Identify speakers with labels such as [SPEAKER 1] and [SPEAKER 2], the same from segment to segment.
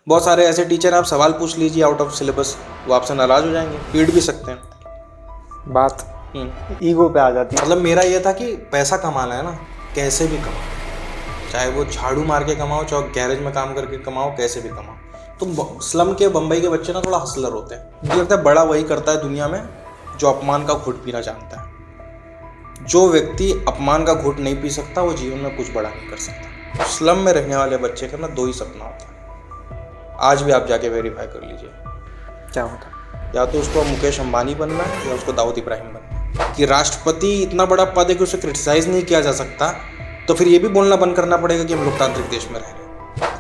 [SPEAKER 1] बहुत सारे ऐसे टीचर आप सवाल पूछ लीजिए आउट ऑफ सिलेबस, वो आपसे नाराज़ हो जाएंगे, पीट भी सकते हैं।
[SPEAKER 2] बात ईगो पे आ जाती है।
[SPEAKER 1] मतलब मेरा ये था कि पैसा कमाना है ना, कैसे भी कमाओ, चाहे वो झाड़ू मार के कमाओ, चाहे गैरेज में काम करके कमाओ, कैसे भी कमाओ। तो स्लम के बम्बई के बच्चे ना थोड़ा हसलर होते हैं। मुझे लगता है बड़ा वही करता है दुनिया में जो अपमान का घूंट पीना जानता है। जो व्यक्ति अपमान का घूंट नहीं पी सकता वो जीवन में कुछ बड़ा नहीं कर सकता। स्लम में रहने वाले बच्चे का ना दो ही सपना होता है, आज भी आप जाके वेरीफाई कर लीजिए।
[SPEAKER 2] क्या होता है?
[SPEAKER 1] या तो उसको मुकेश अंबानी बनना है या उसको दाऊद इब्राहिम बनना है। कि राष्ट्रपति इतना बड़ा पद है कि उसे क्रिटिसाइज नहीं किया जा सकता, तो फिर ये भी बोलना बंद करना पड़ेगा कि हम लोकतांत्रिक देश में रह रहे हैं।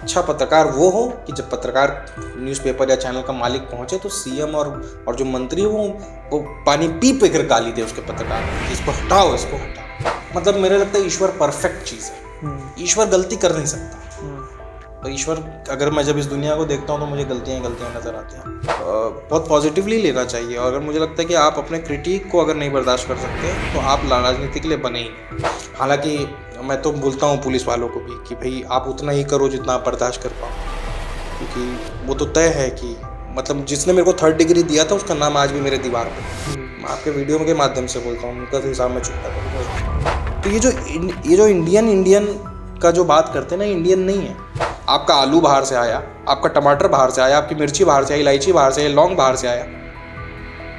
[SPEAKER 1] अच्छा पत्रकार वो हो कि जब पत्रकार न्यूज़पेपर या चैनल का मालिक पहुंचे तो सीएम और जो मंत्री हो वो पानी पी पी कर गाली दे उसके पत्रकार को, इसको हटाओ, इसको हटाओ। मतलब मेरे लगता है ईश्वर परफेक्ट चीज़ है, ईश्वर गलती कर नहीं सकता। और ईश्वर, अगर मैं जब इस दुनिया को देखता हूँ तो मुझे गलतियाँ नज़र आती हैं। बहुत पॉजिटिवली लेना चाहिए। और अगर मुझे लगता है कि आप अपने क्रिटिक को अगर नहीं बर्दाश्त कर सकते तो आप राजनीति के लिए बने ही नहीं। हालांकि मैं तो बोलता हूँ पुलिस वालों को भी कि भाई आप उतना ही करो जितना आप बर्दाश्त कर पाओ, क्योंकि वो तो तय है कि मतलब जिसने मेरे को 3rd डिग्री दिया था उसका नाम आज भी मेरे दीवार पर। मैं आपके वीडियो के माध्यम से बोलता हूँ, उनका हिसाब में चुकता करूँगा। तो ये जो इंडियन का जो बात करते हैं ना, इंडियन नहीं है। आपका आलू बाहर से आया, आपका टमाटर बाहर से आया, आपकी मिर्ची बाहर से आई, इलायची बाहर से आई, लौंग बाहर से आया।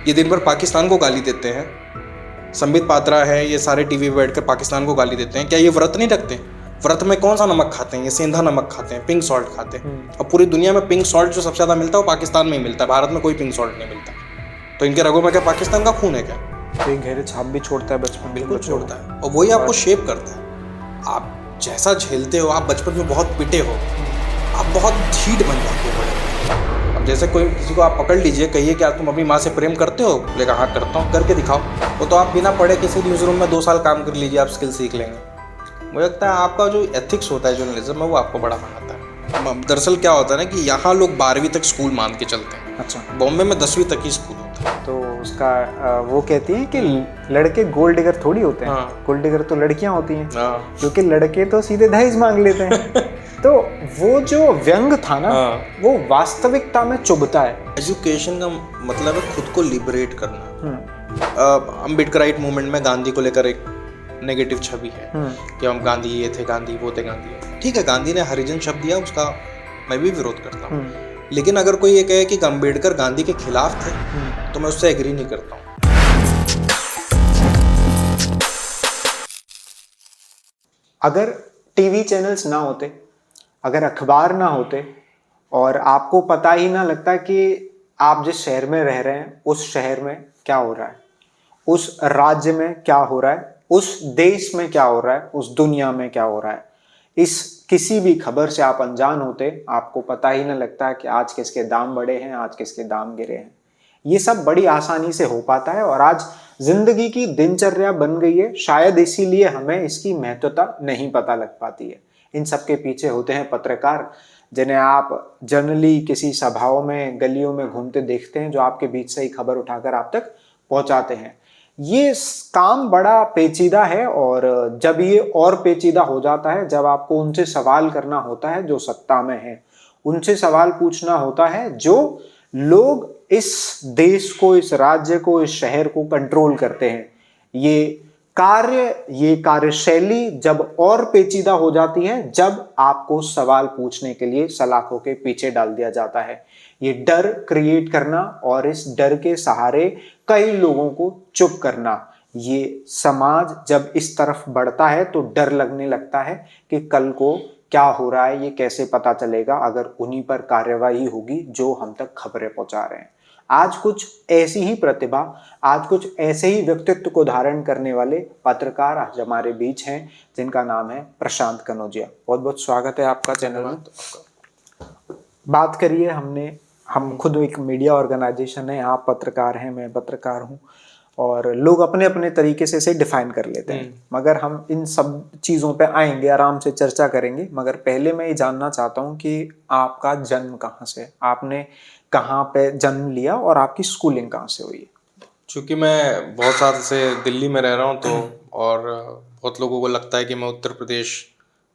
[SPEAKER 1] ये दिन भर पाकिस्तान को गाली देते हैं। संबित पात्रा है, ये सारे टीवी पे बैठकर पाकिस्तान को गाली देते हैं। क्या ये व्रत नहीं रखते? व्रत में कौन सा नमक खाते हैं? ये सेंधा नमक खाते हैं, पिंक सॉल्ट खाते हैं। और पूरी दुनिया में पिंक सॉल्ट जो सबसे ज़्यादा मिलता है वो पाकिस्तान में ही मिलता है, भारत में कोई पिंक सॉल्ट नहीं मिलता। तो इनके रगों में क्या पाकिस्तान का खून है क्या?
[SPEAKER 2] तो ये गहरे छाप भी छोड़ता है बचपन,
[SPEAKER 1] बिल्कुल छोड़ता है, और वही आपको शेप करता है। आप जैसा झेलते हो, आप बचपन में बहुत पिटे हो, आप बहुत ढीठ बन जाते हो बड़े। अब जैसे कोई किसी को आप पकड़ लीजिए, कहिए कि तुम अपनी माँ से प्रेम करते हो, बोलेगा हाँ करता हूँ, करके दिखाओ। वो तो आप बिना पढ़े किसी न्यूज़ रूम में 2 साल काम कर लीजिए, आप स्किल सीख लेंगे। मुझे लगता है आपका जो एथिक्स होता है जर्नलिज्म में, वो आपको बड़ा बनाता है। दरअसल क्या होता है ना कि यहाँ लोग 12वीं तक स्कूल मान के चलते हैं।
[SPEAKER 2] अच्छा।
[SPEAKER 1] बॉम्बे में 10वीं तक ही स्कूल होता है।
[SPEAKER 2] तो उसका वो कहती है कि लड़के गोल्ड डिगर थोड़ी होते हैं।
[SPEAKER 1] हाँ।
[SPEAKER 2] गोल्ड डिगर तो लड़कियां होती हैं।
[SPEAKER 1] हाँ।
[SPEAKER 2] क्योंकि लड़के तो सीधे दहेज मांग लेते हैं। तो वो जो व्यंग था ना,
[SPEAKER 1] हाँ।
[SPEAKER 2] वो वास्तविकता में चुभता है।
[SPEAKER 1] एजुकेशन का मतलब है खुद को लिबरेट करना। अम्बेडकराइट मूवमेंट में गांधी को लेकर एक नेगेटिव छवि है कि हम गांधी ये थे, गांधी वो थे, गांधी। ठीक है, गांधी ने हरिजन शब्द दिया, उसका मैं भी विरोध करता हूँ। लेकिन अगर कोई ये कहे कि अम्बेडकर गांधी के खिलाफ थे तो मैं उससे एग्री नहीं करता हूँ।
[SPEAKER 2] अगर टीवी चैनल्स ना होते, अगर अखबार ना होते, और आपको पता ही ना लगता कि आप जिस शहर में रह रहे हैं उस शहर में क्या हो रहा है, उस राज्य में क्या हो रहा है, उस देश में क्या हो रहा है, उस दुनिया में क्या हो रहा है, इस किसी भी खबर से आप अनजान होते, आपको पता ही ना लगता कि आज किसके दाम बढ़े हैं, आज किसके दाम गिरे हैं। ये सब बड़ी आसानी से हो पाता है और आज जिंदगी की दिनचर्या बन गई है। शायद इसीलिए हमें इसकी महत्वता नहीं पता लग पाती है। इन सब के पीछे होते हैं पत्रकार, जिन्हें आप जनरली किसी सभाओं में, गलियों में घूमते देखते हैं, जो आपके बीच से ही खबर उठाकर आप तक पहुंचाते हैं। ये काम बड़ा पेचीदा है, और जब ये और पेचीदा हो जाता है जब आपको उनसे सवाल करना होता है जो सत्ता में है, उनसे सवाल पूछना होता है जो लोग इस देश को, इस राज्य को, इस शहर को कंट्रोल करते हैं। ये कार्यशैली जब और पेचीदा हो जाती है जब आपको सवाल पूछने के लिए सलाखों के पीछे डाल दिया जाता है। ये डर क्रिएट करना और इस डर के सहारे कई लोगों को चुप करना, ये समाज जब इस तरफ बढ़ता है तो डर लगने लगता है कि कल को क्या हो रहा है ये कैसे पता चलेगा अगर उन्हीं पर कार्यवाही होगी जो हम तक खबरें पहुंचा रहे हैं। आज कुछ ऐसी ही प्रतिभा, आज कुछ ऐसे ही व्यक्तित्व को धारण करने वाले पत्रकार आज हमारे बीच हैं, जिनका नाम है प्रशांत कनौजिया। बहुत बहुत स्वागत है आपका चैनल में। बात करिए, हम खुद एक मीडिया ऑर्गेनाइजेशन है, आप पत्रकार हैं, मैं पत्रकार हूँ, और लोग अपने अपने तरीके से इसे डिफाइन कर लेते हैं। मगर हम इन सब चीज़ों पे आएंगे, आराम से चर्चा करेंगे। मगर पहले मैं ये जानना चाहता हूँ कि आपका जन्म कहाँ से, आपने कहाँ पे जन्म लिया और आपकी स्कूलिंग कहाँ से हुई?
[SPEAKER 1] चूँकि मैं बहुत साल से दिल्ली में रह रहा हूँ तो और बहुत लोगों को लगता है कि मैं उत्तर प्रदेश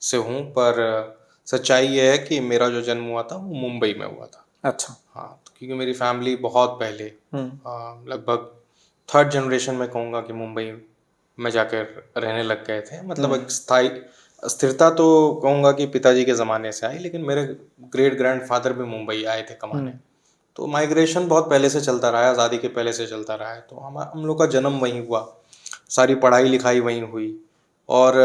[SPEAKER 1] से हूँ, पर सच्चाई ये है कि मेरा जो जन्म हुआ था वो मुंबई में हुआ था।
[SPEAKER 2] अच्छा।
[SPEAKER 1] हाँ, तो क्योंकि मेरी फैमिली बहुत पहले लगभग थर्ड जनरेशन में कहूँगा कि मुंबई में जाकर रहने लग गए थे। मतलब एक स्थायी स्थिरता तो कहूँगा कि पिताजी के ज़माने से आई, लेकिन मेरे ग्रेट ग्रैंडफादर भी मुंबई आए थे कमाने। तो माइग्रेशन बहुत पहले से चलता रहा है, आज़ादी के पहले से चलता रहा है। तो हम लोग का जन्म वहीं हुआ, सारी पढ़ाई लिखाई वहीं हुई। और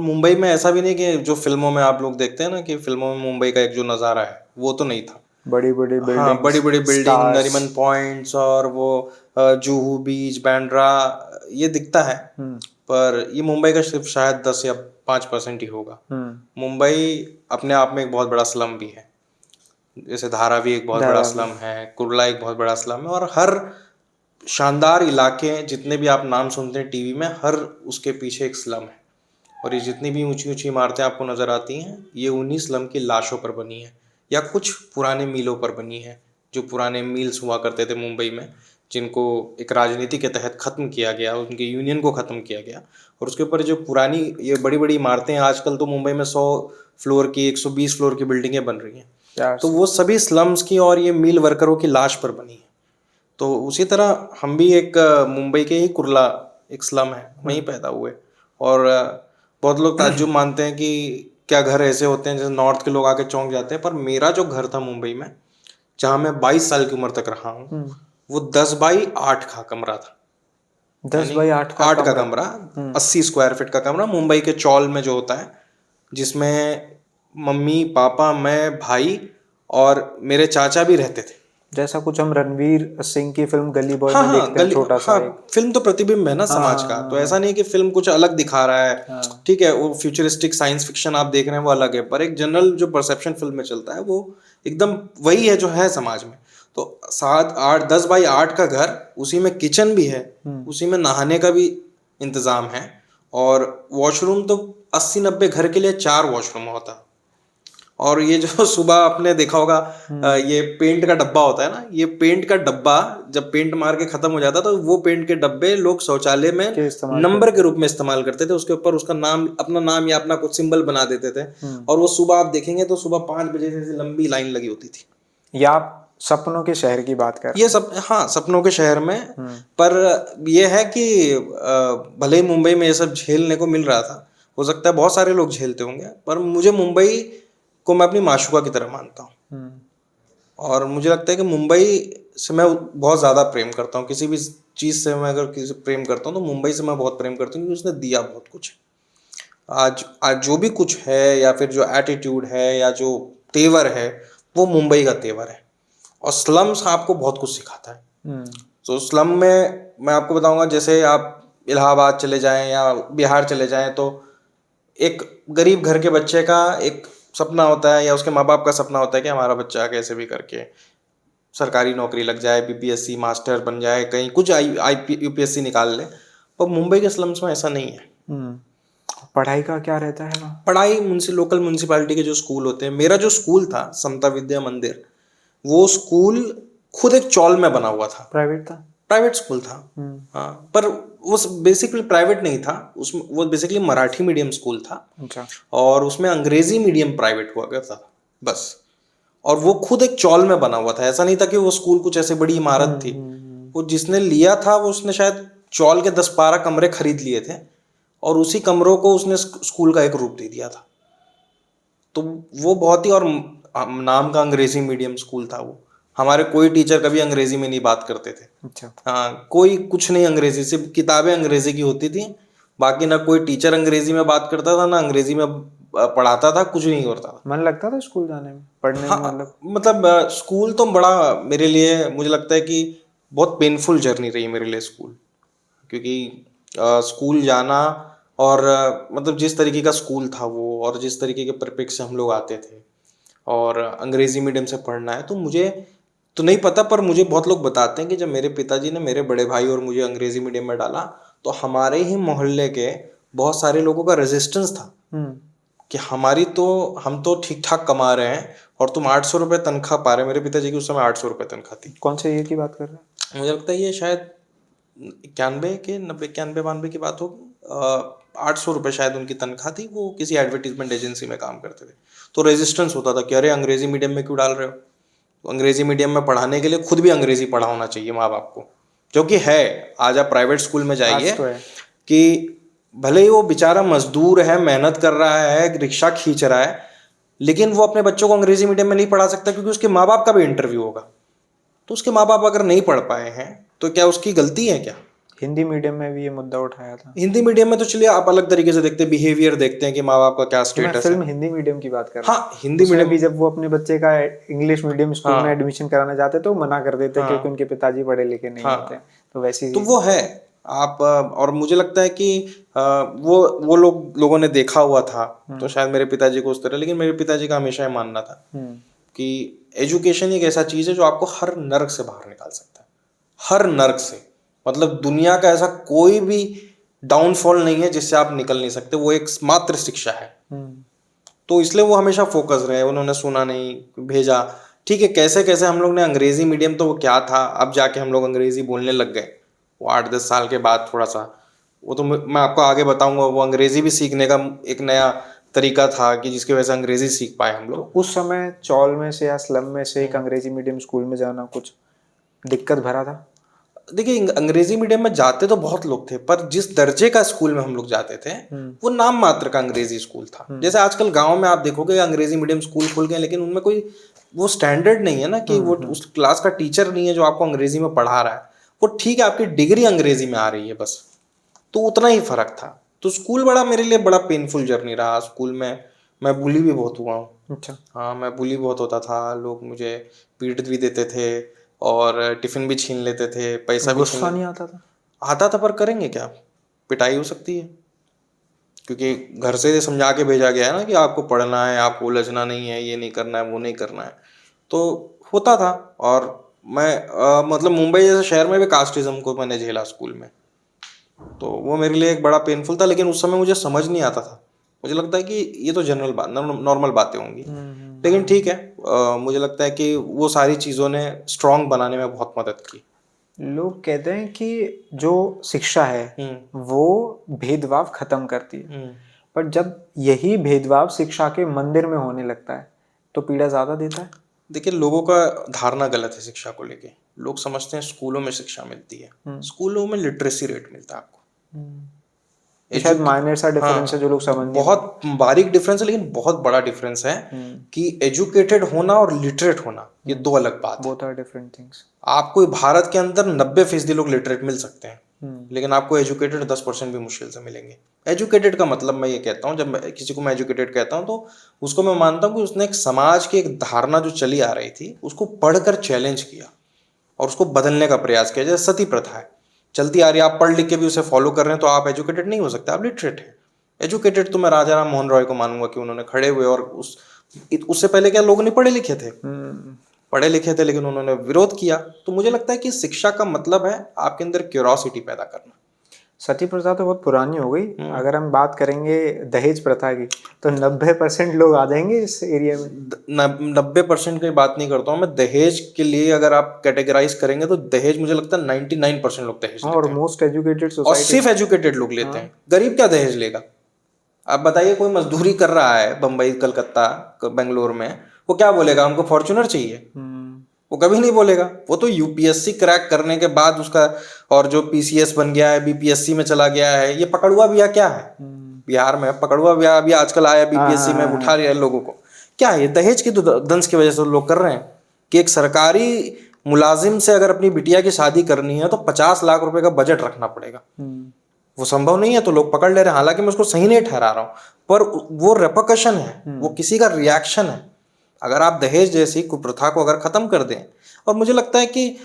[SPEAKER 1] मुंबई में ऐसा भी नहीं कि जो फिल्मों में आप लोग देखते हैं ना कि फिल्मों में मुंबई का एक जो नज़ारा है वो तो नहीं था।
[SPEAKER 2] बड़ी बड़ी
[SPEAKER 1] हाँ,
[SPEAKER 2] बिल्डिंग्स,
[SPEAKER 1] बड़ी बड़ी बिल्डिंग,
[SPEAKER 2] स्टार्स।
[SPEAKER 1] नरीमन पॉइंट्स और वो जुहू बीच, बांद्रा, ये दिखता है। पर ये मुंबई का सिर्फ शायद 10 या 5% ही होगा। मुंबई अपने आप में एक बहुत बड़ा स्लम भी है। जैसे धारावी एक बहुत बड़ा स्लम है, कुर्ला एक बहुत बड़ा स्लम है, और हर शानदार इलाके जितने भी आप नाम सुनते हैं टीवी में, हर उसके पीछे एक स्लम है। और ये जितनी भी ऊंची ऊंची इमारतें आपको नज़र आती हैं, ये उन्हीं स्लम की लाशों पर बनी है या कुछ पुराने मीलों पर बनी है। जो पुराने मील्स हुआ करते थे मुंबई में, जिनको एक राजनीति के तहत ख़त्म किया गया, उनके यूनियन को ख़त्म किया गया, और उसके ऊपर जो पुरानी ये बड़ी बड़ी इमारतें हैं, आजकल तो मुंबई में 100 फ्लोर की, 120 फ्लोर की बिल्डिंगें बन रही हैं। तो वो सभी स्लम्स की और ये मील वर्करों की लाश पर बनी है। तो उसी तरह हम भी एक मुंबई के ही कुर्ला एक स्लम है, वहीं पैदा हुए। और बहुत लोग ताज्जुब मानते हैं कि क्या घर ऐसे होते हैं जैसे नॉर्थ के लोग आके चौंक जाते हैं। पर मेरा जो घर था मुंबई में, जहाँ मैं 22 साल की उम्र तक रहा हूँ, वो 10x8 का कमरा था।
[SPEAKER 2] 10x8 का
[SPEAKER 1] 8 का कमरा, 80 स्क्वायर फीट का कमरा, मुंबई के चौल में जो होता है, जिसमें मम्मी पापा मैं भाई और मेरे चाचा भी रहते थे।
[SPEAKER 2] जैसा कुछ हम रणवीर सिंह की फिल्म गली बॉय
[SPEAKER 1] हाँ
[SPEAKER 2] में
[SPEAKER 1] हाँ,
[SPEAKER 2] देखते हैं, छोटा सा एक।
[SPEAKER 1] फिल्म तो प्रतिबिंब है ना समाज का। तो ऐसा नहीं कि फिल्म कुछ अलग दिखा रहा है, ठीक है, वो फ्यूचरिस्टिक साइंस फिक्शन आप देख रहे हैं वो अलग है, पर एक जनरल जो परसेप्शन फिल्म में चलता है वो एकदम वही है जो है समाज में। तो 7 8 10x8 का घर, उसी में किचन भी है, उसी में नहाने का भी इंतजाम है, और वॉशरूम तो 80 90 घर के लिए 4 वॉशरूम होता। और ये जो सुबह आपने देखा होगा, ये पेंट का डब्बा होता है ना, ये पेंट का डब्बा जब पेंट मार के खत्म हो जाता तो वो पेंट के डब्बे लोग शौचालय में नंबर के रूप में इस्तेमाल करते थे। उसके ऊपर उसका नाम, अपना नाम या अपना कुछ सिंबल बना देते थे। और वो सुबह आप देखेंगे तो सुबह 5 बजे से लंबी लाइन लगी होती थी।
[SPEAKER 2] या आप सपनों के शहर की बात कर,
[SPEAKER 1] ये सब, हाँ, सपनों के शहर में। पर ये है कि भले ही मुंबई में ये सब झेलने को मिल रहा था, हो सकता है बहुत सारे लोग झेलते होंगे, पर मुझे मुंबई को मैं अपनी माशूका की तरह मानता हूँ। और मुझे लगता है कि मुंबई से मैं बहुत ज़्यादा प्रेम करता हूँ। किसी भी चीज़ से मैं अगर किसी प्रेम करता हूँ तो मुंबई से मैं बहुत प्रेम करता हूँ, क्योंकि उसने दिया बहुत कुछ। आज जो भी कुछ है, या फिर जो एटीट्यूड है या जो तेवर है, वो मुंबई का तेवर है। और स्लम्स आपको बहुत कुछ सिखाता है। तो स्लम में मैं आपको बताऊंगा, जैसे आप इलाहाबाद चले जाएं या बिहार चले जाएं, तो एक गरीब घर के बच्चे का एक सपना होता है, या उसके माँ बाप का सपना होता है कि हमारा बच्चा कैसे भी करके सरकारी नौकरी लग जाए, बीपीएससी मास्टर बन जाए, कहीं कुछ यूपीएससी निकाल ले। पर मुंबई के स्लम्स में ऐसा नहीं है।
[SPEAKER 2] पढ़ाई का क्या रहता है वहाँ?
[SPEAKER 1] पढ़ाई लोकल म्यूनसिपालिटी के जो स्कूल होते हैं, मेरा जो स्कूल था समता विद्या मंदिर, वो स्कूल खुद एक चौल में बना हुआ था।
[SPEAKER 2] प्राइवेट था? प्राइवेट
[SPEAKER 1] स्कूल था। हाँ, पर वो बेसिकली प्राइवेट नहीं था, उसमें वो बेसिकली मराठी मीडियम स्कूल था।
[SPEAKER 2] अच्छा।
[SPEAKER 1] और उसमें अंग्रेजी मीडियम प्राइवेट हुआ करता था बस। और वो खुद एक चौल में बना हुआ था, ऐसा नहीं था कि वो स्कूल कुछ ऐसे बड़ी इमारत थी। वो जिसने लिया था, वो उसने शायद चौल के 10 12 कमरे खरीद लिए थे, और उसी कमरों को उसने स्कूल का एक रूप दे दिया था। तो वो बहुत ही, और नाम का अंग्रेजी मीडियम स्कूल था वो। हमारे कोई टीचर कभी अंग्रेजी में नहीं बात करते थे।
[SPEAKER 2] अच्छा।
[SPEAKER 1] हाँ, कोई कुछ नहीं अंग्रेजी, सिर्फ किताबें अंग्रेजी की होती थी, बाकी ना कोई टीचर अंग्रेजी में बात करता था, ना अंग्रेजी में पढ़ाता था, कुछ नहीं करता था।
[SPEAKER 2] मन लगता था स्कूल जाने में, पढ़ने
[SPEAKER 1] हाँ,
[SPEAKER 2] में?
[SPEAKER 1] मतलब स्कूल तो बड़ा मेरे लिए, मुझे लगता है कि बहुत पेनफुल जर्नी रही मेरे लिए स्कूल। क्योंकि स्कूल जाना, और मतलब जिस तरीके का स्कूल था वो, और जिस तरीके के परिप्रेक्ष्य से हम लोग आते थे, और अंग्रेजी मीडियम से पढ़ना है, तो मुझे तो नहीं पता, पर मुझे बहुत लोग बताते हैं कि जब मेरे पिताजी ने मेरे बड़े भाई और मुझे अंग्रेजी मीडियम में डाला, तो हमारे ही मोहल्ले के बहुत सारे लोगों का रेजिस्टेंस था कि हम तो ठीक ठाक कमा रहे हैं, और तुम 800 रुपये तनख्वाह पा रहे हैं। मेरे पिताजी की उस समय 800 रुपये तनख्वाह थी।
[SPEAKER 2] कौन से ईयर की बात कर रहे हैं?
[SPEAKER 1] मुझे लगता है ये शायद 91 के 90 91 92 की बात होगी। 800 रुपये शायद उनकी तनख्वाह थी। वो किसी एडवर्टीजमेंट एजेंसी में काम करते थे। तो रेजिस्टेंस होता था कि अरे अंग्रेजी मीडियम में क्यों डाल रहे हो। तो अंग्रेजी मीडियम में पढ़ाने के लिए खुद भी अंग्रेजी पढ़ा होना चाहिए माँ बाप को, जो कि है। आज आप प्राइवेट स्कूल में जाइए
[SPEAKER 2] आज तो है।
[SPEAKER 1] कि भले ही वो बेचारा मजदूर है, मेहनत कर रहा है, रिक्शा खींच रहा है, लेकिन वो अपने बच्चों को अंग्रेजी मीडियम में नहीं पढ़ा सकता क्योंकि उसके माँ बाप का भी इंटरव्यू होगा। तो उसके माँ बाप अगर नहीं पढ़ पाए हैं तो क्या उसकी गलती है क्या?
[SPEAKER 2] हिंदी मीडियम में भी ये मुद्दा उठाया था।
[SPEAKER 1] हिंदी मीडियम में तो चलिए आप अलग तरीके से देखते हैं, बिहेवियर देखते हैं कि माँ बाप का क्या
[SPEAKER 2] मैं
[SPEAKER 1] स्टेटस
[SPEAKER 2] फिल्म
[SPEAKER 1] है।
[SPEAKER 2] हिंदी मीडियम की बात कर रहा हूँ।
[SPEAKER 1] हाँ, हिंदी
[SPEAKER 2] उसमें
[SPEAKER 1] मीडियम
[SPEAKER 2] भी जब वो अपने बच्चे का इंग्लिश मीडियम स्कूल में
[SPEAKER 1] हाँ
[SPEAKER 2] एडमिशन कराना चाहते तो मना कर देते
[SPEAKER 1] हाँ
[SPEAKER 2] क्योंकि उनके पिताजी पढ़े लिखे नहीं
[SPEAKER 1] हाँ,
[SPEAKER 2] होते। तो वैसे
[SPEAKER 1] तो
[SPEAKER 2] ही
[SPEAKER 1] वो है। आप और मुझे लगता है कि वो लोगों ने देखा हुआ था, तो शायद मेरे पिताजी को उस तरह, लेकिन मेरे पिताजी का हमेशा ये मानना था कि एजुकेशन एक ऐसा चीज़ है जो आपको हर नर्क से बाहर निकाल सकता है, हर नर्क से। मतलब दुनिया का ऐसा कोई भी डाउनफॉल नहीं है जिससे आप निकल नहीं सकते, वो एक मात्र शिक्षा है। तो इसलिए वो हमेशा फोकस रहे, उन्होंने सुना नहीं, भेजा। ठीक है, कैसे कैसे हम लोग ने अंग्रेजी मीडियम, तो वो क्या था, अब जाके हम लोग अंग्रेजी बोलने लग गए, वो 8-10 साल के बाद थोड़ा सा। वो तो मैं आपको आगे बताऊंगा, वो अंग्रेजी भी सीखने का एक नया तरीका था कि जिसकी वजह से अंग्रेजी सीख पाए हम लोग।
[SPEAKER 2] उस समय चौल में से या स्लम में से एक अंग्रेजी मीडियम स्कूल में जाना कुछ दिक्कत भरा था।
[SPEAKER 1] देखिए, अंग्रेजी मीडियम में जाते तो बहुत लोग थे, पर जिस दर्जे का स्कूल में हम लोग जाते थे वो नाम मात्र का अंग्रेजी स्कूल था। जैसे आजकल गांव में आप देखोगे अंग्रेजी मीडियम स्कूल खुल गए, लेकिन उनमें कोई वो स्टैंडर्ड नहीं है ना, कि वो उस क्लास का टीचर नहीं है जो आपको अंग्रेजी में पढ़ा रहा है। वो ठीक है, आपकी डिग्री अंग्रेजी में आ रही है बस, तो उतना ही फर्क था। तो स्कूल बड़ा मेरे लिए बड़ा पेनफुल जर्नी रहा। स्कूल में मैं बुली भी बहुत हुआ हूँ।
[SPEAKER 2] अच्छा।
[SPEAKER 1] हाँ, मैं बुली बहुत होता था, लोग मुझे पीट भी देते थे और टिफिन भी छीन लेते थे, पैसा भी छीन
[SPEAKER 2] गुस्सा नहीं आता था।
[SPEAKER 1] आता था, पर करेंगे क्या, पिटाई हो सकती है, क्योंकि घर से समझा के भेजा गया है ना कि आपको पढ़ना है, आपको उलझना नहीं है, ये नहीं करना है, वो नहीं करना है। तो होता था। और मैं मतलब मुंबई जैसे शहर में भी कास्टिज्म को मैंने झेला स्कूल में, तो वो मेरे लिए एक बड़ा पेनफुल था। लेकिन उस समय मुझे समझ नहीं आता था, मुझे लगता है कि ये तो जनरल बात, नॉर्मल बातें होंगी। लेकिन ठीक है, मुझे लगता है कि वो सारी चीज़ों ने स्ट्रांग बनाने में बहुत मदद की।
[SPEAKER 2] लोग कहते हैं कि जो शिक्षा है वो भेदभाव खत्म करती है, पर जब यही भेदभाव शिक्षा के मंदिर में होने लगता है तो पीड़ा ज्यादा देता है।
[SPEAKER 1] देखिए, लोगों का धारणा गलत है शिक्षा को लेके। लोग समझते हैं स्कूलों में शिक्षा मिलती है, स्कूलों में लिटरेसी रेट मिलता है आपको।
[SPEAKER 2] ये शायद माइनर सा डिफरेंस है जो लोग समझ नहीं
[SPEAKER 1] बहुत बारीक डिफरेंस है, लेकिन बहुत बड़ा डिफरेंस है कि एजुकेटेड होना और लिटरेट होना ये दो अलग बात है।
[SPEAKER 2] Both are different things.
[SPEAKER 1] आपको भारत के अंदर 90% लोग लिटरेट मिल सकते हैं, लेकिन आपको एजुकेटेड 10% भी मुश्किल से मिलेंगे। एजुकेटेड का मतलब मैं ये कहता हूँ, जब किसी को मैं एजुकेटेड कहता हूँ तो उसको मैं मानता हूँ कि उसने एक समाज की एक धारणा जो चली आ रही थी उसको पढ़कर चैलेंज किया और उसको बदलने का प्रयास किया। जैसे सती प्रथा है, चलती आ रही है, आप पढ़ लिख के भी उसे फॉलो कर रहे हैं, तो आप एजुकेटेड नहीं हो सकते, आप लिटरेट हैं। एजुकेटेड तो मैं राजा राम मोहन रॉय को मानूंगा कि उन्होंने खड़े हुए, और उससे पहले क्या लोग नहीं पढ़े लिखे थे, पढ़े लिखे थे, लेकिन उन्होंने विरोध किया। तो मुझे लगता है कि शिक्षा का मतलब है आपके अंदर क्यूरोसिटी पैदा करना।
[SPEAKER 2] सती प्रथा तो बहुत पुरानी हो गई। अगर हम बात करेंगे दहेज प्रथा की तो 90% लोग आ जाएंगे इस एरिया में।
[SPEAKER 1] 90% की बात नहीं करता हूँ मैं। दहेज के लिए अगर आप कैटेगराइज करेंगे तो दहेज मुझे लगता है 99% लोग दहेज लेते
[SPEAKER 2] और
[SPEAKER 1] हैं,
[SPEAKER 2] मोस्ट एजुकेटेड
[SPEAKER 1] और
[SPEAKER 2] सोसाइटी।
[SPEAKER 1] सिर्फ एजुकेटेड लोग लेते हैं। गरीब क्या दहेज लेगा? आप बताइए, कोई मजदूरी कर रहा है बम्बई, कलकत्ता, बेंगलोर में, वो क्या बोलेगा हमको फॉर्च्यूनर चाहिए? वो कभी नहीं बोलेगा। वो तो यूपीएससी क्रैक करने के बाद उसका, और जो पीसीएस बन गया है, बीपीएससी में चला गया है, ये पकड़ुआ बिया क्या है? बिहार में पकड़ुआ बिया अभी आजकल आया, बीपीएससी में उठा रहा है लोगों को। क्या है? दहेज की तो दंश की वजह से लोग कर रहे हैं कि एक सरकारी मुलाजिम से अगर अपनी बिटिया की शादी करनी है तो 50 लाख रुपए का बजट रखना पड़ेगा। वो संभव नहीं है तो लोग पकड़ ले रहे हैं। हालांकि मैं उसको सही नहीं ठहरा रहा हूँ, पर वो रेपकशन है, वो किसी का रिएक्शन है। अगर आप दहेज जैसी कुप्रथा को अगर खत्म कर दें, और मुझे लगता है कि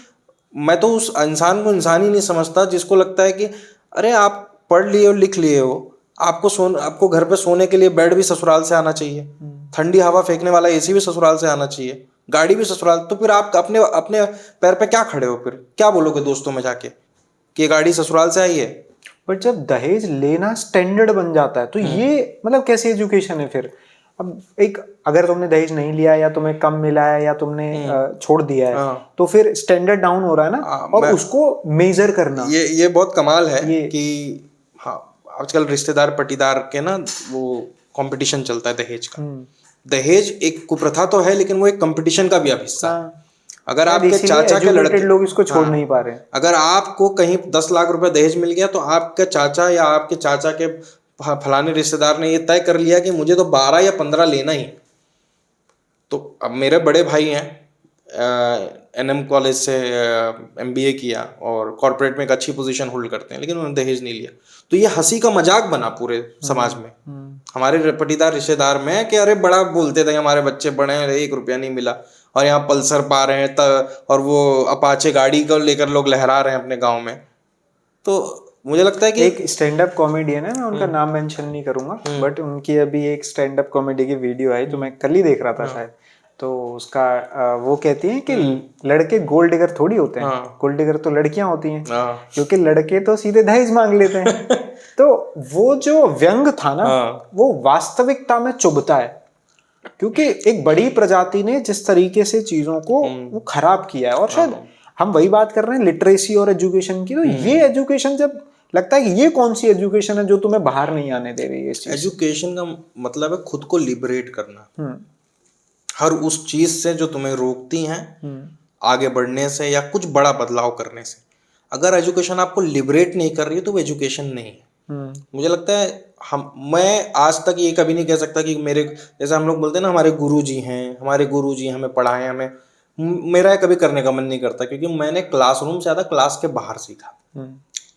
[SPEAKER 1] मैं तो उस इंसान को इंसान ही नहीं समझता जिसको लगता है कि अरे आप पढ़ लिए हो, लिख लिए हो, आपको घर पे सोने के लिए बेड भी ससुराल से आना चाहिए, ठंडी हवा फेंकने वाला एसी भी ससुराल से आना चाहिए, गाड़ी भी ससुराल। तो फिर आप अपने अपने पैर पे क्या खड़े हो? फिर क्या बोलोगे दोस्तों में जाके कि ये गाड़ी ससुराल से आई है?
[SPEAKER 2] पर जब दहेज लेना स्टैंडर्ड बन जाता है तो ये मतलब कैसी एजुकेशन है फिर? अब एक, अगर तुमने दहेज नहीं लिया या तुम्हें कम मिला है या तुमने छोड़ दिया है तो फिर स्टैंडर्ड डाउन हो रहा है ना, और उसको मेजर करना।
[SPEAKER 1] ये बहुत कमाल है कि हाँ, आजकल रिश्तेदार पटीदार के ना वो कंपटीशन चलता है दहेज का। दहेज एक कुप्रथा तो है, लेकिन वो एक कंपटीशन का भी अब हिस्सा है।
[SPEAKER 2] हाँ,
[SPEAKER 1] अगर आपके
[SPEAKER 2] इसीलिए
[SPEAKER 1] चाचा के लड़के,
[SPEAKER 2] लोग इसको छोड़
[SPEAKER 1] हाँ,
[SPEAKER 2] नहीं पा रहे हैं।
[SPEAKER 1] अगर आपको कहीं 10 लाख रुपए दहेज मिल गया, तो आपके चाचा या आपके चाचा के फलाने रिश्तेदार ने ये तय कर लिया कि मुझे तो 12 या 15 लेना ही। तो अब मेरे बड़े भाई हैं, एनएम कॉलेज से एमबीए किया और कॉर्पोरेट में एक अच्छी पोजीशन होल्ड करते हैं, लेकिन उन्होंने दहेज नहीं लिया। तो ये हंसी का मजाक बना पूरे समाज में, हमारे पटीदार रिश्तेदार में, कि अरे बड़ा बोलते थे हमारे बच्चे बड़े हैं, 1 रुपया नहीं मिला, और यहाँ पल्सर पा रहे हैं और वो अपाचे गाड़ी को लेकर लोग लहरा रहे हैं अपने गाँव में। तो मुझे लगता है कि
[SPEAKER 2] एक स्टैंड अप कॉमेडियन है, मैं उनका नाम मेंशन नहीं करूंगा, बट उनकी अभी एक स्टैंड अप कॉमेडी की वीडियो आई, तो मैं कल ही देख रहा था शायद। तो उसका वो कहती हैं कि लड़के गोल्ड डिगर थोड़ी होते हैं, गोल्ड डिगर तो लड़कियां होती हैं, क्योंकि लड़के तो सीधे दहेज मांग लेते हैं। तो वो जो व्यंग था ना, वो वास्तविकता में चुभता है, क्योंकि एक बड़ी प्रजाति ने जिस तरीके से चीजों को वो खराब किया है। और शायद हम वही बात कर रहे हैं लिटरेसी और एजुकेशन की, तो ये एजुकेशन, जब लगता है कि ये कौन सी एजुकेशन है जो तुम्हें बाहर नहीं आने दे रही है इस चीज।
[SPEAKER 1] एजुकेशन का मतलब है खुद को लिबरेट करना हर उस चीज से जो तुम्हें रोकती हैं आगे बढ़ने से या कुछ बड़ा बदलाव करने से। अगर एजुकेशन आपको लिबरेट नहीं कर रही है तो वो एजुकेशन नहीं है। मुझे लगता है मैं आज तक ये कभी नहीं कह सकता कि मेरे, जैसे हम लोग बोलते हैं ना हमारे गुरुजी हैं, हमारे गुरुजी हमें पढ़ाएं, हमें, मेरा कभी करने का मन नहीं करता, क्योंकि मैंने क्लासरूम से ज़्यादा क्लास के बाहर सीखा।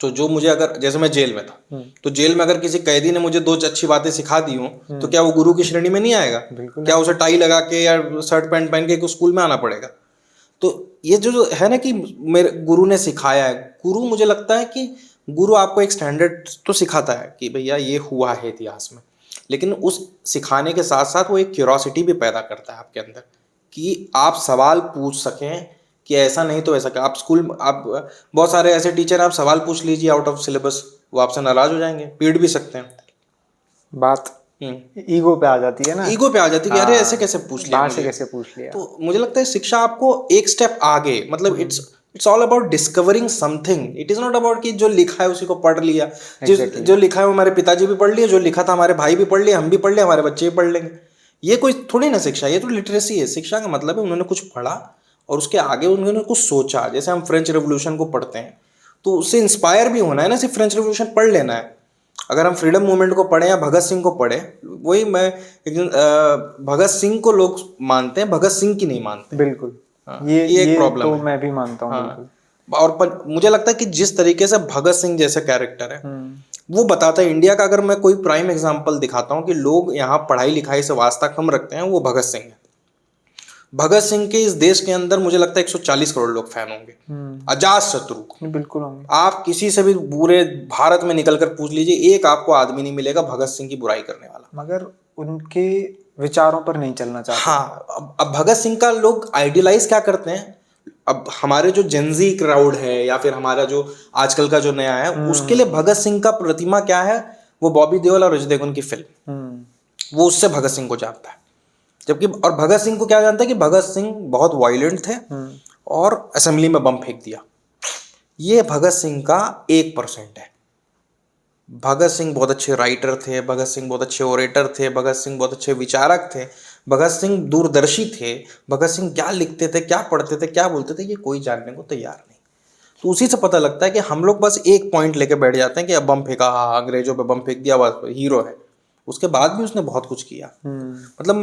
[SPEAKER 1] तो जो मुझे, अगर जैसे मैं जेल में था, तो जेल में अगर किसी कैदी ने मुझे 2 अच्छी बातें सिखा दी हों, तो क्या वो गुरु की श्रेणी में नहीं आएगा? क्या उसे टाई लगा के या शर्ट पैंट पहन के स्कूल में आना पड़ेगा? तो ये जो है ना कि मेरे गुरु ने सिखाया है, गुरु, मुझे लगता है कि गुरु आपको एक स्टैंडर्ड तो सिखाता है कि भैया ये हुआ है इतिहास में, लेकिन उस सिखाने के साथ साथ वो एक क्यूरोसिटी भी पैदा करता है आपके अंदर, कि आप सवाल पूछ सकें कि ऐसा नहीं तो ऐसा क्या। आप स्कूल, आप बहुत सारे ऐसे टीचर, आप सवाल पूछ लीजिए आउट ऑफ सिलेबस, वो आपसे नाराज हो जाएंगे, पीट भी सकते हैं।
[SPEAKER 2] बात ईगो पे आ जाती है ना,
[SPEAKER 1] ईगो पे आ जाती है कि अरे ऐसे कैसे पूछ लिया,
[SPEAKER 2] बाहर से कैसे पूछ लिया।
[SPEAKER 1] तो मुझे लगता है शिक्षा आपको एक स्टेप आगे, मतलब it's all about discovering something. It is not about कि जो लिखा है उसी को पढ़ लिया। जो लिखा है वो हमारे पिताजी भी पढ़ लिए, जो लिखा था हमारे भाई भी पढ़ लिए, हम भी पढ़ लिए, हमारे बच्चे भी पढ़ लेंगे। ये कोई थोड़ी ना शिक्षा, ये तो लिटरेसी है। शिक्षा का मतलब है उन्होंने कुछ पढ़ा और उसके आगे उन्होंने कुछ सोचा। जैसे हम फ्रेंच रेवोल्यूशन को पढ़ते हैं तो उससे इंस्पायर भी होना है ना, सिर्फ फ्रेंच रेवोल्यूशन पढ़ लेना है। अगर हम फ्रीडम मूवमेंट को पढ़े या भगत सिंह को पढ़े, वही मैं एक दिन भगत सिंह को लोग मानते हैं, भगत सिंह की नहीं मानते।
[SPEAKER 2] बिल्कुल, ये एक प्रॉब्लम तो है। मैं भी मानता हूँ। बिल्कुल।
[SPEAKER 1] और मुझे लगता है कि जिस तरीके से भगत सिंह जैसे कैरेक्टर है वो बताता है इंडिया का, अगर मैं कोई प्राइम एग्जांपल दिखाता हूँ कि लोग यहाँ पढ़ाई लिखाई से वास्ता कम रखते हैं, वो भगत सिंह है। भगत सिंह के इस देश के अंदर मुझे लगता है 140 करोड़ लोग फैन होंगे, अजात शत्रु।
[SPEAKER 2] बिल्कुल होंगे।
[SPEAKER 1] आप किसी से भी पूरे भारत में निकल कर पूछ लीजिए, एक आपको आदमी नहीं मिलेगा भगत सिंह की बुराई करने वाला,
[SPEAKER 2] मगर उनके विचारों पर नहीं चलना चाहते।
[SPEAKER 1] हाँ, अब भगत सिंह का लोग आइडियलाइज क्या करते हैं। अब हमारे जो जेनजी क्राउड है या फिर हमारा जो आजकल का जो नया है, उसके लिए भगत सिंह का प्रतिमा क्या है, वो बॉबी देओल और अजय देवगन की फिल्म, वो उससे भगत सिंह को जानता है। जबकि और भगत सिंह को क्या जानता है कि भगत सिंह बहुत वायलेंट थे और असेंबली में बम फेंक दिया। ये भगत सिंह का 1% है। भगत सिंह बहुत अच्छे राइटर थे, भगत सिंह बहुत अच्छे ओरेटर थे, भगत सिंह बहुत अच्छे विचारक थे, भगत सिंह दूरदर्शी थे, भगत सिंह क्या लिखते थे, क्या पढ़ते थे, क्या बोलते थे, ये कोई जानने को तैयार नहीं। तो उसी से पता लगता है कि हम लोग बस एक पॉइंट लेके बैठ जाते हैं कि अब बम फेंका, अंग्रेजों पे बम फेंक दिया, बस हीरो है। उसके बाद भी उसने बहुत कुछ किया। मतलब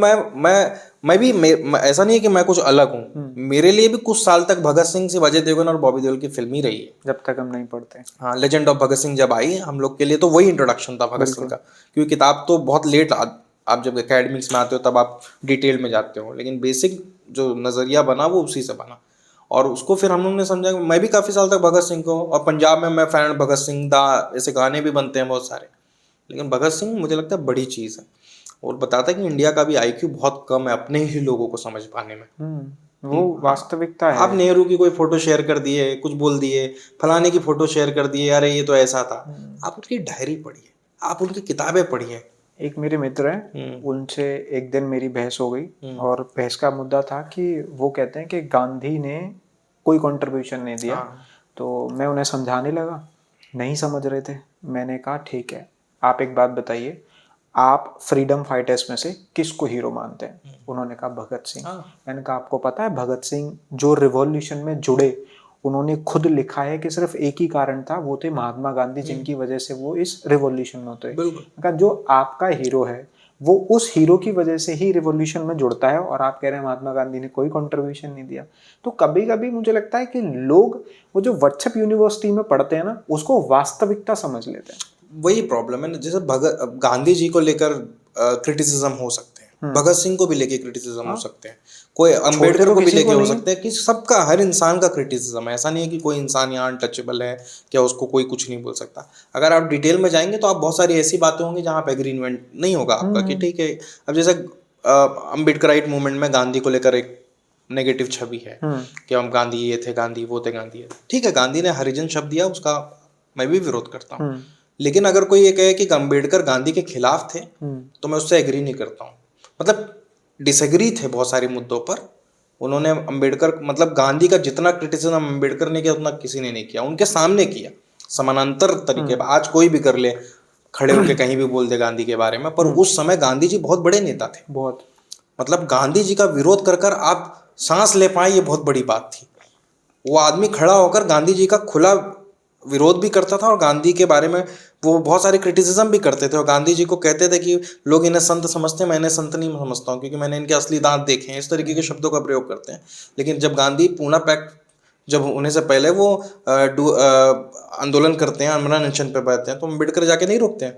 [SPEAKER 1] मैं भी ऐसा नहीं है कि मैं कुछ अलग हूँ। मेरे लिए भी कुछ साल तक भगत सिंह से अजय देवगन और बॉबी देओल की फिल्म ही रही है,
[SPEAKER 2] जब तक हम नहीं पढ़ते।
[SPEAKER 1] हाँ, लेजेंड ऑफ भगत सिंह जब आई हम लोग के लिए तो वही इंट्रोडक्शन था भगत सिंह का, क्योंकि किताब तो बहुत लेट, आप जब एकेडमिक्स में आते हो तब आप डिटेल में जाते हो, लेकिन बेसिक जो नज़रिया बना वो उसी से बना। और उसको फिर हम लोग ने समझा। मैं भी काफ़ी साल तक भगत सिंह को, और पंजाब में मैं फैन भगत सिंह दा, ऐसे गाने भी बनते हैं बहुत सारे, लेकिन भगत सिंह मुझे लगता है बड़ी चीज़ है और बताता है कि इंडिया का भी आईक्यू बहुत कम है अपने ही लोगों को समझ पाने में।
[SPEAKER 2] वो वास्तविकता है।
[SPEAKER 1] आप नेहरू की कोई फोटो शेयर कर दिए, कुछ बोल दिए, फलाने की फोटो शेयर कर दिए, अरे ये तो ऐसा था। आप उनकी डायरी पढ़िए, आप उनकी किताबें पढ़िए।
[SPEAKER 2] एक मेरे मित्र हैं, उनसे एक दिन मेरी बहस हो गई और बहस का मुद्दा था कि वो कहते हैं कि गांधी ने कोई कंट्रीब्यूशन नहीं दिया। तो मैं उन्हें समझाने लगा, नहीं समझ रहे थे। मैंने कहा ठीक है, आप एक बात बताइए, आप फ्रीडम फाइटर्स में से किसको हीरो मानते हैं? उन्होंने कहा भगत सिंह।
[SPEAKER 1] हाँ।
[SPEAKER 2] मैंने कहा आपको पता है भगत सिंह जो रिवॉल्यूशन में जुड़े, उन्होंने खुद लिखा है कि सिर्फ एक ही कारण था, वो थे महात्मा गांधी, जिनकी वजह से वो इस रिवॉल्यूशन में उतरे।
[SPEAKER 1] बिल्कुल।
[SPEAKER 2] मैंने कहा जो आपका हीरो है वो उस हीरो की वजह से ही रिवॉल्यूशन में जुड़ता है, और आप कह रहे हैं महात्मा गांधी ने कोई कंट्रीब्यूशन नहीं दिया। तो कभी कभी मुझे लगता है कि लोग वो जो व्हाट्सएप यूनिवर्सिटी में पढ़ते हैं ना, उसको वास्तविकता समझ लेते हैं।
[SPEAKER 1] वही प्रॉब्लम है ना, जैसे भगत गांधी जी को लेकर क्रिटिसिज्म हो सकते हैं, भगत सिंह को भी लेके क्रिटिसिज्म हो सकते हैं, कोई अंबेडकर
[SPEAKER 2] तो
[SPEAKER 1] को भी
[SPEAKER 2] किसी
[SPEAKER 1] लेके
[SPEAKER 2] को
[SPEAKER 1] हो
[SPEAKER 2] नहीं है।
[SPEAKER 1] सकते हैं, कि सबका हर इंसान का क्रिटिसिज्म है। ऐसा नहीं है कि कोई इंसान यहाँ अनटचेबल है, क्या उसको कोई कुछ नहीं बोल सकता। अगर आप डिटेल में जाएंगे तो आप बहुत सारी ऐसी बातें होंगी जहाँ पे एग्रीमेंट नहीं होगा आपका, कि ठीक है। अब जैसे अम्बेडकराइट मूवमेंट में गांधी को लेकर एक नेगेटिव छवि है कि हम गांधी ये थे, गांधी वो थे, गांधी ये थे। ठीक है, गांधी ने हरिजन शब्द दिया, उसका मैं भी विरोध करता हूँ। लेकिन अगर कोई ये कहे कि अम्बेडकर गांधी के खिलाफ थे, तो मैं उससे एग्री नहीं करता हूँ। मतलब डिसएग्री थे बहुत सारे मुद्दों पर। उन्होंने अम्बेडकर, मतलब गांधी का जितना क्रिटिसिज्म अम्बेडकर ने किया उतना किसी ने नहीं किया, उनके सामने किया समानांतर तरीके। आज कोई भी कर ले, खड़े होकर कहीं भी बोल दे गांधी के बारे में, पर उस समय गांधी जी बहुत बड़े नेता थे।
[SPEAKER 2] बहुत,
[SPEAKER 1] मतलब गांधी जी का विरोध कर कर आप सांस ले पाए, ये बहुत बड़ी बात थी। वो आदमी खड़ा होकर गांधी जी का खुला विरोध भी करता था, और गांधी के बारे में वो बहुत सारी क्रिटिसिज्म भी करते थे, और गांधी जी को कहते थे कि लोग इन्हें संत समझते हैं, मैं इन्हें संत नहीं समझता हूँ, क्योंकि मैंने इनके असली दांत देखे हैं। इस तरीके के शब्दों का प्रयोग करते हैं। लेकिन जब गांधी पूना पैक्ट, जब होने से पहले वो आंदोलन करते हैं, आमरण अनशन पे बैठते हैं, तो अम्बेडकर जाके नहीं रोकते हैं।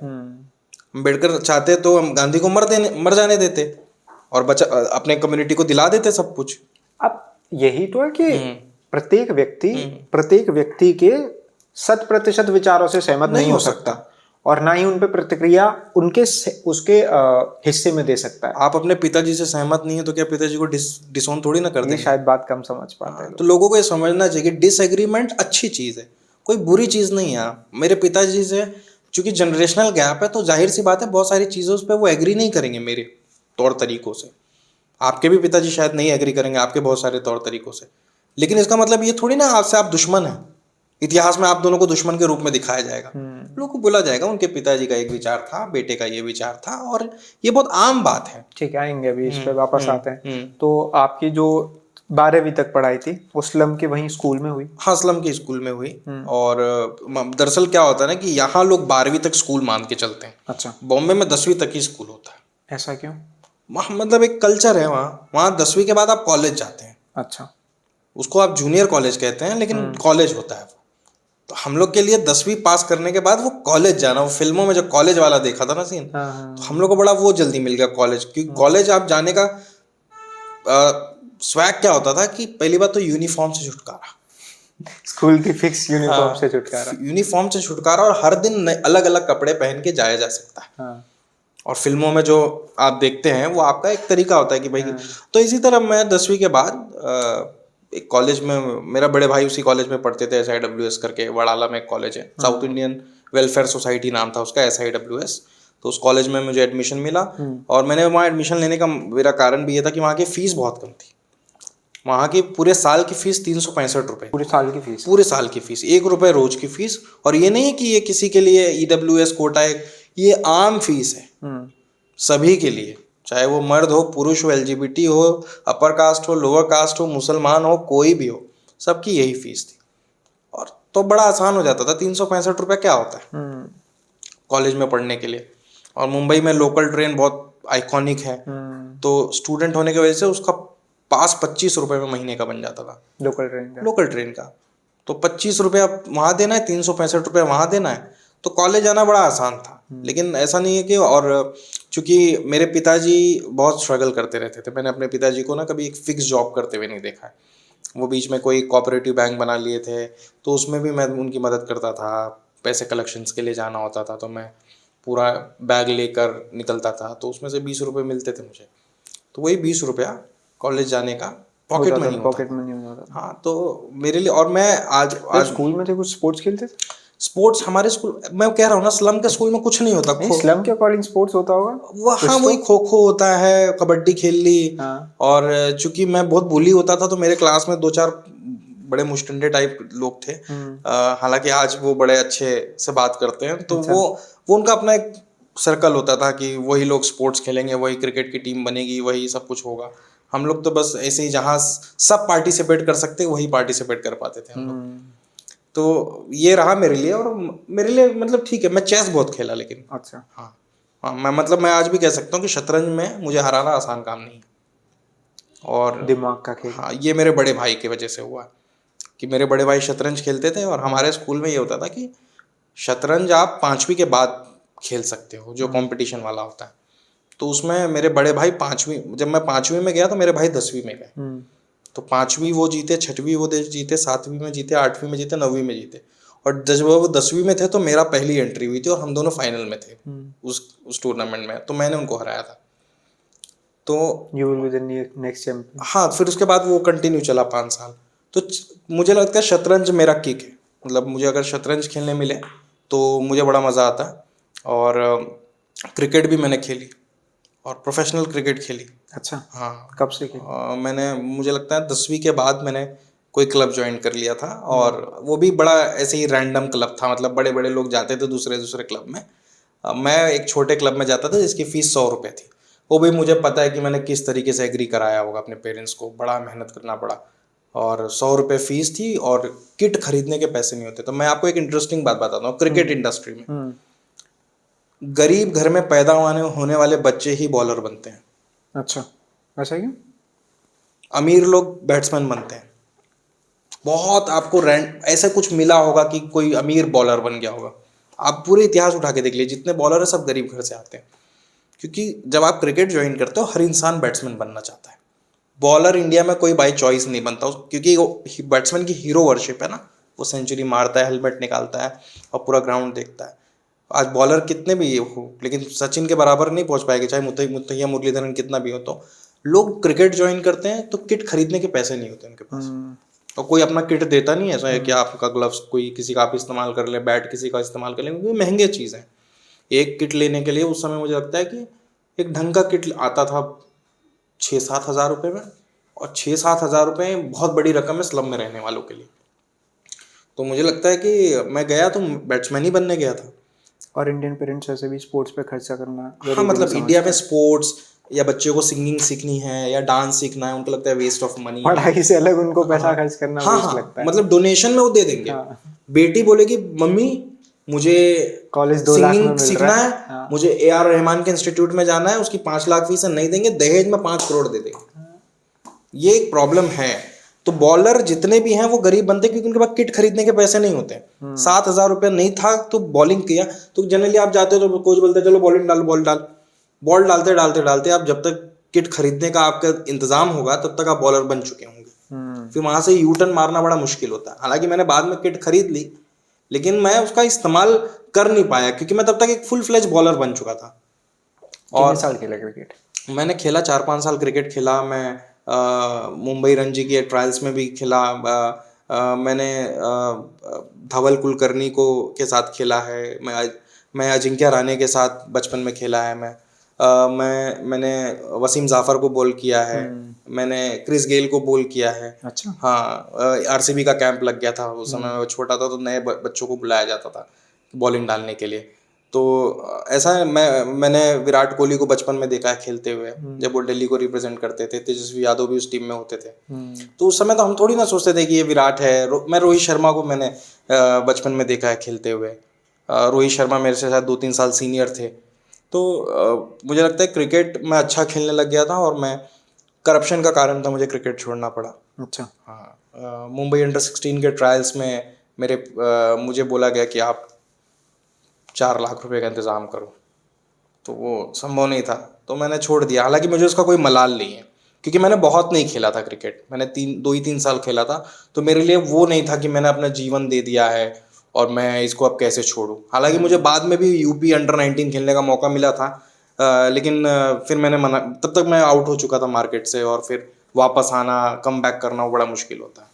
[SPEAKER 1] अम्बेडकर चाहते तो हम गांधी को मर जाने देते, और बचा अपने कम्युनिटी को दिला देते सब कुछ।
[SPEAKER 2] अब यही तो है कि प्रत्येक व्यक्ति के 100% विचारों से सहमत नहीं हो सकता, और ना ही उन पे प्रतिक्रिया उसके हिस्से में दे सकता है।
[SPEAKER 1] आप अपने पिताजी से सहमत नहीं है तो क्या पिताजी को डिसोन थोड़ी ना कर देंगे?
[SPEAKER 2] ये शायद बात कम समझ पाते हैं
[SPEAKER 1] तो लोगों को ये समझना चाहिए कि डिसएग्रीमेंट अच्छी चीज़ है, कोई बुरी चीज़ नहीं है। मेरे पिताजी से चूंकि जनरेशनल गैप है, तो जाहिर सी बात है बहुत सारी चीज़ों पर वो एग्री नहीं करेंगे मेरे तौर तरीकों से। आपके भी पिताजी शायद नहीं एग्री करेंगे आपके बहुत सारे तौर तरीकों से। लेकिन इसका मतलब ये थोड़ी ना आपसे आप दुश्मन हैं। इतिहास में आप दोनों को दुश्मन के रूप में दिखाया जाएगा। लोगों को बोला जाएगा उनके पिताजी का एक विचार था, बेटे का ये विचार था, और ये बहुत आम बात है।
[SPEAKER 2] ठीक है, आएंगे अभी इस पे वापस आते हैं। तो आपकी जो 12वीं तक पढ़ाई थी वो स्लम के वहीं स्कूल में हुई?
[SPEAKER 1] हाँ, स्लम के स्कूल में हुई। और दरअसल क्या होता है ना कि यहाँ लोग 12वीं तक स्कूल मान के चलते हैं।
[SPEAKER 2] अच्छा।
[SPEAKER 1] बॉम्बे में 10वीं तक ही स्कूल होता है।
[SPEAKER 2] ऐसा क्यों?
[SPEAKER 1] वहाँ मतलब एक कल्चर है, वहाँ 10वीं के बाद आप कॉलेज जाते हैं।
[SPEAKER 2] अच्छा।
[SPEAKER 1] उसको आप जूनियर कॉलेज कहते हैं, लेकिन कॉलेज होता है। तो हम लोग के लिए 10वीं पास करने के बाद वो कॉलेज जाना, वो फिल्मों में जो कॉलेज वाला देखा था ना सीन, तो हम लोग को बड़ा वो जल्दी मिल गया कॉलेज। क्योंकि कॉलेज आप जाने का स्वैग क्या होता था कि पहली बात तो यूनिफॉर्म से छुटकारा,
[SPEAKER 2] स्कूल की फिक्स यूनिफॉर्म से छुटकारा,
[SPEAKER 1] यूनिफॉर्म से छुटकारा, और हर दिन अलग अलग कपड़े पहन के जाया जा सकता है।
[SPEAKER 2] हाँ।
[SPEAKER 1] और फिल्मों में जो आप देखते हैं वो आपका एक तरीका होता है कि भाई। तो इसी तरह मैं 10वीं के बाद एक कॉलेज में, मेरा बड़े भाई उसी कॉलेज में पढ़ते थे, SIWS करके वड़ाला में एक कॉलेज है, साउथ इंडियन वेलफेयर सोसाइटी नाम था उसका, SIWS। तो उस कॉलेज में मुझे एडमिशन मिला, और मैंने वहाँ एडमिशन लेने का मेरा कारण भी ये था कि वहाँ की फ़ीस बहुत कम थी। वहाँ की पूरे साल की फ़ीस 365 रुपये।
[SPEAKER 2] पूरे साल की फीस?
[SPEAKER 1] पूरे साल की फ़ीस, 1 रुपये रोज की फ़ीस। और ये नहीं कि ये किसी के लिए EWS कोटा है, ये आम फीस है सभी के लिए, चाहे वो मर्द हो, पुरुष हो, LGBT हो, अपर कास्ट हो, लोअर कास्ट हो, मुसलमान हो, कोई भी हो, सबकी यही फीस थी। और तो बड़ा आसान हो जाता था। 365 रुपये क्या होता है कॉलेज में पढ़ने के लिए। और मुंबई में लोकल ट्रेन बहुत आइकॉनिक है, तो स्टूडेंट होने की वजह से उसका पास 25 रुपये में महीने का बन जाता था, लोकल ट्रेन का। तो 25 रुपये आप वहाँ देना है, 365 रुपये वहाँ देना है, तो कॉलेज जाना बड़ा आसान था। लेकिन ऐसा नहीं है कि, और चूंकि मेरे पिताजी बहुत स्ट्रगल करते रहते थे, मैंने अपने पिताजी को ना कभी एक फिक्स जॉब करते हुए नहीं देखा है। वो बीच में कोई कोऑपरेटिव बैंक बना लिए थे, तो उसमें भी मैं उनकी मदद करता था। पैसे कलेक्शंस के लिए जाना होता था तो मैं पूरा बैग लेकर निकलता था, तो उसमें से 20 रुपये मिलते थे मुझे। तो वही 20 रुपया कॉलेज जाने का पॉकेट मनी होता था। हाँ, तो मेरे लिए, और मैं आज
[SPEAKER 2] स्कूल में थे कुछ स्पोर्ट्स खेलते थे?
[SPEAKER 1] स्पोर्ट्स हमारे स्कूल, मैं कह रहा हूँ ना, स्लम के स्कूल में कुछ नहीं होता।
[SPEAKER 2] स्लम के अकॉर्डिंग स्पोर्ट्स होता होगा
[SPEAKER 1] वहाँ, वही खो खो होता है, कबड्डी खेल ली। और चूंकि मैं बहुत बुली होता था, तो मेरे क्लास में 2-4 बड़े मुस्टंडे टाइप लोग थे। हालांकि आज वो बड़े अच्छे से बात करते हैं। तो वो उनका अपना एक सर्कल होता था कि वही लोग स्पोर्ट्स खेलेंगे, वही क्रिकेट की टीम बनेगी, वही सब कुछ होगा। हम लोग तो बस ऐसे ही जहाँ सब पार्टिसिपेट कर सकते वही पार्टिसिपेट कर पाते थे हम लोग। तो ये रहा मेरे लिए, और मेरे लिए मतलब ठीक है, मैं चेस बहुत खेला लेकिन।
[SPEAKER 2] अच्छा।
[SPEAKER 1] हाँ हाँ, मैं आज भी कह सकता हूँ कि शतरंज में मुझे हराना आसान काम नहीं है। और
[SPEAKER 2] दिमाग का खेल।
[SPEAKER 1] हाँ, ये मेरे बड़े भाई की वजह से हुआ कि मेरे बड़े भाई शतरंज खेलते थे, और हमारे स्कूल में ये होता था कि शतरंज आप 5वीं के बाद खेल सकते हो, जो कंपटीशन वाला होता है। तो उसमें मेरे बड़े भाई 5वीं, जब मैं 5वीं में गया तो मेरे भाई 10वीं में गए। तो 5वीं वो जीते, 6वीं वो जीते, 7वीं में जीते, 8वीं में जीते, 9वीं में जीते। और जब वो 10वीं में थे तो मेरा पहली एंट्री हुई थी, और हम दोनों फाइनल में थे उस टूर्नामेंट में, तो मैंने उनको हराया था। तो
[SPEAKER 2] you will be the next champion.
[SPEAKER 1] हाँ, फिर उसके बाद वो कंटिन्यू चला 5 साल। तो मुझे लगता है शतरंज मेरा किक है, मतलब मुझे अगर शतरंज खेलने मिले तो मुझे बड़ा मज़ा आता है। और क्रिकेट भी मैंने खेली, और प्रोफेशनल क्रिकेट खेली।
[SPEAKER 2] अच्छा।
[SPEAKER 1] हाँ,
[SPEAKER 2] कब से खेली?
[SPEAKER 1] मैंने, मुझे लगता है 10वीं के बाद मैंने कोई क्लब ज्वाइन कर लिया था, और वो भी बड़ा ऐसे ही रैंडम क्लब था, मतलब बड़े बड़े लोग जाते थे दूसरे दूसरे क्लब में। मैं एक छोटे क्लब में जाता था जिसकी फ़ीस 100 रुपये थी। वो भी मुझे पता है कि मैंने किस तरीके से एग्री कराया होगा अपने पेरेंट्स को, बड़ा मेहनत करना पड़ा। और 100 रुपये फ़ीस थी, और किट खरीदने के पैसे नहीं होते। तो मैं आपको एक इंटरेस्टिंग बात बताता हूँ, क्रिकेट इंडस्ट्री में गरीब घर में पैदा होने वाले बच्चे ही बॉलर बनते हैं।
[SPEAKER 2] अच्छा, ऐसा क्यों?
[SPEAKER 1] अमीर लोग बैट्समैन बनते हैं। बहुत आपको रैंड ऐसा कुछ मिला होगा कि कोई अमीर बॉलर बन गया होगा। आप पूरे इतिहास उठा के देख लीजिए, जितने बॉलर हैं सब गरीब घर से आते हैं। क्योंकि जब आप क्रिकेट ज्वाइन करते हो, हर इंसान बैट्समैन बनना चाहता है। बॉलर इंडिया में कोई बाई चॉइस नहीं बनता, क्योंकि बैट्समैन की हीरो वर्शिप है ना। वो सेंचुरी मारता है, हेलमेट निकालता है, और पूरा ग्राउंड देखता है। आज बॉलर कितने भी हो, लेकिन सचिन के बराबर नहीं पहुंच पाएंगे, चाहे मुत्तैया मुरलीधरन कितना भी हो। तो लोग क्रिकेट ज्वाइन करते हैं तो किट खरीदने के पैसे नहीं होते उनके पास, और कोई अपना किट देता नहीं है। ऐसा है कि आपका ग्लव्स कोई किसी का आप इस्तेमाल कर ले, बैट किसी का इस्तेमाल कर ले, क्योंकि महंगे चीज़ है। एक किट लेने के लिए उस समय मुझे लगता है कि एक ढंग का किट आता था 6-7 हज़ार रुपये में, और 6-7 हज़ार रुपये बहुत बड़ी रकम है स्लम में रहने वालों के लिए। तो मुझे लगता है कि मैं गया तो बैट्समैन ही बनने गया था।
[SPEAKER 2] और इंडियन पेरेंट्स ऐसे भी स्पोर्ट्स पे खर्चा करना
[SPEAKER 1] हाँ,
[SPEAKER 2] जरूरी
[SPEAKER 1] मतलब
[SPEAKER 2] नहीं
[SPEAKER 1] इंडिया में
[SPEAKER 2] समझते।
[SPEAKER 1] स्पोर्ट्स, या बच्चे को सिंगिंग सीखनी है या डांस सीखना है, उनको लगता है वेस्ट ऑफ मनी है।
[SPEAKER 2] पढ़ाई से अलग उनको पैसा
[SPEAKER 1] हाँ
[SPEAKER 2] खर्च करना
[SPEAKER 1] हाँ
[SPEAKER 2] वेस्ट
[SPEAKER 1] हाँ,
[SPEAKER 2] लगता है।
[SPEAKER 1] मतलब डोनेशन में वो दे देंगे।
[SPEAKER 2] हाँ।
[SPEAKER 1] बेटी बोलेगी मम्मी मुझे
[SPEAKER 2] कॉलेज 2 लाख में
[SPEAKER 1] सिंगिंग
[SPEAKER 2] मिल
[SPEAKER 1] सीखना
[SPEAKER 2] रहा है।
[SPEAKER 1] है,
[SPEAKER 2] हाँ।
[SPEAKER 1] मुझे AR रहमान के इंस्टीट्यूट में जाना है, उसकी 5 लाख फीस है, नहीं देंगे, दहेज में 5 करोड़ दे देंगे। ये एक प्रॉब्लम है। तो बॉलर जितने भी हैं वो गरीब बनते हैं, क्योंकि उनके पास किट खरीदने के पैसे नहीं होते। 7 हज़ार रुपया नहीं था तो बॉलिंग किया, तो जनरली आप जाते हो तो कोच बोलते हैं चलो बॉलिंग डाल, बॉल डाल। बॉल डालते डालते डालते आप जब तक किट खरीदने का आपका इंतजाम होगा तब तक आप बॉलर बन चुके होंगे। फिर वहां से यू टर्न मारना बड़ा मुश्किल होता है। हालांकि मैंने बाद में किट खरीद ली, लेकिन मैं उसका इस्तेमाल कर नहीं पाया, क्योंकि मैं तब तक एक फुल फ्लेज बॉलर बन चुका था।
[SPEAKER 2] कितने
[SPEAKER 1] और
[SPEAKER 2] साल खेला क्रिकेट?
[SPEAKER 1] मैंने खेला 4-5 साल क्रिकेट खेला मैं। मुंबई रणजी के ट्रायल्स में भी खेला। मैंने धवल कुलकर्णी को के साथ खेला है। मैं अजिंक्य राणे के साथ बचपन में खेला है। मैंने वसीम जाफर को बॉल किया है। मैंने क्रिस गेल को बॉल किया है।
[SPEAKER 2] अच्छा।
[SPEAKER 1] हाँ, RCB का कैंप लग गया था उस समय, मैं छोटा था तो नए बच्चों को बुलाया जाता था बॉलिंग डालने के लिए। तो ऐसा है, मैंने विराट कोहली को बचपन में देखा है खेलते हुए, जब वो दिल्ली को रिप्रेजेंट करते थे। तेजस्वी यादव भी उस टीम में होते थे। तो उस समय तो हम थोड़ी ना सोचते थे कि ये विराट है। मैं रोहित शर्मा को मैंने बचपन में देखा है खेलते हुए। रोहित शर्मा मेरे से शायद 2-3 साल सीनियर थे। तो मुझे लगता है क्रिकेट में अच्छा खेलने लग गया था, और मैं करप्शन का कारण था मुझे क्रिकेट छोड़ना पड़ा।
[SPEAKER 2] अच्छा।
[SPEAKER 1] हाँ, मुंबई अंडर-16 के ट्रायल्स में मुझे बोला गया कि आप 4 लाख रुपए का इंतज़ाम करो, तो वो संभव नहीं था, तो मैंने छोड़ दिया। हालांकि मुझे उसका कोई मलाल नहीं है, क्योंकि मैंने बहुत नहीं खेला था क्रिकेट। मैंने 2 ही 3 साल खेला था, तो मेरे लिए वो नहीं था कि मैंने अपना जीवन दे दिया है और मैं इसको अब कैसे छोड़ूं। हालांकि मुझे बाद में भी यूपी अंडर-19 खेलने का मौका मिला था, लेकिन फिर मैंने मना, तब तक मैं आउट हो चुका था मार्केट से, और फिर वापस आना, कम बैक करना वो बड़ा मुश्किल होता है।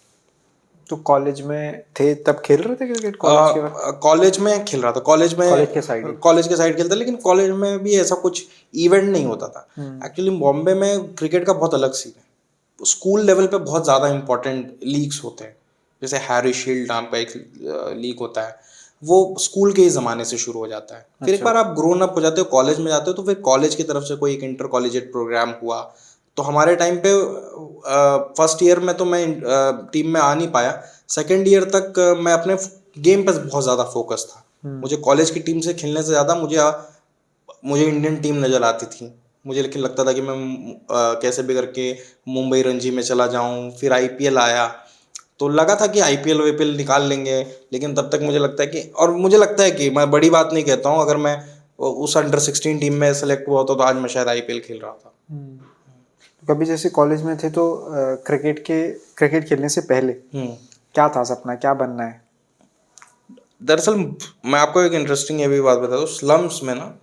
[SPEAKER 2] तो कॉलेज में थे तब खेल रहे थे क्रिकेट? कॉलेज के वक्त?
[SPEAKER 1] कॉलेज में खेल रहा था। कॉलेज
[SPEAKER 2] के साइड ही?
[SPEAKER 1] कॉलेज के साइड खेलता, लेकिन कॉलेज में भी ऐसा कुछ इवेंट नहीं होता था। एक्चुअली बॉम्बे में क्रिकेट का बहुत अलग सीन है। स्कूल लेवल पे बहुत ज़्यादा इंपॉर्टेंट लीग्स होते हैं, जैसे हैरी शील्ड नाम का एक लीग होता है, वो स्कूल के ही ज़माने से शुरू हो जाता है। फिर एक बार आप ग्रोन अप हो जाते हो, कॉलेज में जाते हो, तो फिर कॉलेज की तरफ से कोई एक इंटर कॉलेजिएट प्रोग्राम हुआ। तो हमारे टाइम पे फर्स्ट ईयर में तो मैं टीम में आ नहीं पाया। सेकेंड ईयर तक मैं अपने गेम पर बहुत ज़्यादा फोकस था। मुझे कॉलेज की टीम से खेलने से ज़्यादा मुझे इंडियन टीम नज़र आती थी। मुझे लेकिन लगता था कि मैं कैसे भी करके मुंबई रणजी में चला जाऊं। फिर आईपीएल आया तो लगा था कि आईपीएल वीपीएल निकाल लेंगे, लेकिन तब तक मुझे लगता है कि मैं बड़ी बात नहीं कहता हूँ, अगर मैं उस अंडर 16 टीम में सेलेक्ट हुआ होता तो आज मैं शायद आईपीएल खेल रहा था।
[SPEAKER 2] तो कभी जैसे कॉलेज में थे तो क्रिकेट खेलने से पहले क्या था सपना, क्या बनना है?
[SPEAKER 1] दरअसल मैं आपको एक इंटरेस्टिंग ये भी बात बता दूँ, स्लम्स में ना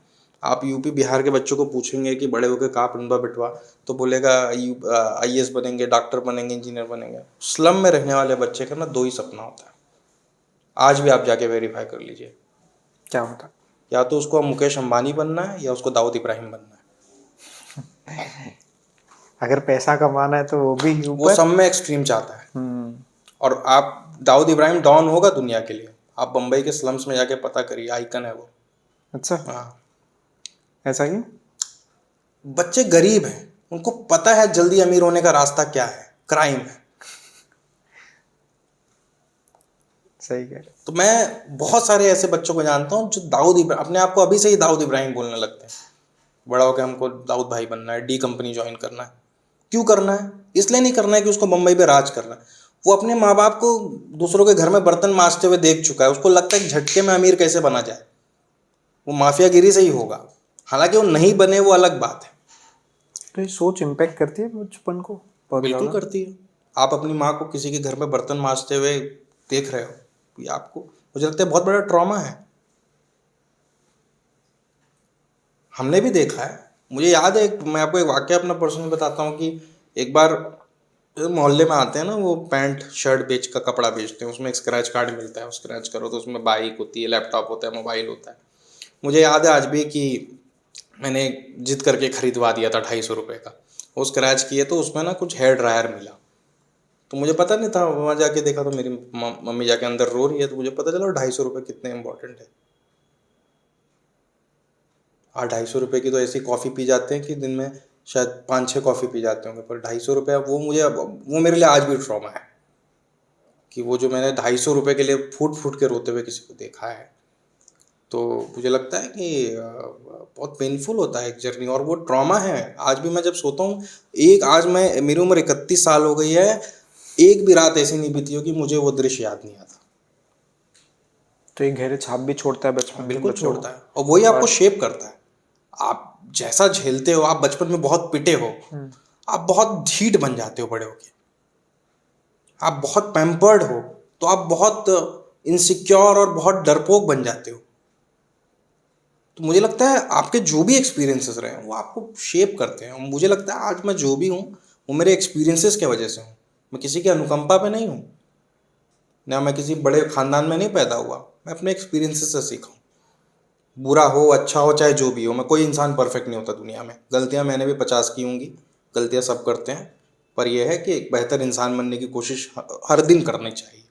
[SPEAKER 1] आप यूपी बिहार के बच्चों को पूछेंगे कि बड़े होकर कहाँ बनवा बिटवा, तो बोलेगा आईएएस बनेंगे, डॉक्टर बनेंगे, इंजीनियर बनेंगे। स्लम में रहने वाले बच्चे का ना दो ही सपना होता है, आज भी आप जाके वेरीफाई कर लीजिए।
[SPEAKER 2] क्या होता?
[SPEAKER 1] या तो उसको मुकेश अंबानी बनना है या उसको दाऊद इब्राहिम बनना है।
[SPEAKER 2] अगर पैसा कमाना है तो वो भी
[SPEAKER 1] वो
[SPEAKER 2] ऊपर।
[SPEAKER 1] सब में एक्सट्रीम चाहता है। और आप दाऊद इब्राहिम डॉन होगा दुनिया के लिए, आप बम्बई के स्लम्स में जाके पता करिए, आइकन है वो।
[SPEAKER 2] अच्छा,
[SPEAKER 1] हाँ,
[SPEAKER 2] ऐसा क्यों?
[SPEAKER 1] बच्चे गरीब हैं, उनको पता है जल्दी अमीर होने का रास्ता क्या है, क्राइम है।
[SPEAKER 2] सही कह रहे।
[SPEAKER 1] तो मैं बहुत सारे ऐसे बच्चों को जानता हूँ जो अपने आप को अभी से ही दाऊद इब्राहिम बोलने लगते हैं। बड़ा होकर हमको दाऊद भाई बनना है, डी कंपनी ज्वाइन करना है। क्यों करना है? इसलिए नहीं करना है कि उसको मुंबई पे राज करना है। वो अपने माँ बाप को दूसरों के घर में बर्तन मांजते हुए देख चुका है, उसको लगता है कि झटके में अमीर कैसे बना जाए। वो माफियागिरी से ही होगा, हालांकि वो नहीं बने वो अलग बात है।
[SPEAKER 2] तो ये सोच इम्पैक्ट करती है बचपन को बहुत
[SPEAKER 1] बिल्कुल
[SPEAKER 2] ज़्यादा?
[SPEAKER 1] करती है। आप अपनी माँ को किसी के घर में बर्तन मांजते हुए देख रहे हो, ये आपको, मुझे लगता है बहुत बड़ा ट्रॉमा है। हमने भी देखा है। मुझे याद है, मैं आपको एक वाकया अपना पर्सनल बताता हूँ कि एक बार मोहल्ले में आते हैं ना, वो पैंट शर्ट बेच का कपड़ा बेचते हैं, उसमें एक स्क्रैच कार्ड मिलता है, स्क्रैच करो तो उसमें बाइक होती है, लैपटॉप होता है, मोबाइल होता है। मुझे याद है आज भी कि मैंने जिद करके खरीदवा दिया था 250 रुपये का। वो स्क्रैच किए तो उसमें ना कुछ हेयर ड्रायर मिला, तो मुझे पता नहीं था। वहाँ जाके देखा तो मेरी मम्मी जाके अंदर रो रही है, तो मुझे पता चला 250 रुपये कितने इंपॉर्टेंट है। 250 रुपये की तो ऐसी कॉफ़ी पी जाते हैं कि दिन में शायद 5-6 कॉफ़ी पी जाते होंगे, पर 250 रुपये वो मेरे लिए आज भी ट्रॉमा है कि वो जो मैंने 250 रुपये के लिए फूट फूट के रोते हुए किसी को देखा है। तो मुझे लगता है कि बहुत पेनफुल होता है एक जर्नी, और वो ट्रॉमा है। आज भी मैं जब सोता हूँ, मेरी उम्र 31 साल हो गई है, एक भी रात ऐसी नहीं बीती हो कि मुझे वो दृश्य याद नहीं आता।
[SPEAKER 2] तो ये गहरे छाप भी छोड़ता है बचपन के
[SPEAKER 1] बिल्कुल
[SPEAKER 2] बच्चों
[SPEAKER 1] छोड़ता
[SPEAKER 2] को।
[SPEAKER 1] है, और वही आपको शेप करता है। आप जैसा झेलते हो, आप बचपन में बहुत पिटे हो, आप बहुत ढीठ बन जाते हो बड़े होके। आप बहुत पैम्पर्ड हो तो आप बहुत इनसिक्योर और बहुत डरपोक बन जाते हो। तो मुझे लगता है आपके जो भी एक्सपीरियंसेस रहे हैं वो आपको शेप करते हैं। और मुझे लगता है आज मैं जो भी हूँ वो मेरे एक्सपीरियंसेस के वजह से हूँ। मैं किसी के अनुकंपा पे नहीं हूँ, ना मैं किसी बड़े खानदान में नहीं पैदा हुआ, मैं अपने एक्सपीरियंसेस से सीखा हूँ। बुरा हो अच्छा हो चाहे जो भी हो, मैं कोई इंसान परफेक्ट नहीं होता दुनिया में। गलतियाँ मैंने भी 50 की होंगी, गलतियाँ सब करते हैं, पर यह है कि एक बेहतर इंसान बनने की कोशिश हर दिन करनी चाहिए।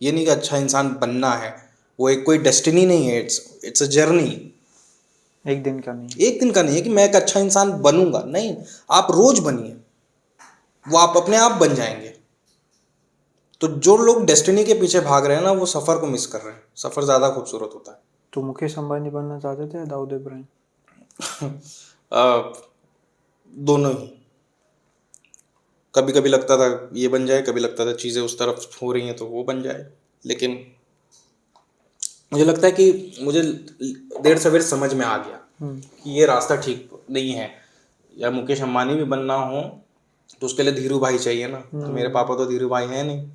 [SPEAKER 1] ये नहीं कि अच्छा इंसान बनना है, वो एक कोई डेस्टिनी नहीं है, इट्स अ जर्नी।
[SPEAKER 2] एक दिन का नहीं।
[SPEAKER 1] एक दिन का नहीं है कि मैं एक अच्छा इंसान बनूंगा, नहीं, आप रोज बनिए, वो आप अपने आप बन जाएंगे। तो जो लोग डेस्टिनी के पीछे भाग रहे हैं ना, वो सफ़र को मिस कर रहे हैं। सफ़र ज़्यादा खूबसूरत होता है।
[SPEAKER 2] तो मुकेश अंबानी बनना चाहते थे या दाऊद इब्राहिम?
[SPEAKER 1] दोनों ही। कभी कभी लगता था ये बन जाए, कभी लगता था चीज़ें उस तरफ हो रही हैं तो वो बन जाए। लेकिन मुझे लगता है कि मुझे देर सवेर समझ में आ गया कि ये रास्ता ठीक नहीं है। या मुकेश अंबानी भी बनना हो तो उसके लिए धीरू भाई चाहिए ना, तो मेरे पापा तो धीरू भाई हैं नहीं।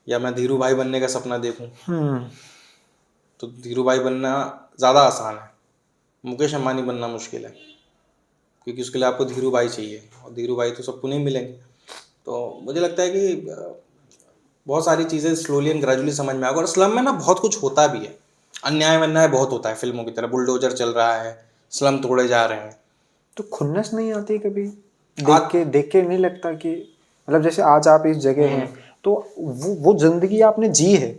[SPEAKER 1] या मैं धीरू भाई बनने का सपना देखूं तो धीरू भाई बनना ज़्यादा आसान है, मुकेश अंबानी बनना मुश्किल है, क्योंकि उसके लिए आपको धीरू भाई चाहिए, और धीरू भाई तो सबको नहीं मिलेंगे। तो मुझे लगता है कि बहुत सारी चीज़ें स्लोली एंड ग्रेजुअली समझ में आएगा। और स्लम में ना बहुत कुछ होता भी है, अन्याय वन्याय बहुत होता है, फिल्मों की तरह बुलडोजर चल रहा है, स्लम तोड़े जा रहे हैं।
[SPEAKER 2] तो खुन्नस नहीं आती कभी? देख के नहीं लगता कि मतलब जैसे आज आप इस जगह हैं तो वो जिंदगी आपने जी है,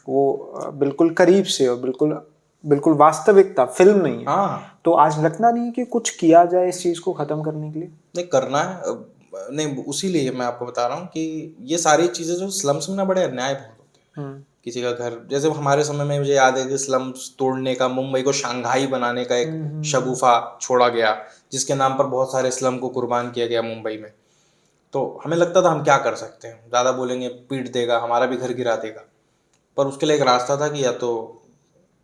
[SPEAKER 2] वो बिल्कुल करीब से और बिल्कुल बिल्कुल वास्तविकता, फिल्म नहीं है।
[SPEAKER 1] हाँ,
[SPEAKER 2] तो आज लगता नहीं कि कुछ किया जाए इस चीज को खत्म करने के लिए?
[SPEAKER 1] नहीं करना है नहीं, उसी लिए मैं आपको बता रहा हूँ कि ये सारी चीजें जो स्लम्स में ना बड़े अन्याय बहुत होते हैं। किसी का घर, जैसे हमारे समय में मुझे याद है कि स्लम्स तोड़ने का, मुंबई को शंघाई बनाने का एक शगुफा छोड़ा गया, जिसके नाम पर बहुत सारे स्लम को कुर्बान किया गया मुंबई में। तो हमें लगता था हम क्या कर सकते हैं, ज़्यादा बोलेंगे पीट देगा, हमारा भी घर गिरा देगा। पर उसके लिए एक रास्ता था कि या तो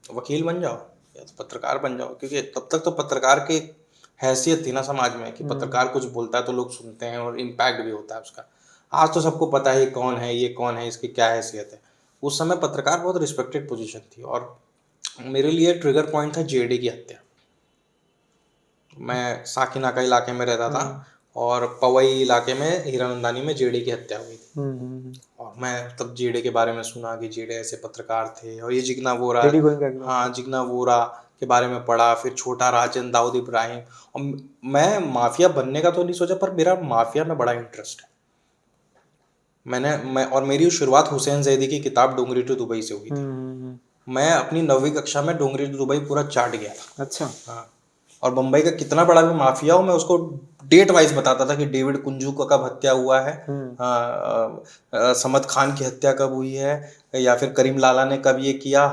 [SPEAKER 1] वकील बन जाओ या तो पत्रकार बन जाओ, क्योंकि तब तक तो पत्रकार की हैसियत थी ना समाज में कि पत्रकार कुछ बोलता है तो लोग सुनते हैं और इम्पैक्ट भी होता है उसका। आज तो सबको पता है ये कौन है, ये कौन है, इसकी क्या हैसियत है। उस समय पत्रकार बहुत रिस्पेक्टेड पोजीशन थी। और मेरे लिए ट्रिगर पॉइंट था जेडी की हत्या। मैं साकिनाका इलाके में रहता था और पवई इलाके में हीरानंदानी में जेडी की हत्या हुई थी। और मैं तब जेडे के बारे में सुना कि जेडे ऐसे पत्रकार थे, और ये जिग्ना वोरा,
[SPEAKER 2] जेडी गोएंका की बात।
[SPEAKER 1] हाँ जिग्ना वोरा के बारे में पढ़ा, फिर छोटा राजन, दाऊद इब्राहिम। और मैं माफिया बनने का तो नहीं सोचा, पर मेरा माफिया में बड़ा इंटरेस्ट है। और मेरी शुरुआत हुसैन जैदी की किताब डोंगरी टू दुबई से हुई थी। मैं अपनी 9वीं कक्षा में डोंगरी टू दुबई पूरा चाट गया था।
[SPEAKER 2] अच्छा।
[SPEAKER 1] हाँ, और बम्बई का कितना बड़ा भी माफिया हो, मैं उसको डेट वाइज बताता था कि डेविड कुंजू का कब हत्या हुआ है, समद खान की हत्या कब हुई है, या फिर करीम लाला ने कब ये किया,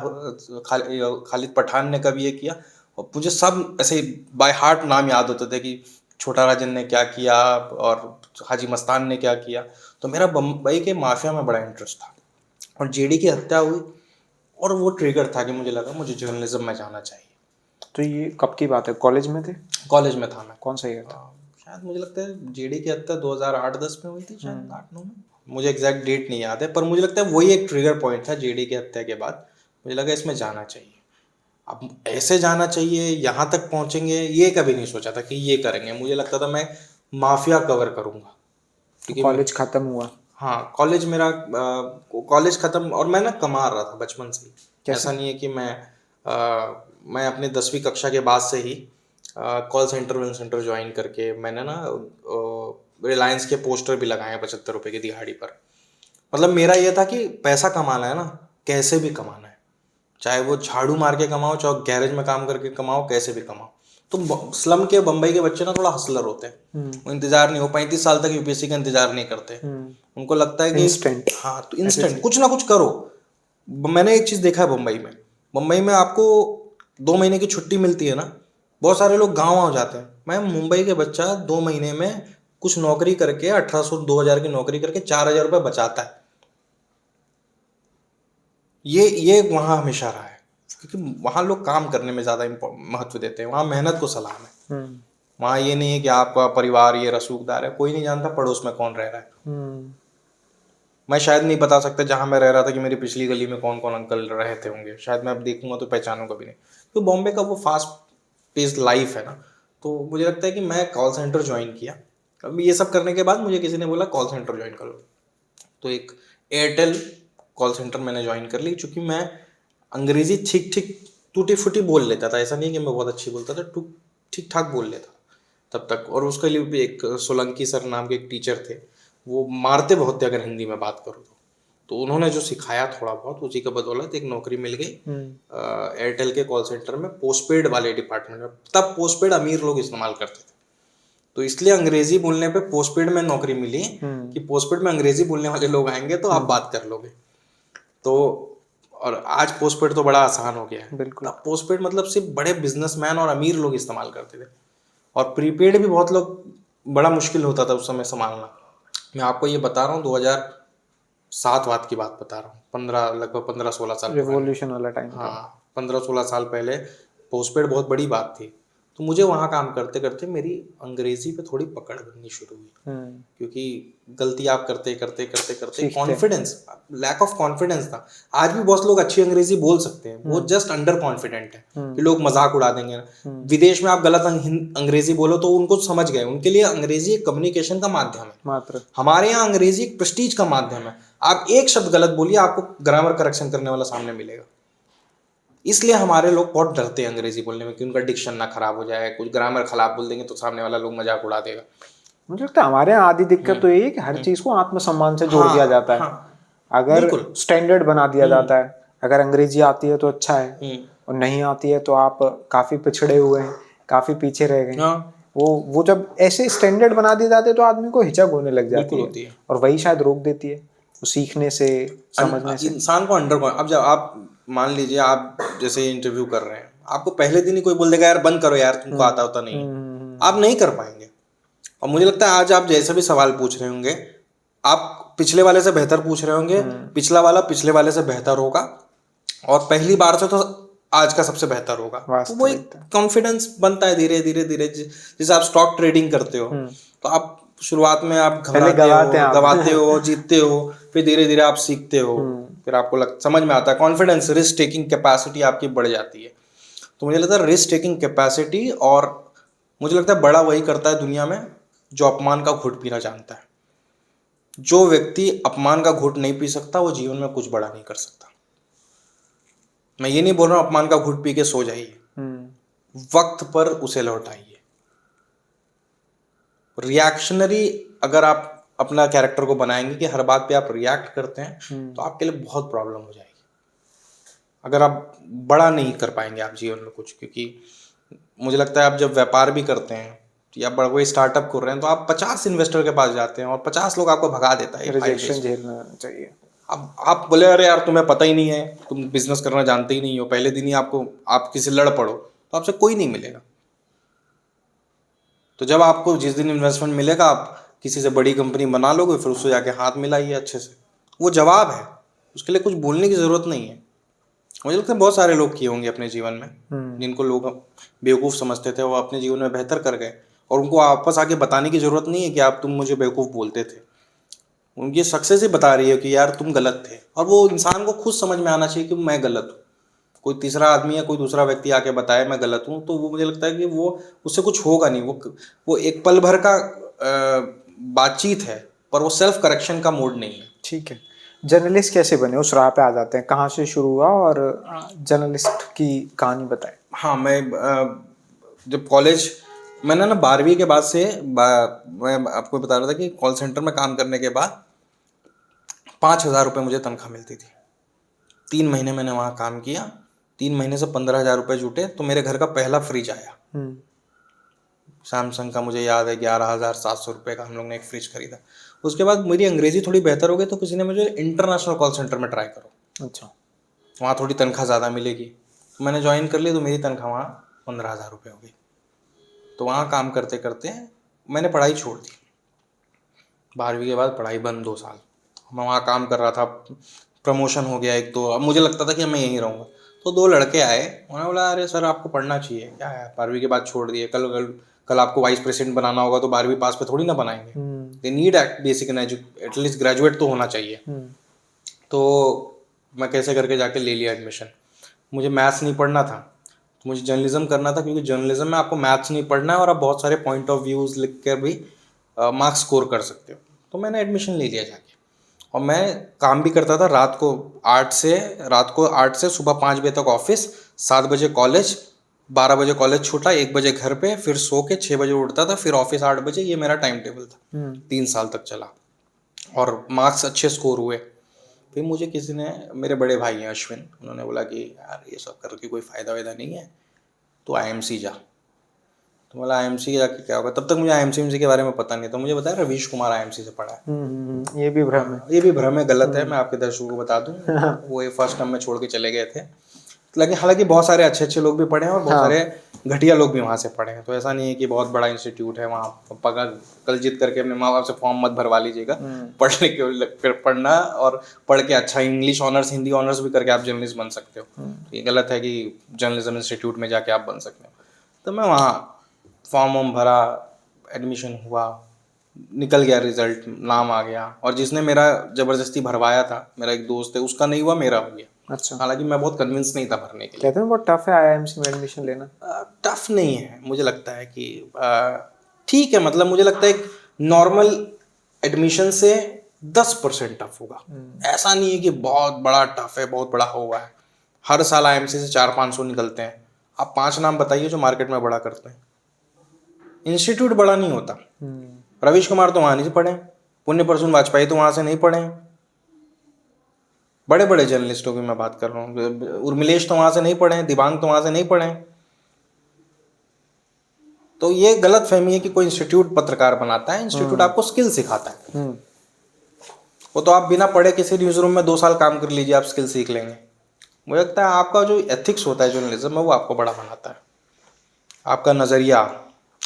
[SPEAKER 1] खालिद पठान ने कब ये किया। और मुझे सब ऐसे बाय हार्ट नाम याद होते थे कि छोटा राजन ने क्या किया और हाजी मस्तान ने क्या किया। तो मेरा बम्बई के माफिया में बड़ा इंटरेस्ट था। और जेडी की हत्या हुई और वो ट्रिगर था कि मुझे लगा मुझे जर्नलिज्म में जाना चाहिए।
[SPEAKER 2] तो ये कब की बात है, कॉलेज में थे?
[SPEAKER 1] कॉलेज में था मैं।
[SPEAKER 2] कौन सा ईयर था?
[SPEAKER 1] शायद मुझे लगता है जेडी की हत्या 2008-10 में हुई थी, शायद 8-9 में, मुझे एग्जैक्ट डेट नहीं याद है। पर मुझे लगता है वही एक ट्रिगर पॉइंट था जेडी की हत्या के बाद। मुझे लगा इसमें जाना चाहिए। अब ऐसे जाना चाहिए, यहाँ तक पहुँचेंगे, ये कभी नहीं सोचा था कि ये करेंगे। मुझे लगता था मैं माफिया कवर करूँगा, क्योंकि
[SPEAKER 2] कॉलेज खत्म हुआ?
[SPEAKER 1] हाँ, कॉलेज मेरा कॉलेज खत्म, और मैं ना कमा रहा था बचपन से ही। ऐसा नहीं है कि मैं अपने 10वीं कक्षा के बाद से ही कॉल सेंटर ज्वाइन करके मैंने ना रिलायंस के पोस्टर भी लगाए 75 रुपये की दिहाड़ी पर। मतलब मेरा ये था कि पैसा कमाना है ना, कैसे भी कमाना है, चाहे वो झाड़ू मार के कमाओ, चाहे गैरेज में काम करके कमाओ, कैसे भी कमाओ। तो स्लम के बम्बई के बच्चे ना थोड़ा हसलर होते हैं। वो इंतजार नहीं, वो 35 साल तक यूपीएससी का इंतजार नहीं करते। उनको लगता है कि
[SPEAKER 2] इंस्टेंट,
[SPEAKER 1] हाँ, तो इंस्टेंट कुछ ना कुछ करो। मैंने एक चीज देखा है मुंबई में आपको 2 महीने की छुट्टी मिलती है ना, बहुत सारे लोग गाँव आ जाते हैं। मैं मुंबई के बच्चा 2 महीने में कुछ नौकरी करके 1800-2000 की नौकरी करके 4000 रुपये बचाता है। ये वहाँ हमेशा रहा है, क्योंकि वहाँ लोग काम करने में ज़्यादा महत्व देते हैं, वहाँ मेहनत को सलाम है। वहाँ ये नहीं है कि आपका परिवार ये रसूखदार है, कोई नहीं जानता पड़ोस में कौन रह रहा है। मैं शायद नहीं बता सकता जहाँ मैं रह रहा था कि मेरी पिछली गली में कौन कौन अंकल रहते होंगे, शायद मैं अब देखूंगा तो पहचानूंगा भी नहीं। तो बॉम्बे का वो फास्ट पेस्ड लाइफ है ना, तो मुझे लगता है कि मैं कॉल सेंटर ज्वाइन किया। अब ये सब करने के बाद मुझे किसी ने बोला कॉल सेंटर ज्वाइन कर लो, तो एक एयरटेल कॉल सेंटर मैंने ज्वाइन कर ली। चूँकि मैं अंग्रेजी ठीक ठीक टूटी फूटी बोल लेता था, ऐसा नहीं कि मैं बहुत अच्छी बोलता था, ठीक ठाक बोल लेता तब तक। और उसके लिए भी एक सोलंकी सर नाम के एक टीचर थे, वो मारते बहुत थे अगर हिंदी में बात करो तो उन्होंने जो सिखाया थोड़ा बहुत, उसी के बदौलत एक नौकरी मिल गई एयरटेल के कॉल सेंटर में, पोस्टपेड वाले डिपार्टमेंट में। तब पोस्टपेड अमीर लोग इस्तेमाल करते थे, तो इसलिए अंग्रेजी बोलने पे पोस्टपेड में नौकरी मिली कि पोस्टपेड में अंग्रेजी बोलने वाले लोग आएंगे तो आप बात कर लोगे। तो और आज पोस्टपेड तो बड़ा आसान हो गया है।
[SPEAKER 2] बिल्कुल।
[SPEAKER 1] तब पोस्टपेड मतलब सिर्फ बड़े बिजनेसमैन और अमीर लोग इस्तेमाल करते थे, और प्रीपेड भी बहुत लोग, बड़ा मुश्किल होता था उस समय संभालना। मैं आपको ये बता रहा हूँ 2007 वात की बात बता रहा हूँ, लगभग 15-16 साल
[SPEAKER 2] रिवॉल्यूशन वाला टाइम।
[SPEAKER 1] हाँ, 15-16 साल पहले पोस्टपेड बहुत बड़ी बात थी। तो मुझे वहाँ काम करते करते मेरी अंग्रेजी पे थोड़ी पकड़ बननी शुरू हुई, क्योंकि गलती आप करते करते करते करते कॉन्फिडेंस, लैक ऑफ कॉन्फिडेंस था। आज भी बहुत लोग अच्छी अंग्रेजी बोल सकते हैं, वो जस्ट अंडर कॉन्फिडेंट है कि लोग मजाक उड़ा देंगे। विदेश में आप गलत अंग्रेजी बोलो तो उनको समझ गए, उनके लिए अंग्रेजी एक कम्युनिकेशन का माध्यम है
[SPEAKER 2] मात्र।
[SPEAKER 1] हमारे यहाँ अंग्रेजी एक प्रेस्टीज का माध्यम है। आप एक शब्द गलत बोलिए, आपको ग्रामर करेक्शन करने वाला सामने मिलेगा। इसलिए हमारे लोग बहुत डरते हैं अंग्रेजी बोलने में कि उनका डिक्शन ना खराब हो जाए, कुछ ग्रामर खराब बोल देंगे तो सामने वाला लोग मजाक उड़ा देगा।
[SPEAKER 2] मुझे लगता है हमारे यहाँ आधी दिक्कत तो यही है कि हर चीज को आत्मसम्मान से जोड़ दिया जाता है। अगर
[SPEAKER 1] बिल्कुल।
[SPEAKER 2] स्टैंडर्ड बना दिया जाता है, अगर अंग्रेजी आती है तो अच्छा है, और नहीं आती है तो आप काफी पिछड़े हुए हैं, काफी पीछे रह गए।
[SPEAKER 1] हाँ
[SPEAKER 2] वो जब ऐसे स्टैंडर्ड बना दिए जाते तो आदमी को हिचक होने लग जाती
[SPEAKER 1] बिल्कुल
[SPEAKER 2] है,
[SPEAKER 1] होती है।
[SPEAKER 2] और वही शायद रोक देती है वो सीखने से, समझने से।
[SPEAKER 1] इंसान को अंडर, अब जब आप मान लीजिए आप जैसे इंटरव्यू कर रहे हैं, आपको पहले दिन ही कोई बोल देगा यार बंद करो यार, तुमको आता होता नहीं है, आप नहीं कर पाएंगे। और मुझे लगता है आज आप जैसे भी सवाल पूछ रहे होंगे, आप पिछले वाले से बेहतर पूछ रहे होंगे, पिछला वाला पिछले वाले से बेहतर होगा, और पहली बार से तो आज का सबसे बेहतर होगा। तो वो एक कॉन्फिडेंस बनता है धीरे धीरे धीरे। जैसे आप स्टॉक ट्रेडिंग करते हो, तो आप शुरुआत में आप घबराते हो, गवाते हो, जीतते हो, फिर धीरे धीरे आप सीखते हो, फिर आपको समझ में आता है, कॉन्फिडेंस, रिस्क टेकिंग कैपेसिटी आपकी बढ़ जाती है। तो मुझे लगता है रिस्क टेकिंग कैपेसिटी, और मुझे लगता है बड़ा वही करता है दुनिया में जो अपमान का घुट पीना जानता है। जो व्यक्ति अपमान का घुट नहीं पी सकता वो जीवन में कुछ बड़ा नहीं कर सकता। मैं ये नहीं बोल रहा हूं अपमान का घुट पी के सो जाइए, वक्त पर उसे लौटाइए। रिएक्शनरी अगर आप अपना कैरेक्टर को बनाएंगे कि हर बात पे आप रिएक्ट करते हैं, तो आपके लिए बहुत प्रॉब्लम हो जाएगी। अगर आप बड़ा नहीं कर पाएंगे आप जीवन में कुछ, क्योंकि मुझे लगता है आप जब व्यापार भी करते हैं या बड़ा कोई स्टार्टअप कर रहे हैं, तो आप 50 इन्वेस्टर के पास जाते हैं और 50 लोग आपको भगा देता है।
[SPEAKER 2] रिजेक्शन झेलना चाहिए।
[SPEAKER 1] अब आप बोले अरे यार तुम्हें पता ही नहीं है, तुम बिजनेस करना जानते ही नहीं हो, पहले दिन ही आप किसी लड़ पड़ो, तो आपसे कोई नहीं मिलेगा। तो जब आपको जिस दिन इन्वेस्टमेंट मिलेगा, आप किसी से बड़ी कंपनी बना लोगे, फिर उससे जाके हाथ मिलाइए अच्छे से। वो जवाब है, उसके लिए कुछ बोलने की ज़रूरत नहीं है। मुझे लगता है बहुत सारे लोग किए होंगे अपने जीवन में, जिनको लोग बेवकूफ़ समझते थे, वो अपने जीवन में बेहतर कर गए, और उनको वापस आके बताने की ज़रूरत नहीं है कि आप तुम मुझे बेवकूफ़ बोलते थे। उनकी सक्सेस ही बता रही है कि यार तुम गलत थे, और वो इंसान को खुद समझ में आना चाहिए कि मैं गलत हूँ। कोई तीसरा आदमी या कोई दूसरा व्यक्ति आके बताए मैं गलत हूँ, तो वो मुझे लगता है कि वो उससे कुछ होगा नहीं। वो एक पल भर का बातचीत है, पर वो सेल्फ करेक्शन का मोड नहीं है।
[SPEAKER 2] ठीक है, जर्नलिस्ट कैसे बने, उस राह पे आ जाते हैं, कहाँ से शुरू हुआ, और जर्नलिस्ट की कहानी बताएं।
[SPEAKER 1] हाँ, मैं जब कॉलेज, मैंने ना 12वीं के बाद से मैं आपको बता रहा था कि कॉल सेंटर में काम करने के बाद 5,000 रुपये मुझे तनख्वाह मिलती थी। 3 महीने मैंने वहाँ काम किया, 3 महीने से 15,000 रुपये जुटे, तो मेरे घर का पहला फ्रिज आया। सैमसंग का, मुझे याद है 11,700 रुपये का हम लोग ने एक फ्रिज खरीदा। उसके बाद मेरी अंग्रेजी थोड़ी बेहतर हो गई, तो किसी ने मुझे इंटरनेशनल कॉल सेंटर में ट्राई करो,
[SPEAKER 2] अच्छा,
[SPEAKER 1] वहाँ थोड़ी तनख्वाह ज़्यादा मिलेगी। मैंने ज्वाइन कर ली, तो मेरी तनख्वाह वहाँ 15,000 रुपये हो गई। तो वहाँ काम करते करते मैंने पढ़ाई छोड़ दी। 12वीं के बाद पढ़ाई बंद 2 साल। मैं वहाँ काम कर रहा था, प्रमोशन हो गया एक, तो अब मुझे लगता था कि मैं यहीं रहूँगा। तो 2 लड़के आए, उन्होंने बोला अरे सर आपको पढ़ना चाहिए, क्या है 12वीं के बाद छोड़ दिए, कल आपको वाइस प्रेसिडेंट बनाना होगा, तो 12वीं पास पे थोड़ी ना बनाएंगे। They need basic at least graduate तो होना चाहिए। तो मैं कैसे करके जाके ले लिया एडमिशन। मुझे मैथ्स नहीं पढ़ना था, तो मुझे जर्नलिज्म करना था, क्योंकि जर्नलिज्म में आपको मैथ्स नहीं पढ़ना है और आप बहुत सारे पॉइंट ऑफ व्यूज़ लिख कर भी मार्क्स स्कोर कर सकते हो। तो मैंने एडमिशन ले लिया जाके, और मैं काम भी करता था रात को 8 से सुबह 5 बजे तक ऑफिस, 7 बजे कॉलेज, 12 बजे कॉलेज छूटा, 1 बजे घर पे, फिर सो के 6 बजे उठता था, फिर ऑफिस 8 बजे। ये मेरा टाइम टेबल था। 3 साल तक चला और मार्क्स अच्छे स्कोर हुए। फिर मुझे किसी ने, मेरे बड़े भाई हैं अश्विन, उन्होंने बोला कि यार ये सब करके कोई फ़ायदा वायदा नहीं है, तो आईएमसी जा। तो बोला आईएमसी जाके क्या होगा। तब तक मुझे आईएमसी के बारे में पता नहीं था। मुझे बताया रवीश कुमार आईएमसी से पढ़ा है।
[SPEAKER 2] ये भी भ्रम है।
[SPEAKER 1] ये भी भ्रम है, गलत है। मैं आपके दर्शकों को बता दूं, वो ये फर्स्ट टर्म में छोड़ के चले गए थे। लेकिन हालांकि बहुत सारे अच्छे अच्छे लोग भी पढ़े हैं और बहुत सारे घटिया लोग भी वहाँ से पढ़े हैं। तो ऐसा नहीं है कि बहुत बड़ा इंस्टीट्यूट है वहाँ। कल जीत करके अपने माँ बाप से फॉर्म मत भरवा लीजिएगा। पढ़ने के पढ़ना और पढ़ के अच्छा इंग्लिश ऑनर्स, हिंदी ऑनर्स भी करके आप जर्नलिस्ट बन सकते हो। ये गलत है कि जर्नलिज्म इंस्टीट्यूट में जाके आप बन सकते हो। तो मैं वहाँ फॉर्म वॉर्म भरा, एडमिशन हुआ, निकल गया रिजल्ट, नाम आ गया। और जिसने मेरा ज़बरदस्ती भरवाया था, मेरा एक दोस्त है, उसका नहीं हुआ, मेरा हो गया।
[SPEAKER 2] अच्छा,
[SPEAKER 1] हालांकि मैं बहुत कन्विंस नहीं था भरने के लिए।
[SPEAKER 2] कहते हैं बहुत टफ है आईएमसी में एडमिशन लेना।
[SPEAKER 1] टफ नहीं है, मुझे लगता है कि ठीक है। मतलब मुझे लगता है एक नॉर्मल एडमिशन से 10% टफ होगा। ऐसा नहीं है कि बहुत बड़ा टफ है, बहुत बड़ा हुआ है। हर साल आईएमसी से 400-500 निकलते हैं। आप 5 नाम बताइए जो मार्केट में बड़ा करते हैं। इंस्टीट्यूट बड़ा नहीं होता। रवीश कुमार तो वहाँ नहीं पढ़े, पुण्य प्रसून वाजपेयी तो वहाँ से नहीं पढ़े। बड़े बड़े जर्नलिस्टों की मैं बात कर रहा हूँ। उर्मिलेश तो वहाँ से नहीं पढ़े हैं, दिबांग तो वहाँ से नहीं पढ़े हैं। तो ये गलत फहमी है कि कोई इंस्टीट्यूट पत्रकार बनाता है। इंस्टीट्यूट आपको स्किल सिखाता है। वो तो आप बिना पढ़े किसी न्यूज़ रूम में 2 साल काम कर लीजिए, आप स्किल सीख लेंगे। मुझे लगता है आपका जो एथिक्स होता है जर्नलिज्म में, वो आपको बड़ा बनाता है। आपका नज़रिया,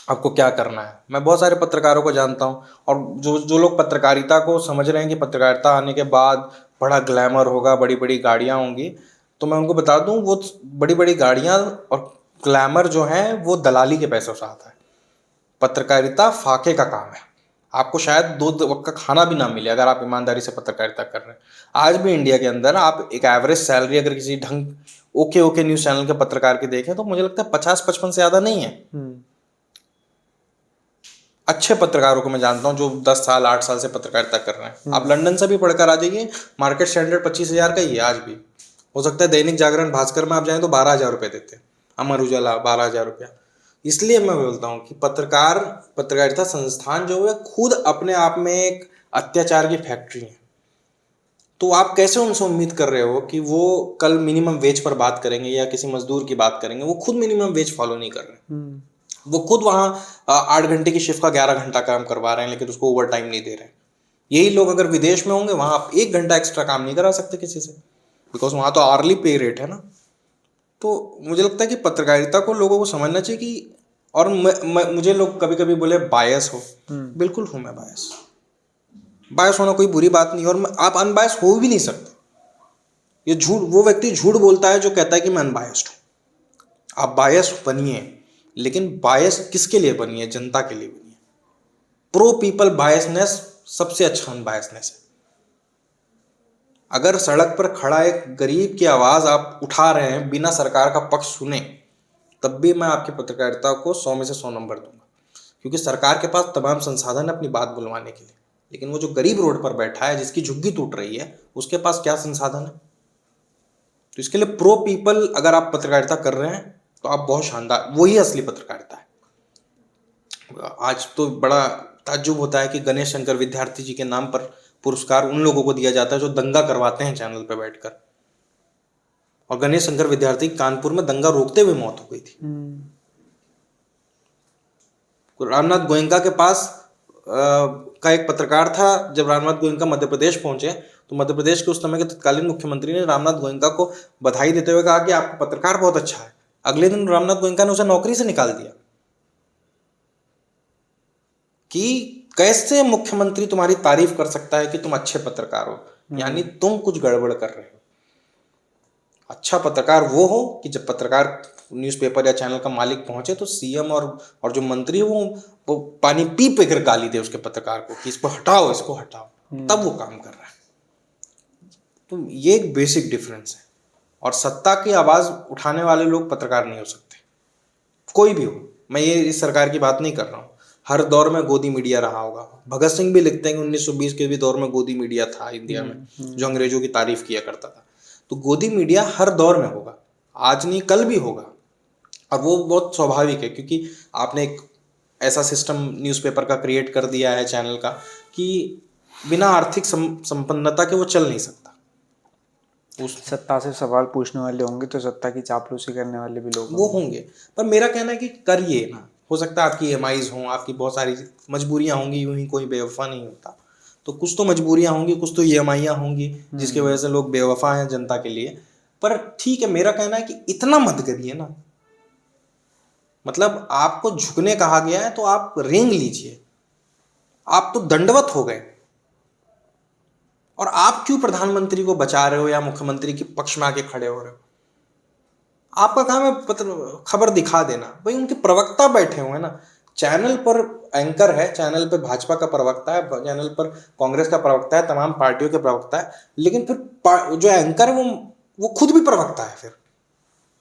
[SPEAKER 1] आपको क्या करना है। मैं बहुत सारे पत्रकारों को जानता हूँ, और जो लोग पत्रकारिता को समझ रहे हैं कि पत्रकारिता आने के बाद बड़ा ग्लैमर होगा, बड़ी बड़ी गाड़ियाँ होंगी, तो मैं उनको बता दूँ, वो बड़ी बड़ी गाड़ियाँ और ग्लैमर जो है वो दलाली के पैसों से आता है। पत्रकारिता फाके का काम है। आपको शायद 2 वक्त का खाना भी ना मिले अगर आप ईमानदारी से पत्रकारिता कर रहे हैं। आज भी इंडिया के अंदर आप एक एवरेज सैलरी अगर किसी ढंग ओके न्यूज़ चैनल के पत्रकार की देखें, तो मुझे लगता है 50-55 से ज़्यादा नहीं है। अच्छे पत्रकारों को मैं जानता हूँ जो 10 साल 8 साल से पत्रकारिता कर रहे हैं। आप लंदन से भी पढ़कर आ जाइए, मार्केट स्टैंडर्ड 25,000 का ही है आज भी। हो सकता है दैनिक जागरण, भास्कर में आप जाएं तो 12,000 रुपये देते हैं, अमर उजाला 12,000 रुपया। इसलिए मैं बोलता हूँ कि पत्रकारिता संस्थान जो है खुद अपने आप में एक अत्याचार की फैक्ट्री है। तो आप कैसे उनसे उम्मीद कर रहे हो कि वो कल मिनिमम वेज पर बात करेंगे या किसी मजदूर की बात करेंगे? वो खुद मिनिमम वेज फॉलो नहीं कर रहे। वो खुद वहाँ 8 घंटे की शिफ्ट का 11 घंटा काम करवा रहे हैं, लेकिन उसको ओवर टाइम नहीं दे रहे हैं। यही लोग अगर विदेश में होंगे, वहाँ आप 1 घंटा एक्स्ट्रा काम नहीं करा सकते किसी से, बिकॉज वहाँ तो आर्ली पे रेट है ना। तो मुझे लगता है कि पत्रकारिता को लोगों को समझना चाहिए कि, और मुझे लोग कभी कभी बोले बायस हो, बिल्कुल हूँ मैं बायस। बायस होना कोई बुरी बात नहीं, और आप अनबायस हो भी नहीं सकते। ये झूठ, वो व्यक्ति झूठ बोलता है जो कहता है कि मैं अनबायस्ड हूँ। आप बायस बनिए, लेकिन बायस किसके लिए बनिए? जनता के लिए बनिए। प्रो पीपल बायसनेस सबसे अच्छा अनबायसनेस है। अगर सड़क पर खड़ा एक गरीब की आवाज आप उठा रहे हैं बिना सरकार का पक्ष सुने, तब भी मैं आपकी पत्रकारिता को 100 में से 100 नंबर दूंगा, क्योंकि सरकार के पास तमाम संसाधन है अपनी बात बुलवाने के लिए, लेकिन वो जो गरीब रोड पर बैठा है, जिसकी झुग्गी टूट रही है, उसके पास क्या संसाधन है? तो इसके लिए प्रो पीपल अगर आप पत्रकारिता कर रहे हैं तो आप बहुत शानदार, वही असली पत्रकारिता है। आज तो बड़ा ताज्जुब होता है कि गणेश शंकर विद्यार्थी जी के नाम पर पुरस्कार उन लोगों को दिया जाता है जो दंगा करवाते हैं चैनल पर बैठकर। और गणेश शंकर विद्यार्थी कानपुर में दंगा रोकते हुए मौत हो गई थी। रामनाथ गोयनका के पास का एक पत्रकार था। जब रामनाथ गोयनका मध्य प्रदेश पहुंचे, तो मध्य प्रदेश के उस समय के तत्कालीन मुख्यमंत्री ने रामनाथ गोयनका को बधाई देते हुए कहा कि आपका पत्रकार बहुत अच्छा है। अगले दिन रामनाथ गोयनका ने उसे नौकरी से निकाल दिया। कि कैसे मुख्यमंत्री तुम्हारी तारीफ कर सकता है कि तुम अच्छे पत्रकार हो, यानी तुम कुछ गड़बड़ कर रहे हो। अच्छा पत्रकार वो हो कि जब पत्रकार न्यूज़पेपर या चैनल का मालिक पहुंचे तो सीएम और जो मंत्री है वो पानी पी पे कर गाली दे उसके पत्रकार को कि इसको हटाओ, इसको हटाओ, तब वो काम कर रहा है। तो ये एक बेसिक डिफरेंस है। और सत्ता की आवाज उठाने वाले लोग पत्रकार नहीं हो सकते, कोई भी हो। मैं ये इस सरकार की बात नहीं कर रहा हूँ। हर दौर में गोदी मीडिया रहा होगा। भगत सिंह भी लिखते हैं कि 1920 के भी दौर में गोदी मीडिया था इंडिया में, जो अंग्रेजों की तारीफ किया करता था। तो गोदी मीडिया हर दौर में होगा, आज नहीं कल भी होगा, और वो बहुत स्वाभाविक है, क्योंकि आपने एक ऐसा सिस्टम न्यूज़पेपर का क्रिएट कर दिया है चैनल का कि बिना आर्थिक संपन्नता के वो चल नहीं सकता।
[SPEAKER 2] उस सत्ता से सवाल पूछने वाले होंगे तो सत्ता की चापलूसी करने वाले भी लोग
[SPEAKER 1] वो होंगे। पर मेरा कहना है कि करिए ना, हो सकता है आपकी EMIs हों, आपकी बहुत सारी मजबूरियां होंगी, यूं ही कोई बेवफा नहीं होता। तो कुछ तो मजबूरियां होंगी, कुछ तो EMIयां होंगी जिसकी वजह से लोग बेवफा हैं जनता के लिए। पर ठीक है, मेरा कहना है कि इतना मत करिए ना। मतलब आपको झुकने कहा गया है तो आप रेंग लीजिए। आप तो दंडवत हो गए, और आप क्यों प्रधानमंत्री को बचा रहे हो या मुख्यमंत्री के पक्ष में आके खड़े हो रहे हो? आपका काम है खबर दिखा देना। भाई उनके प्रवक्ता बैठे हुए हैं ना चैनल पर, एंकर है चैनल पे, भाजपा का प्रवक्ता है चैनल पर, कांग्रेस का प्रवक्ता है, तमाम पार्टियों के प्रवक्ता है, लेकिन फिर जो एंकर है वो खुद भी प्रवक्ता है। फिर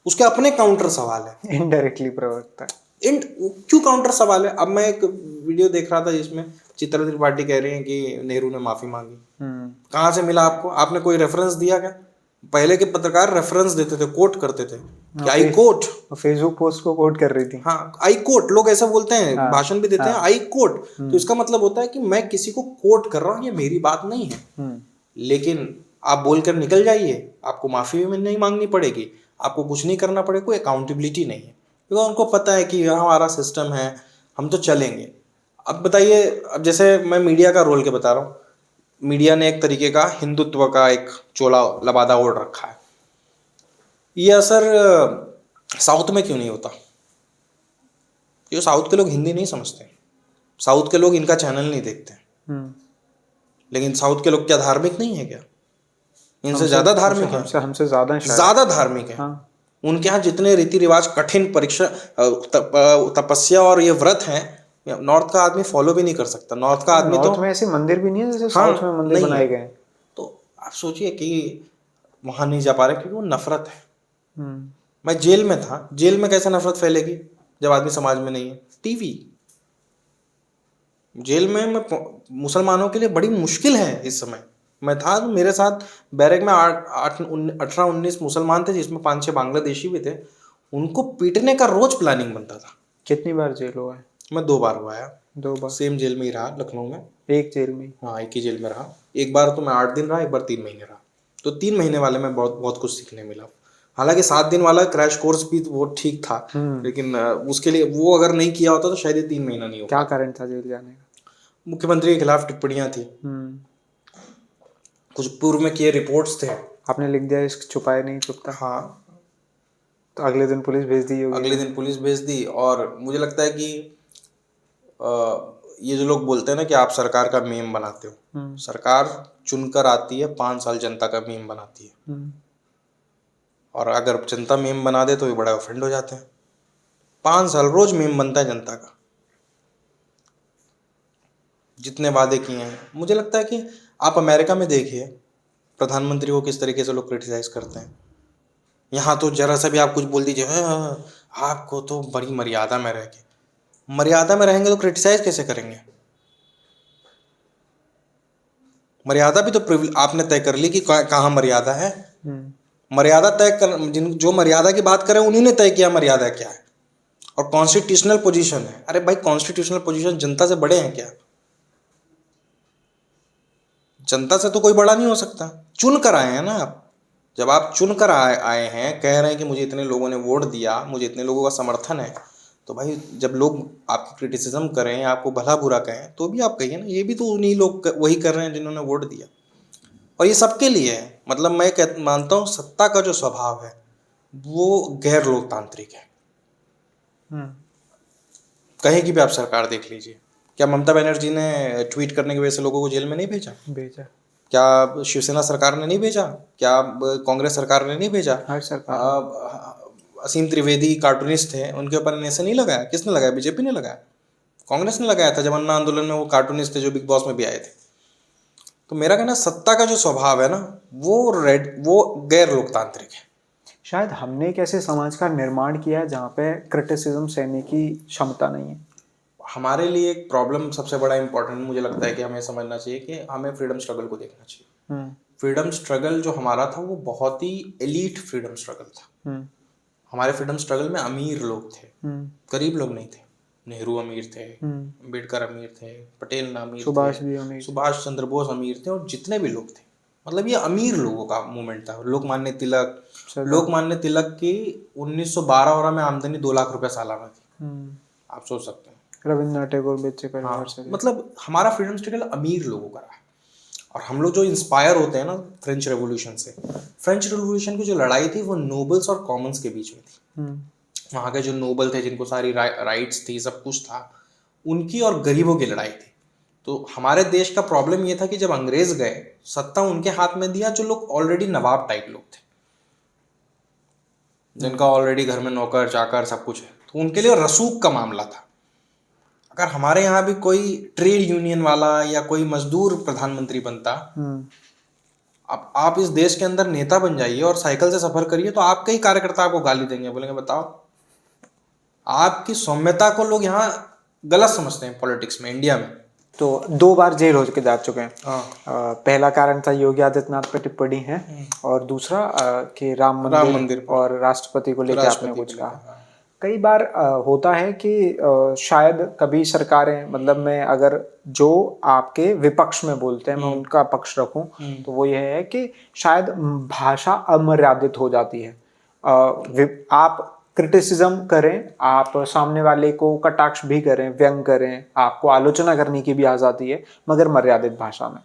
[SPEAKER 1] उसके अपने काउंटर सवाल है,
[SPEAKER 2] इनडायरेक्टली प्रवक्ता।
[SPEAKER 1] क्यों काउंटर सवाल है? अब मैं एक वीडियो देख रहा था जिसमें चित्रा त्रिपाठी कह रही हैं कि नेहरू ने माफी मांगी। कहाँ से मिला आपको? आपने कोई रेफरेंस दिया क्या? पहले के पत्रकार रेफरेंस देते थे, कोट करते थे कि आई कोट।
[SPEAKER 2] फेसबुक पोस्ट को कोट कर रही थी।
[SPEAKER 1] हाँ, आई कोट, लोग ऐसा बोलते हैं, भाषण भी देते हैं आई कोट। तो इसका मतलब होता है कि मैं किसी को कोट कर रहा हूँ, ये मेरी बात नहीं है। लेकिन आप बोलकर निकल जाइए, आपको माफ़ी भी नहीं मांगनी पड़ेगी, आपको कुछ नहीं करना पड़ेगा, कोई अकाउंटेबिलिटी नहीं है, क्योंकि उनको पता है कि यहाँ हमारा सिस्टम है, हम तो चलेंगे। अब बताइए, अब जैसे मैं मीडिया का रोल के बता रहा हूँ, मीडिया ने एक तरीके का हिंदुत्व का एक चोला लबादा ओढ़ रखा है। ये असर साउथ में क्यों नहीं होता? क्योंकि साउथ के लोग हिंदी नहीं समझते, साउथ के लोग इनका चैनल नहीं देखते। लेकिन साउथ के लोग क्या धार्मिक नहीं है क्या? इनसे ज्यादा धार्मिक है,
[SPEAKER 2] हमसे ज्यादा
[SPEAKER 1] ज्यादा धार्मिक है।
[SPEAKER 2] हाँ।
[SPEAKER 1] उनके यहाँ जितने रीति रिवाज, कठिन परीक्षा, तपस्या और ये व्रत हैं, नॉर्थ का आदमी फॉलो भी नहीं कर सकता। नॉर्थ का आदमी तो
[SPEAKER 2] नॉर्थ में ऐसे मंदिर भी नहीं है जैसे
[SPEAKER 1] हाँ,
[SPEAKER 2] साउथ में मंदिर
[SPEAKER 1] नहीं
[SPEAKER 2] बनाए
[SPEAKER 1] है।
[SPEAKER 2] गए हैं।
[SPEAKER 1] तो आप सोचिए कि वहां नहीं जा पा रहे क्योंकि वो नफरत है। मैं जेल में था, जेल में कैसे नफरत फैलेगी जब आदमी समाज में नहीं है? टीवी, जेल में मुसलमानों के लिए बड़ी मुश्किल है इस समय। मैं था तो मेरे साथ बैरक में 18-19 मुसलमान थे, जिसमें 5-6 बांग्लादेशी भी थे। उनको पीटने का रोज प्लानिंग बनता था।
[SPEAKER 2] कितनी बार जेल हुआ है?
[SPEAKER 1] मैं 2 बार हुआ है।
[SPEAKER 2] 2 बार?
[SPEAKER 1] सेम जेल में ही रहा, लखनऊ में।
[SPEAKER 2] एक जेल में?
[SPEAKER 1] हाँ, एक ही जेल में रहा। एक बार तो मैं 8 दिन रहा, एक बार 3 महीने रहा। तो 3 महीने वाले में बहुत बहुत कुछ सीखने मिला। हालांकि 7 दिन वाला क्रैश कोर्स भी वो ठीक था, लेकिन उसके लिए वो अगर नहीं किया होता तो शायद ये 3 महीना नहीं होता।
[SPEAKER 2] क्या कारण था जेल जाने का?
[SPEAKER 1] मुख्यमंत्री के खिलाफ टिप्पणियां थी, कुछ पूर्व में किए रिपोर्ट्स थे।
[SPEAKER 2] आपने लिख दिया, इसको छुपाए नहीं छुपता।
[SPEAKER 1] हाँ,
[SPEAKER 2] तो अगले दिन पुलिस भेज दी होगी।
[SPEAKER 1] अगले दिन पुलिस भेज दी। और मुझे लगता है कि ये जो लोग बोलते हैं ना कि आप सरकार का मीम बनाते हो, सरकार चुनकर आती है, 5 साल जनता का मीम बनाती है। और अगर जनता मीम बना दे तो ये बड़ा ऑफेंड हो जाते हैं। 5 साल रोज मीम बनता है जनता का, जितने वादे किए हैं। मुझे लगता है कि आप अमेरिका में देखिए प्रधानमंत्री को किस तरीके से लोग क्रिटिसाइज करते हैं। यहाँ तो जरा सा भी आप कुछ बोल दीजिए, आपको तो बड़ी मर्यादा में रह के, मर्यादा में रहेंगे तो क्रिटिसाइज कैसे करेंगे? मर्यादा भी तो आपने तय कर ली कि कहाँ मर्यादा है। मर्यादा तय कर, जो मर्यादा की बात करें उन्हीं ने तय किया मर्यादा क्या है। और कॉन्स्टिट्यूशनल पोजीशन है। अरे भाई, कॉन्स्टिट्यूशनल पोजीशन जनता से बड़े हैं क्या? जनता से तो कोई बड़ा नहीं हो सकता। चुन कर आए हैं ना आप। जब आप चुन कर आए हैं, कह रहे हैं कि मुझे इतने लोगों ने वोट दिया, मुझे इतने लोगों का समर्थन है, तो भाई जब लोग आपकी क्रिटिसिज्म करें, आपको भला बुरा कहें, तो भी आप कहिए ना, ये भी तो उन्हीं लोग वही कर रहे हैं जिन्होंने वोट दिया। और ये सबके लिए है। मतलब मैं मानता हूँ सत्ता का जो स्वभाव है वो गैर लोकतांत्रिक है। कहीं की भी आप सरकार देख लीजिए, क्या ममता बनर्जी ने ट्वीट करने की वजह से लोगों को जेल में नहीं भेजा? क्या शिवसेना सरकार ने नहीं भेजा? क्या कांग्रेस सरकार ने नहीं भेजा?
[SPEAKER 2] हर सरकार।
[SPEAKER 1] असीम त्रिवेदी कार्टूनिस्ट थे, उनके ऊपर ऐसे नहीं लगाया। किसने लगाया? बीजेपी ने लगाया, कांग्रेस ने लगाया था। जब अन्ना आंदोलन में वो कार्टूनिस्ट थे जो बिग बॉस में भी आए थे। तो मेरा कहना, सत्ता का जो स्वभाव है ना, वो गैर लोकतांत्रिक है।
[SPEAKER 2] शायद हमने एक ऐसे समाज का निर्माण किया है जहाँ पे क्रिटिसिज्म सहने की क्षमता नहीं है।
[SPEAKER 1] हमारे लिए एक प्रॉब्लम सबसे बड़ा इंपॉर्टेंट मुझे लगता है कि हमें समझना चाहिए कि हमें फ्रीडम स्ट्रगल को देखना चाहिए। फ्रीडम स्ट्रगल जो हमारा था वो बहुत ही एलीट फ्रीडम स्ट्रगल था। हमारे फ्रीडम स्ट्रगल में अमीर लोग थे, गरीब लोग नहीं थे। नेहरू अमीर थे, अम्बेडकर अमीर थे, पटेल अमीर थे, सुभाष चंद्र बोस अमीर थे, और जितने भी लोग थे, मतलब ये अमीर लोगों का मूवमेंट था। लोकमान्य तिलक की 1912 में आमदनी 2 लाख रुपए सालाना थी। आप सोच सकते हैं।
[SPEAKER 2] रविंद्रनाथ टैगोर बच्चे परिवार से।
[SPEAKER 1] मतलब हमारा फ्रीडम स्ट्रगल अमीर लोगों का रहा है। और हम लोग जो इंस्पायर होते हैं ना फ्रेंच रेवोल्यूशन से, फ्रेंच रेवोल्यूशन की जो लड़ाई थी वो नोबल्स और कॉमन्स के बीच में थी। वहाँ के जो नोबल थे, जिनको सारी राइट्स थी, सब कुछ था, उनकी और गरीबों की लड़ाई थी। तो हमारे देश का प्रॉब्लम ये था कि जब अंग्रेज गए, सत्ता उनके हाथ में दिया जो लोग ऑलरेडी नवाब टाइप लोग थे, जिनका ऑलरेडी घर में नौकर चाकर सब कुछ है। तो उनके लिए रसूख का मामला था। अगर हमारे यहाँ भी कोई ट्रेड यूनियन वाला या कोई मजदूर प्रधानमंत्री बनता, अब आप इस देश के अंदर नेता बन जाइए और साइकिल से सफर करिए, तो आपके ही कार्यकर्ता आपको गाली देंगे, बोलेंगे बताओ। आपकी सौम्यता को लोग यहाँ गलत समझते हैं पॉलिटिक्स में, इंडिया में।
[SPEAKER 2] तो 2 बार जेल हो के जा चुके हैं। पहला कारण था योगी आदित्यनाथ पे टिप्पणी है, और दूसरा कि राम मंदिर और राष्ट्रपति को लेकर आपने कुछ कहा। कई बार होता है कि शायद कभी सरकारें, मतलब मैं अगर जो आपके विपक्ष में बोलते हैं मैं उनका पक्ष रखूं तो वो ये है कि शायद भाषा अमर्यादित हो जाती है। आप क्रिटिसिज्म करें, आप सामने वाले को कटाक्ष भी करें, व्यंग करें, आपको आलोचना करने की भी आज़ादी है, मगर मर्यादित भाषा में।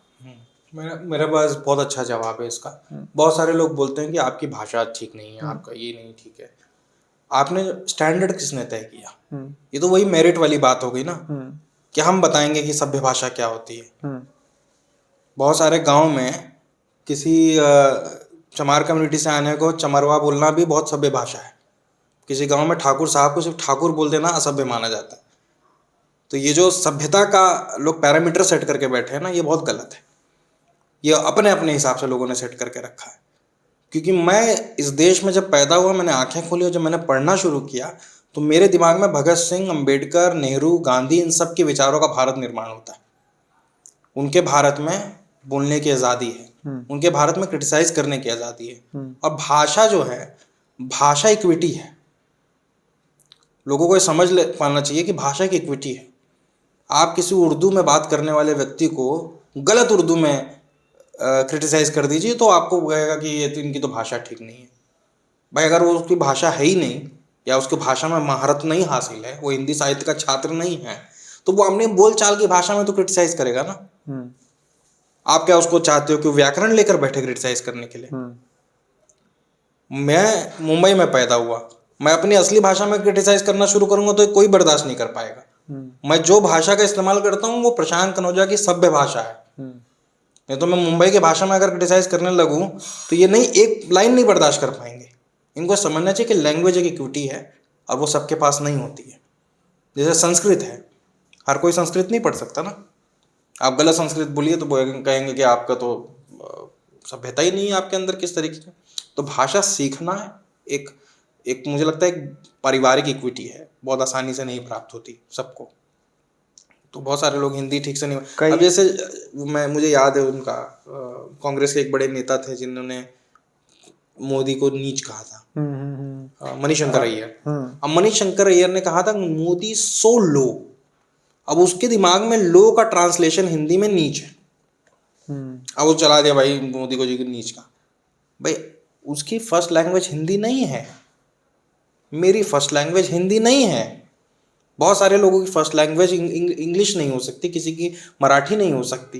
[SPEAKER 1] मेरा मेरे पास बहुत अच्छा जवाब है इसका। बहुत सारे लोग बोलते हैं कि आपकी भाषा ठीक नहीं है, आपका ये नहीं ठीक है। आपने स्टैंडर्ड किसने तय किया? ये तो वही मेरिट वाली बात हो गई ना, कि हम बताएंगे कि सभ्य भाषा क्या होती है। बहुत सारे गांव में किसी चमार कम्युनिटी से आने को चमरवा बोलना भी बहुत सभ्य भाषा है। किसी गांव में ठाकुर साहब को सिर्फ ठाकुर बोल देना असभ्य माना जाता है। तो ये जो सभ्यता का लोग पैरामीटर सेट करके बैठे हैं ना, ये बहुत गलत है। ये अपने अपने हिसाब से लोगों ने सेट करके रखा है। क्योंकि मैं इस देश में जब पैदा हुआ, मैंने आंखें खोली और जब मैंने पढ़ना शुरू किया तो मेरे दिमाग में भगत सिंह, अंबेडकर, नेहरू, गांधी, इन सब के विचारों का भारत निर्माण होता है। उनके भारत में बोलने की आज़ादी है, उनके भारत में क्रिटिसाइज करने की आज़ादी है। और भाषा जो है, भाषा इक्विटी है। लोगों को ये समझ ले पाना चाहिए कि भाषा की इक्विटी है। आप किसी उर्दू में बात करने वाले व्यक्ति को गलत उर्दू में क्रिटिसाइज कर दीजिए तो आपको कहेगा कि ये तो इनकी तो भाषा ठीक नहीं है। भाई अगर वो उसकी भाषा है ही नहीं, या उसकी भाषा में महारत नहीं हासिल है, वो हिंदी साहित्य का छात्र नहीं है, तो वो अपने बोल चाल की भाषा में तो क्रिटिसाइज करेगा ना। आप क्या उसको चाहते हो कि वो व्याकरण लेकर बैठे क्रिटिसाइज करने के लिए? मैं मुंबई में पैदा हुआ, मैं अपनी असली भाषा में क्रिटिसाइज करना शुरू करूंगा तो कोई बर्दाश्त नहीं कर पाएगा। मैं जो भाषा का इस्तेमाल करता हूँ वो प्रशांत कनौजा की सभ्य भाषा है। नहीं तो मैं मुंबई की भाषा में अगर क्रिटिसाइज करने लगूं तो ये नहीं, एक लाइन नहीं बर्दाश्त कर पाएंगे। इनको समझना चाहिए कि लैंग्वेज एक इक्विटी है और वो सबके पास नहीं होती है। जैसे संस्कृत है, हर कोई संस्कृत नहीं पढ़ सकता ना। आप गलत संस्कृत बोलिए तो कहेंगे कि आपका तो सभ्यता ही नहीं है आपके अंदर किस तरीके से। तो भाषा सीखना एक एक मुझे लगता है एक पारिवारिक इक्विटी है, बहुत आसानी से नहीं प्राप्त होती सबको। तो बहुत सारे लोग हिंदी ठीक से नहीं। अब जैसे मुझे याद है उनका, कांग्रेस के एक बड़े नेता थे जिन्होंने मोदी को नीच कहा था, मणिशंकर अय्यर। अब मणिशंकर अय्यर ने कहा था मोदी सो लो। अब उसके दिमाग में लो का ट्रांसलेशन हिंदी में नीच है। अब वो चला दिया भाई मोदी को जी नीच का। भाई उसकी फर्स्ट लैंग्वेज हिंदी नहीं है, मेरी फर्स्ट लैंग्वेज हिंदी नहीं है। बहुत सारे लोगों की फर्स्ट लैंग्वेज इंग्लिश नहीं हो सकती, किसी की मराठी नहीं हो सकती।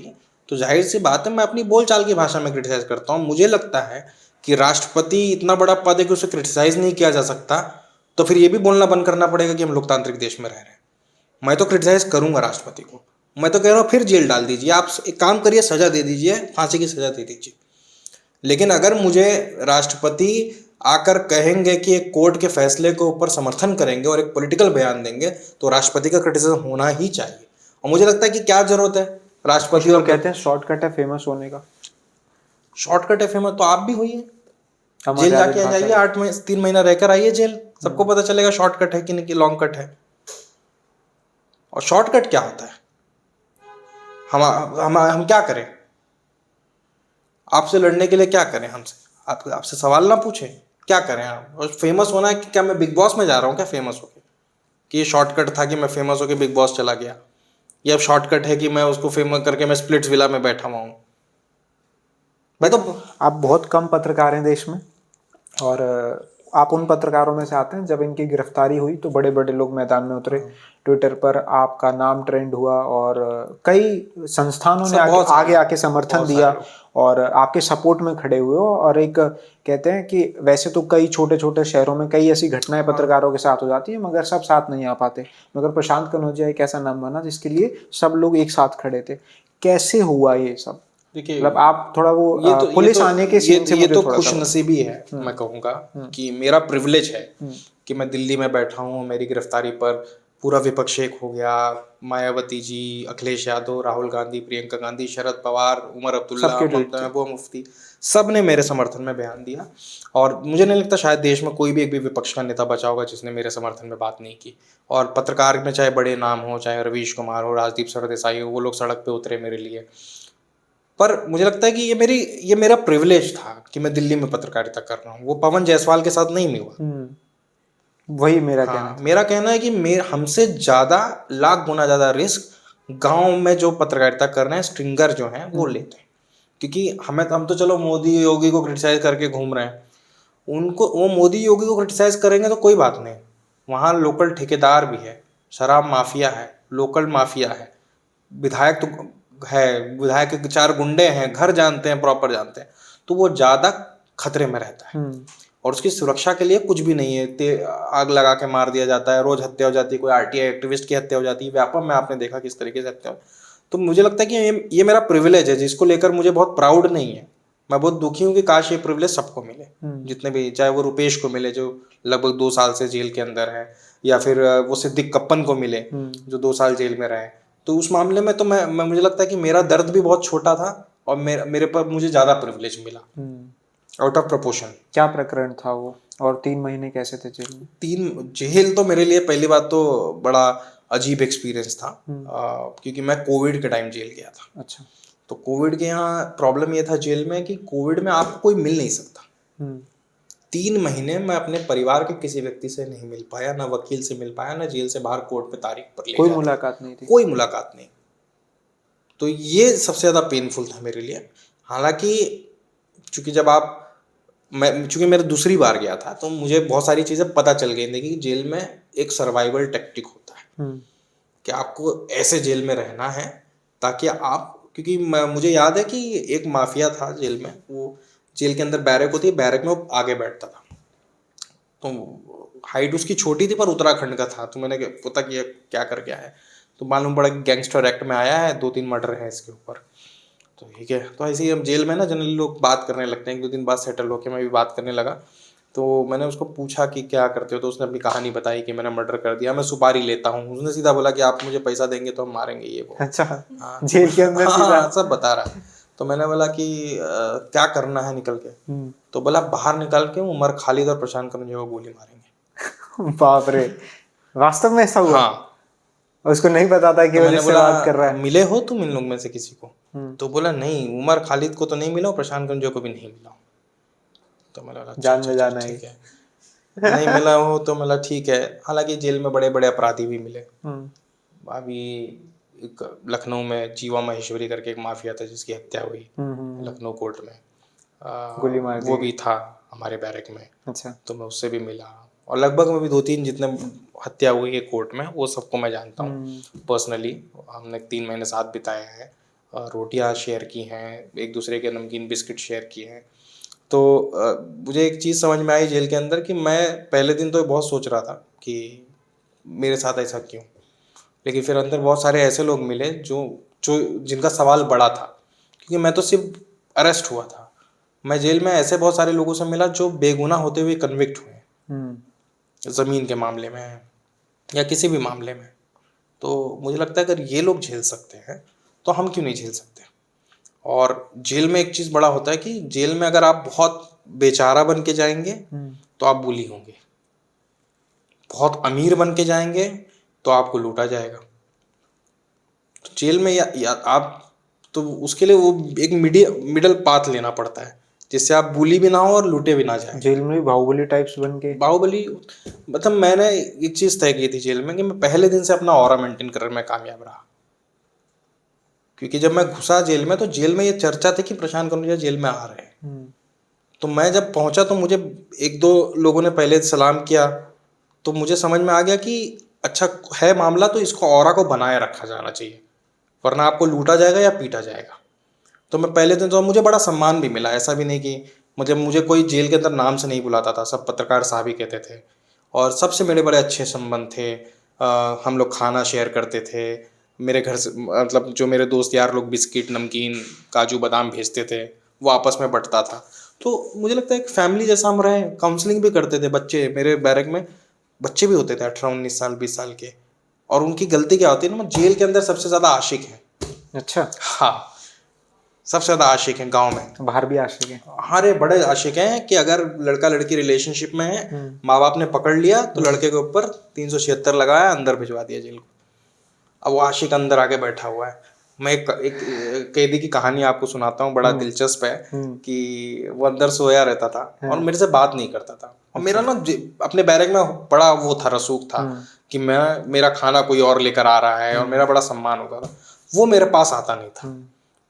[SPEAKER 1] तो जाहिर सी बात है मैं अपनी बोलचाल की भाषा में क्रिटिसाइज करता हूँ। मुझे लगता है कि राष्ट्रपति इतना बड़ा पद है कि उसे क्रिटिसाइज नहीं किया जा सकता, तो फिर ये भी बोलना बंद करना पड़ेगा कि हम लोकतांत्रिक देश में रह रहे हैं। मैं तो क्रिटिसाइज करूंगा राष्ट्रपति को, मैं तो कह रहा हूँ फिर जेल डाल दीजिए, आप एक काम करिए, सजा दे दीजिए, फांसी की सजा दे दीजिए। लेकिन अगर मुझे राष्ट्रपति आकर कहेंगे कि एक कोर्ट के फैसले के ऊपर समर्थन करेंगे और एक पॉलिटिकल बयान देंगे, तो राष्ट्रपति का क्रिटिसिज्म होना ही चाहिए। और मुझे लगता है कि क्या जरूरत है राष्ट्रपति।
[SPEAKER 2] लोग कहते हैं शॉर्टकट है फेमस होने का।
[SPEAKER 1] शॉर्टकट है फेमस तो आप भी होइए, जेल जाके आ जाइए, 3 महीना रहकर आइए जेल, सबको पता चलेगा शॉर्टकट है कि नहीं, कि लॉन्ग कट है। और शॉर्टकट क्या होता है? हम क्या करें? आपसे लड़ने के लिए क्या करें? आपसे सवाल ना पूछें, क्या करें आप? और फेमस होना है कि क्या मैं बिग बॉस में जा रहा हूँ क्या फेमस होके? कि ये शॉर्टकट था कि मैं फेमस होके बिग बॉस चला गया, या शॉर्टकट है कि मैं उसको फेमस करके मैं स्प्लिट्स विला में बैठा हुआ हूँ? मैं तो
[SPEAKER 2] आप बहुत कम पत्रकार हैं देश में, और आप उन पत्रकारों में से आते हैं जब इनकी गिरफ्तारी हुई तो बड़े बड़े लोग मैदान में उतरे, ट्विटर पर आपका नाम ट्रेंड हुआ और कई संस्थानों ने आगे आके समर्थन दिया और आपके सपोर्ट में खड़े हुए हो। और एक कहते हैं कि वैसे तो कई छोटे छोटे शहरों में कई ऐसी घटनाएं पत्रकारों के साथ हो जाती है, मगर सब साथ नहीं आ पाते। मगर प्रशांत कनौजिया एक ऐसा नाम बना जिसके लिए सब लोग एक साथ खड़े थे। कैसे हुआ ये सब?
[SPEAKER 1] देखिए,
[SPEAKER 2] मतलब आप थोड़ा वो पुलिस आने के सीन से
[SPEAKER 1] ये तो खुशनसीबी है। मैं कहूँगा कि मेरा प्रिविलेज है कि मैं दिल्ली में बैठा हूँ। मेरी गिरफ्तारी पर पूरा विपक्ष एक हो गया, मायावती जी, अखिलेश यादव, राहुल गांधी, प्रियंका गांधी, शरद पवार, उमर अब्दुल्ला, महबूबा मुफ्ती, सब ने मेरे समर्थन में बयान दिया। और मुझे नहीं लगता शायद देश में कोई भी एक भी विपक्ष का नेता बचा होगा जिसने मेरे समर्थन में बात नहीं की। और पत्रकार में चाहे बड़े नाम हो, चाहे रवीश कुमार हो, राजदीप सरदेसाई हो, वो लोग सड़क पे उतरे मेरे लिए। पर मुझे लगता है कि ये मेरा प्रिविलेज था कि मैं दिल्ली में पत्रकारिता कर रहा हूँ। वो पवन जायसवाल के साथ नहीं हुआ।
[SPEAKER 2] वही मेरा कहना
[SPEAKER 1] हाँ, मेरा कहना है कि हमसे ज़्यादा, लाख गुना ज़्यादा रिस्क गांव में जो पत्रकारिता कर रहे हैं स्ट्रिंगर जो हैं वो लेते हैं। क्योंकि हम तो चलो मोदी योगी को क्रिटिसाइज करके घूम रहे हैं, उनको वो मोदी योगी को क्रिटिसाइज करेंगे तो कोई बात नहीं, वहाँ लोकल ठेकेदार भी है, शराब माफिया है, लोकल माफिया है, विधायक तो है, विधायक के 4 गुंडे हैं, घर जानते हैं, प्रॉपर जानते हैं, तो वो ज़्यादा खतरे में रहता है। और उसकी सुरक्षा के लिए कुछ भी नहीं है, आग लगा के मार दिया जाता है, रोज हत्या हो जाती है, कोई आरटीआई एक्टिविस्ट की हत्या हो जाती है, व्यापम में आपने देखा किस तरीके से हत्या हो। तो मुझे लगता है कि ये मेरा प्रिविलेज है जिसको लेकर मुझे बहुत प्राउड नहीं है। मैं बहुत दुखी हूँ कि काश ये प्रिविलेज सबको मिले, जितने भी, चाहे वो रुपेश को मिले जो लगभग 2 साल से जेल के अंदर है, या फिर वो सिद्दीक कप्पन को मिले जो 2 साल जेल में रहे। तो उस मामले में तो मैं मुझे लगता है कि मेरा दर्द भी बहुत छोटा था और मेरे पर मुझे ज़्यादा प्रिविलेज मिला, आउट ऑफ प्रपोर्शन।
[SPEAKER 2] क्या प्रकरण था वो, और 3 महीने कैसे थे जेल में?
[SPEAKER 1] जेल तो मेरे लिए पहली बात तो बड़ा अजीब एक्सपीरियंस था, क्योंकि मैं कोविड के टाइम जेल गया था।
[SPEAKER 2] अच्छा।
[SPEAKER 1] तो कोविड के यहाँ प्रॉब्लम ये था जेल में कि कोविड में आपको कोई मिल नहीं सकता। 3 महीने मैं अपने परिवार के किसी व्यक्ति से नहीं मिल पाया, ना वकील से मिल पाया, ना जेल से बाहर कोर्ट पे तारीख पर ले
[SPEAKER 2] कोई मुलाकात नहीं थी?
[SPEAKER 1] कोई मुलाकात नहीं। तो ये सबसे ज़्यादा पेनफुल था मेरे लिए। हालांकि चूंकि चूंकि मेरा दूसरी बार गया था तो मुझे बहुत सारी चीज़ें पता चल गई थी कि जेल में एक सर्वाइवल टेक्टिक होता है कि आपको ऐसे जेल में रहना है ताकि आप, क्योंकि मुझे याद है कि एक माफिया था जेल में, वो जेल के अंदर बैरक होती है, बैरक में वो आगे बैठता था, तो हाइट उसकी छोटी थी पर उत्तराखंड का था। तो मैंने पता किया क्या कर गया है, तो मालूम पड़ा कि गैंगस्टर एक्ट में आया है, 2-3 मर्डर है इसके ऊपर। तो ठीक है, तो ऐसे ही हम जेल में ना जनरली लोग बात करने लगते हैं। 1-2 दिन बाद सेटल होकर मैं भी बात करने लगा, तो मैंने उसको पूछा कि क्या करते हो, तो उसने अपनी कहानी बताई कि मैंने मर्डर कर दिया, मैं सुपारी लेता हूँ। उसने सीधा बोला कि आप मुझे पैसा देंगे तो हम मारेंगे ये वो।
[SPEAKER 2] अच्छा,
[SPEAKER 1] हाँ,
[SPEAKER 2] जेल के अंदर
[SPEAKER 1] हाँ, सब बता रहा है। तो मैंने बोला कि क्या करना है निकल के, तो बोला बाहर निकल के उमर खालिद और प्रशांत कनुजे को गोली मारेंगे।
[SPEAKER 2] बाप रे, वास्तव में ऐसा हुआ?
[SPEAKER 1] हाँ,
[SPEAKER 2] उसको नहीं पता था कि
[SPEAKER 1] तो
[SPEAKER 2] वो
[SPEAKER 1] मैंने
[SPEAKER 2] जिससे
[SPEAKER 1] बोला
[SPEAKER 2] बात कर रहा है।
[SPEAKER 1] मिले हो तुम इन लोग में से किसी को? तो बोला नहीं, उमर खालिद को तो नहीं मिला, प्रशांत कनुजे को भी नहीं मिला। तो मैंने बोला
[SPEAKER 2] जान में जाना है,
[SPEAKER 1] ठीक है, नहीं मिला हो तो मतलब ठीक है। हालांकि जेल में बड़े बड़े अपराधी भी मिले। अभी एक लखनऊ में जीवा महेश्वरी करके एक माफिया था जिसकी हत्या हुई लखनऊ कोर्ट में,
[SPEAKER 2] गोली मार दी,
[SPEAKER 1] वो भी था हमारे बैरक में।
[SPEAKER 2] अच्छा।
[SPEAKER 1] तो मैं उससे भी मिला, और लगभग मैं भी 2-3 जितने हत्या हुई है कोर्ट में वो सबको मैं जानता हूँ पर्सनली। हमने 3 महीने साथ बिताए हैं, रोटियां शेयर की हैं, एक दूसरे के नमकीन बिस्किट शेयर किए हैं। तो मुझे एक चीज़ समझ में आई जेल के अंदर कि मैं पहले दिन तो बहुत सोच रहा था कि मेरे साथ ऐसा क्यों, लेकिन फिर अंदर बहुत सारे ऐसे लोग मिले जो जो जिनका सवाल बड़ा था, क्योंकि मैं तो सिर्फ अरेस्ट हुआ था। मैं जेल में ऐसे बहुत सारे लोगों से मिला जो बेगुनाह होते हुए कन्विक्ट हुए, ज़मीन के मामले में या किसी भी मामले में। तो मुझे लगता है अगर ये लोग झेल सकते हैं तो हम क्यों नहीं झेल सकते। और जेल में एक चीज़ बड़ा होता है कि जेल में अगर आप बहुत बेचारा बन के जाएंगे तो आप बुली होंगे, बहुत अमीर बन के जाएंगे तो आपको लूटा जाएगा। तो जेल में या आप, तो उसके लिए वो एक मिडल पाथ लेना पड़ता है जिससे आप बुली भी ना हो और लूटे भी ना जाए।
[SPEAKER 2] जेल में भी बाहुबली टाइप्स बन के,
[SPEAKER 1] बाहुबली मतलब मैंने एक चीज़ तय की थी जेल में कि मैं पहले दिन से अपना ऑरा मेंटेन करने में कामयाब रहा। क्योंकि जब मैं घुसा जेल में तो जेल में ये चर्चा थी कि प्रशांत कनुजा जेल में आ रहे हैं। तो मैं जब पहुंचा तो मुझे 1-2 लोगों ने पहले सलाम किया, तो मुझे समझ में आ गया कि अच्छा है मामला, तो इसको ऑरा को बनाए रखा जाना चाहिए, वरना आपको लूटा जाएगा या पीटा जाएगा। तो मैं पहले दिन तो मुझे बड़ा सम्मान भी मिला, ऐसा भी नहीं कि मुझे कोई जेल के अंदर नाम से नहीं बुलाता था, सब पत्रकार साहब ही कहते थे, और सबसे मेरे बड़े अच्छे संबंध थे। हम लोग खाना शेयर करते थे, मेरे घर से मतलब जो मेरे दोस्त यार लोग बिस्किट नमकीन काजू बादाम भेजते थे वो आपस में बंटता था। तो मुझे लगता है एक फैमिली जैसा हम रहे। काउंसलिंग भी करते थे बच्चे, मेरे बैरक में बच्चे भी होते थे 18-19 साल 20 साल के, और उनकी गलती क्या होती है ना, जेल के अंदर सबसे ज़्यादा आशिक हैं।
[SPEAKER 2] अच्छा,
[SPEAKER 1] हाँ, सबसे ज़्यादा आशिक हैं गांव में।
[SPEAKER 2] बाहर भी आशिक हैं?
[SPEAKER 1] हमारे बड़े आशिक हैं कि अगर लड़का लड़की रिलेशनशिप में है, माँ बाप ने पकड़ लिया तो लड़के के ऊपर 376 लगाया, अंदर भिजवा दिया जेल को। अब वो आशिक अंदर आके बैठा हुआ है, मैं एक कैदी की कहानी आपको सुनाता हूँ, बड़ा दिलचस्प है कि वो अंदर सोया रहता था और मेरे से बात नहीं करता था। और मेरा ना अपने बैरक में बड़ा वो था, रसूख था कि मेरा खाना कोई और लेकर आ रहा है और मेरा बड़ा सम्मान होता था। वो मेरे पास आता नहीं था,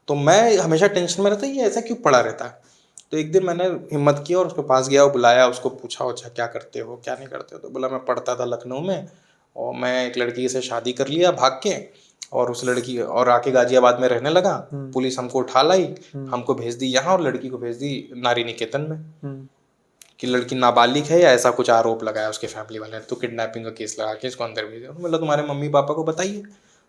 [SPEAKER 1] तो मैं हमेशा टेंशन में रहता, ये ऐसा क्यों पड़ा रहता है। तो एक दिन मैंने हिम्मत किया और उसके पास गया, बुलाया उसको, पूछा अच्छा क्या करते हो क्या नहीं करते हो। तो बोला मैं पढ़ता था लखनऊ में और मैं एक लड़की से शादी कर लिया भाग के, और उस लड़की और आके गाजियाबाद में रहने लगा। पुलिस हमको उठा लाई, हमको भेज दी यहाँ और लड़की को भेज दी नारी निकेतन में कि लड़की नाबालिग है या ऐसा कुछ आरोप लगाया उसके फैमिली वाले ने, तो किडनैपिंग का केस लगा के इसको अंदर भेज दिया। बोला तुम्हारे मम्मी पापा को बताइए।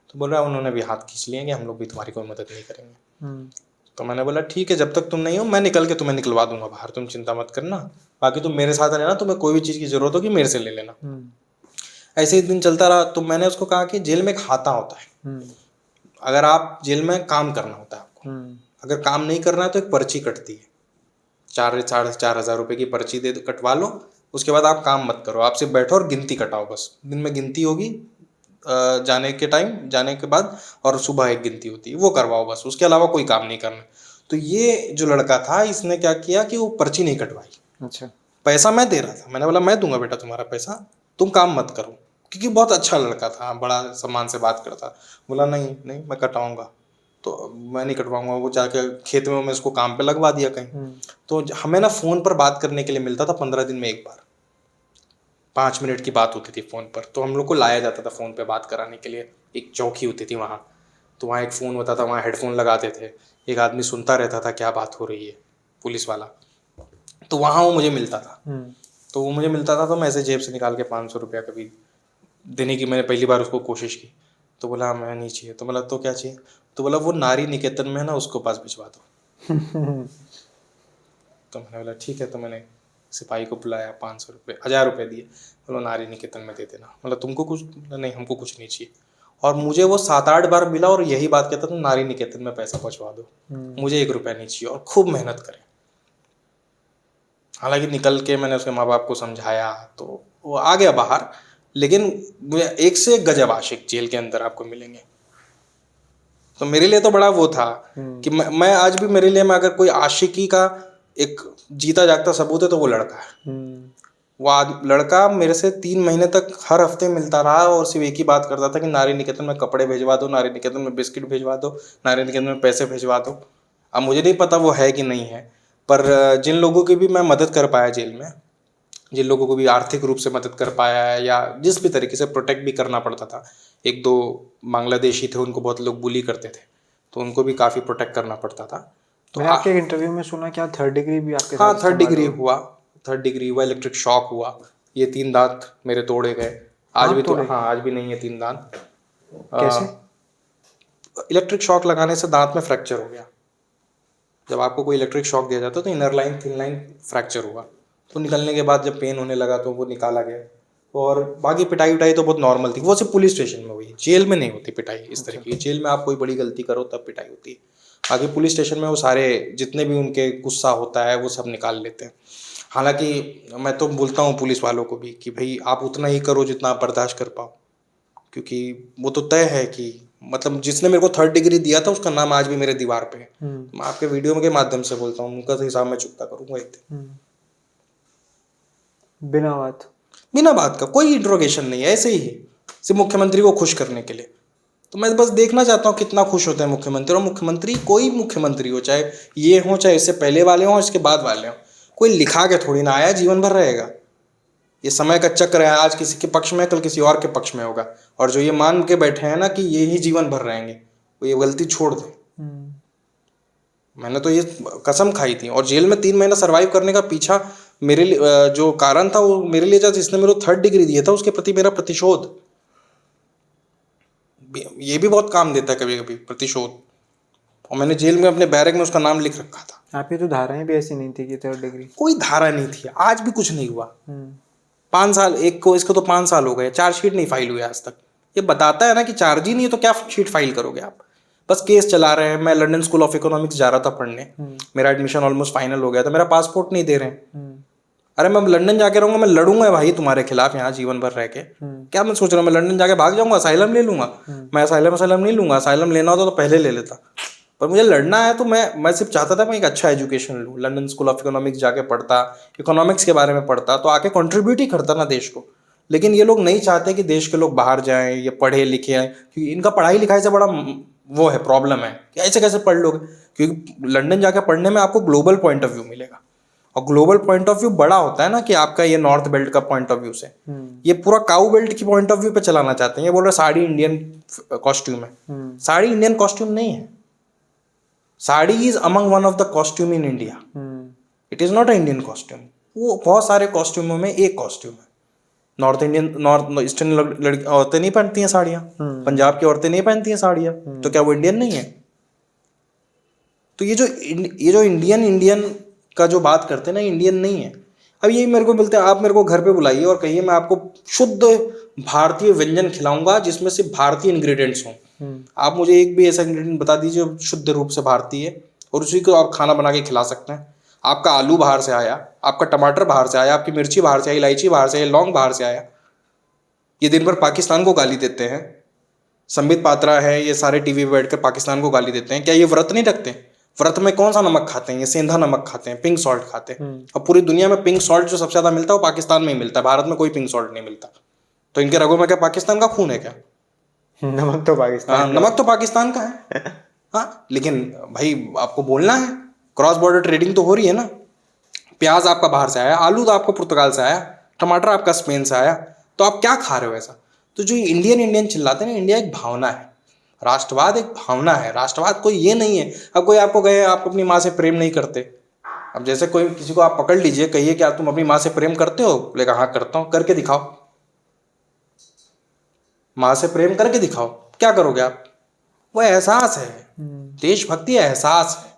[SPEAKER 1] तो बोल रहा है उन्होंने भी हाथ खींच लिए कि हम लोग भी तुम्हारी कोई मदद नहीं करेंगे। तो मैंने बोला ठीक है, जब तक तुम नहीं हो मैं निकल के तुम्हें निकलवा दूंगा बाहर, तुम चिंता मत करना, बाकी तुम मेरे साथ रहना, तुम्हें कोई भी चीज़ की जरूरत होगी मेरे से ले लेना। ऐसे ही दिन चलता रहा। तो मैंने उसको कहा कि जेल में खाता होता है, अगर आप जेल में काम करना होता है आपको, अगर काम नहीं करना है तो एक पर्ची कटती है, 4,500 रुपये की पर्ची दे कटवा लो, उसके बाद आप काम मत करो, आप सिर्फ बैठो और गिनती कटाओ बस। दिन में गिनती होगी जाने के टाइम, जाने के बाद, और सुबह एक गिनती होती है, वो करवाओ बस, उसके अलावा कोई काम नहीं करना। तो ये जो लड़का था इसने क्या किया कि वो पर्ची नहीं कटवाई।
[SPEAKER 2] अच्छा।
[SPEAKER 1] पैसा मैं दे रहा था, मैंने बोला मैं दूंगा बेटा तुम्हारा पैसा, तुम काम मत करो, क्योंकि बहुत अच्छा लड़का था, बड़ा सम्मान से बात करता। बोला नहीं नहीं मैं कटवाऊंगा। तो मैं नहीं कटवाऊंगा। वो जाके खेत में मैं इसको काम पे लगवा दिया कहीं। तो हमें ना फ़ोन पर बात करने के लिए मिलता था 15 दिन में एक बार, 5 मिनट की बात होती थी फ़ोन पर। तो हम लोग को लाया जाता था फ़ोन पे बात कराने के लिए, एक चौकी होती थी वहाँ, तो वहाँ एक फ़ोन होता था, वहाँ हेडफोन लगाते थे, एक आदमी सुनता रहता था क्या बात हो रही है, पुलिस वाला। तो वहाँ वो मुझे मिलता था। तो वो मुझे मिलता था तो मैं ऐसे जेब से निकाल के 500 रुपया कभी देने की मैंने पहली बार उसको कोशिश की। तो बोला मैं नहीं चाहिए। तो बोला तो क्या चाहिए। तो बोला वो नारी निकेतन में है ना, उसको पास भिजवा दो। तो मैंने बोला ठीक है। तो मैंने सिपाही को बुलाया, 500 रुपये 1000 रुपये दिए, बोलो नारी निकेतन में दे देना। मतलब तुमको कुछ नहीं, हमको कुछ नहीं चाहिए। और मुझे वो 7-8 बार मिला और यही बात कहता था नारी निकेतन में पैसा पहुंचवा दो, मुझे 1 रुपया नहीं चाहिए, और खूब मेहनत करें। हालांकि निकल के मैंने उसके माँ बाप को समझाया तो वो आ गया बाहर, लेकिन एक से एक गजब आशिक जेल के अंदर आपको मिलेंगे। तो मेरे लिए तो बड़ा वो था कि मैं आज भी, मेरे लिए मैं अगर कोई आशिकी का एक जीता जागता सबूत है तो वो लड़का है। वो लड़का मेरे से 3 महीने तक हर हफ्ते मिलता रहा और सिर्फ एक ही बात करता था कि नारी निकेतन में कपड़े भेजवा दो, नारी निकेतन में बिस्किट भेजवा दो, नारी निकेतन में पैसे भेजवा दो। अब मुझे नहीं पता वो है कि नहीं है, पर जिन लोगों की भी मैं मदद कर पाया जेल में, जिन लोगों को भी आर्थिक रूप से मदद कर पाया है या जिस भी तरीके से प्रोटेक्ट भी करना पड़ता था, 1-2 बांग्लादेशी थे, उनको बहुत लोग बुली करते थे, तो उनको भी काफ़ी प्रोटेक्ट करना पड़ता था। तो
[SPEAKER 2] मैंने आपके इंटरव्यू में सुना क्या 3rd डिग्री भी आपके
[SPEAKER 1] हाँ,
[SPEAKER 2] साथ
[SPEAKER 1] 3rd डिग्री हुआ, 3rd डिग्री हुआ, इलेक्ट्रिक शॉक हुआ, ये 3 दांत मेरे तोड़े गए, आज भी तो हाँ आज भी नहीं है 3 दांत।
[SPEAKER 2] कैसे?
[SPEAKER 1] इलेक्ट्रिक शॉक लगाने से दांत में फ्रैक्चर हो गया। जब आपको कोई इलेक्ट्रिक शॉक दिया जाता है तो inner line thin line fracture हुआ, तो निकलने के बाद जब पेन होने लगा तो वो निकाला गया। और बाकी पिटाई उटाई तो बहुत नॉर्मल थी, वो सिर्फ पुलिस स्टेशन में हुई, जेल में नहीं होती पिटाई इस तरह की। जेल में आप कोई बड़ी गलती करो तब पिटाई होती है, बाकी पुलिस स्टेशन में वो सारे जितने भी उनके गुस्सा होता है वो सब निकाल लेते हैं। हालांकि मैं तो बोलता हूँ पुलिस वालों को भी कि भाई आप उतना ही करो जितना आप बर्दाश्त कर पाओ, क्योंकि वो तो तय है कि मतलब जिसने मेरे को 3rd डिग्री दिया था उसका नाम आज भी मेरे दीवार पे है। मैं आपके वीडियो के माध्यम से बोलता हूँ, उनका तो हिसाब मैं चुकता करूंगा एक दिन। बिना बात का कोई इंट्रोगेशन नहीं है, ऐसे ही सिर्फ मुख्यमंत्री को खुश करने के लिए। तो मैं बस देखना चाहता हूँ कितना खुश होते हैं मुख्यमंत्री। और मुख्यमंत्री कोई मुख्यमंत्री हो, चाहे ये हो चाहे इससे पहले वाले हों इसके बाद वाले हों, कोई लिखा के थोड़ी ना आया जीवन भर रहेगा। ये समय का चक्र है, आज किसी के पक्ष में कल किसी और के पक्ष में होगा। और जो ये मान के बैठे हैं ना कि ये ही जीवन भर रहेंगे, वो ये गलती छोड़ दें। मैंने तो ये कसम खाई थी। और जेल में 3 महीना सर्वाइव करने का पीछा मेरे लिए जो कारण था वो मेरे लिए जिसने मेरे को 3rd डिग्री दिया था उसके प्रति मेरा प्रतिशोध, ये भी बहुत काम देता है कभी कभी प्रतिशोध। और मैंने जेल में अपने बैरक में उसका नाम लिख रखा था।
[SPEAKER 2] आपकी तो धाराएं भी ऐसी नहीं थी कि 3rd डिग्री,
[SPEAKER 1] कोई धारा नहीं थी, आज भी कुछ नहीं हुआ। 5 साल इसको तो 5 साल हो गए, चार्जशीट नहीं फाइल हुई आज तक। ये बताता है ना कि चार्ज ही नहीं है तो क्या शीट फाइल करोगे आप। बस केस चला रहे हैं। मैं लंदन स्कूल ऑफ इकोनॉमिक्स जा रहा था पढ़ने, मेरा एडमिशन ऑलमोस्ट फाइनल हो गया था, मेरा पासपोर्ट नहीं दे रहे हैं। अरे मैं लंदन जाके रहूंगा, मैं लड़ूंगा भाई तुम्हारे खिलाफ यहाँ जीवन भर रह के। क्या मैं सोच रहा हूँ मैं लंदन जाके भाग जाऊंगा, असाइलम ले लूंगा? मैं असाइलम नहीं लूंगा। असाइलम लेना होता तो पहले ले लेता, पर मुझे लड़ना है तो मैं सिर्फ चाहता था मैं एक अच्छा एजुकेशन लूँ, लंदन स्कूल ऑफ इकोनॉमिक्स जाके पढ़ता, इकोनॉमिक्स के बारे में पढ़ता, तो आके कंट्रीब्यूट ही करता ना देश को। लेकिन ये लोग नहीं चाहते कि देश के लोग बाहर जाएं, ये पढ़े लिखे आए, क्योंकि इनका पढ़ाई लिखाई से बड़ा वो है, प्रॉब्लम है कि ऐसे कैसे पढ़ लोगे, क्योंकि लंदन जाके पढ़ने में आपको ग्लोबल पॉइंट ऑफ व्यू मिलेगा, और ग्लोबल पॉइंट ऑफ व्यू बड़ा होता है ना कि आपका ये नॉर्थ बेल्ट का पॉइंट ऑफ व्यू से, ये पूरा काउ बेल्ट की पॉइंट ऑफ व्यू पे चलाना चाहते हैं। ये बोल रहे साड़ी इंडियन कॉस्ट्यूम है, साड़ी इंडियन कॉस्ट्यूम नहीं है। Sari is among one of the costume in India, it is not a Indian costume. वो बहुत सारे कॉस्ट्यूमों में एक कॉस्ट्यूम है। नॉर्थ ईस्टर्न लड़की औरतें नहीं पहनती हैं साड़ियाँ, पंजाब की औरतें नहीं पहनती हैं साड़ियाँ, तो क्या वो इंडियन नहीं है? तो ये जो इंडियन का जो बात करते हैं ना, इंडियन नहीं है। अब यही मेरे को बोलते हैं आप मेरे को घर पे बुलाइए और कहिए मैं आपको शुद्ध भारतीय व्यंजन खिलाऊंगा जिसमें सिर्फ भारतीय इंग्रेडिएंट्स हों। आप मुझे एक भी ऐसा इंग्रेडिएंट बता दीजिए जो शुद्ध रूप से भारतीय है, और उसी को आप खाना बना के खिला सकते हैं। आपका आलू बाहर से आया, आपका टमाटर बाहर से आया, आपकी मिर्ची बाहर से आई, इलायची बाहर से आई, लौंग बाहर से आया। ये दिन भर पाकिस्तान को गाली देते हैं, संबित पात्रा है, ये सारे टीवी पे बैठकर पाकिस्तान को गाली देते हैं। क्या ये व्रत नहीं रखते? व्रत में कौन सा नमक खाते हैं? ये सेंधा नमक खाते हैं, पिंक सॉल्ट खाते हैं। और पूरी दुनिया में पिंक सॉल्ट जो सबसे ज्यादा मिलता है वो पाकिस्तान में ही मिलता है, भारत में कोई पिंक सॉल्ट नहीं मिलता। तो इनके रगों में क्या पाकिस्तान का खून है क्या?
[SPEAKER 2] नमक तो पाकिस्तान
[SPEAKER 1] हाँ, नमक तो पाकिस्तान का है। हाँ, लेकिन भाई आपको बोलना है, क्रॉस बॉर्डर ट्रेडिंग तो हो रही है ना। प्याज आपका बाहर से आया, आलू तो आपको पुर्तगाल से आया, टमाटर आपका स्पेन से आया, तो आप क्या खा रहे हो ऐसा? तो जो इंडियन चिल्लाते हैं ना, इंडिया एक भावना है, राष्ट्रवाद एक भावना है। राष्ट्रवाद कोई ये नहीं है। अब कोई आपको कहे आप अपनी माँ से प्रेम नहीं करते, अब जैसे कोई किसी को आप पकड़ लीजिए, कहिए क्या तुम अपनी माँ से प्रेम करते हो? बोलेगा हाँ करता हूँ। करके दिखाओ, माँ से प्रेम करके दिखाओ, क्या करोगे आप? वो एहसास है, देशभक्ति एहसास है।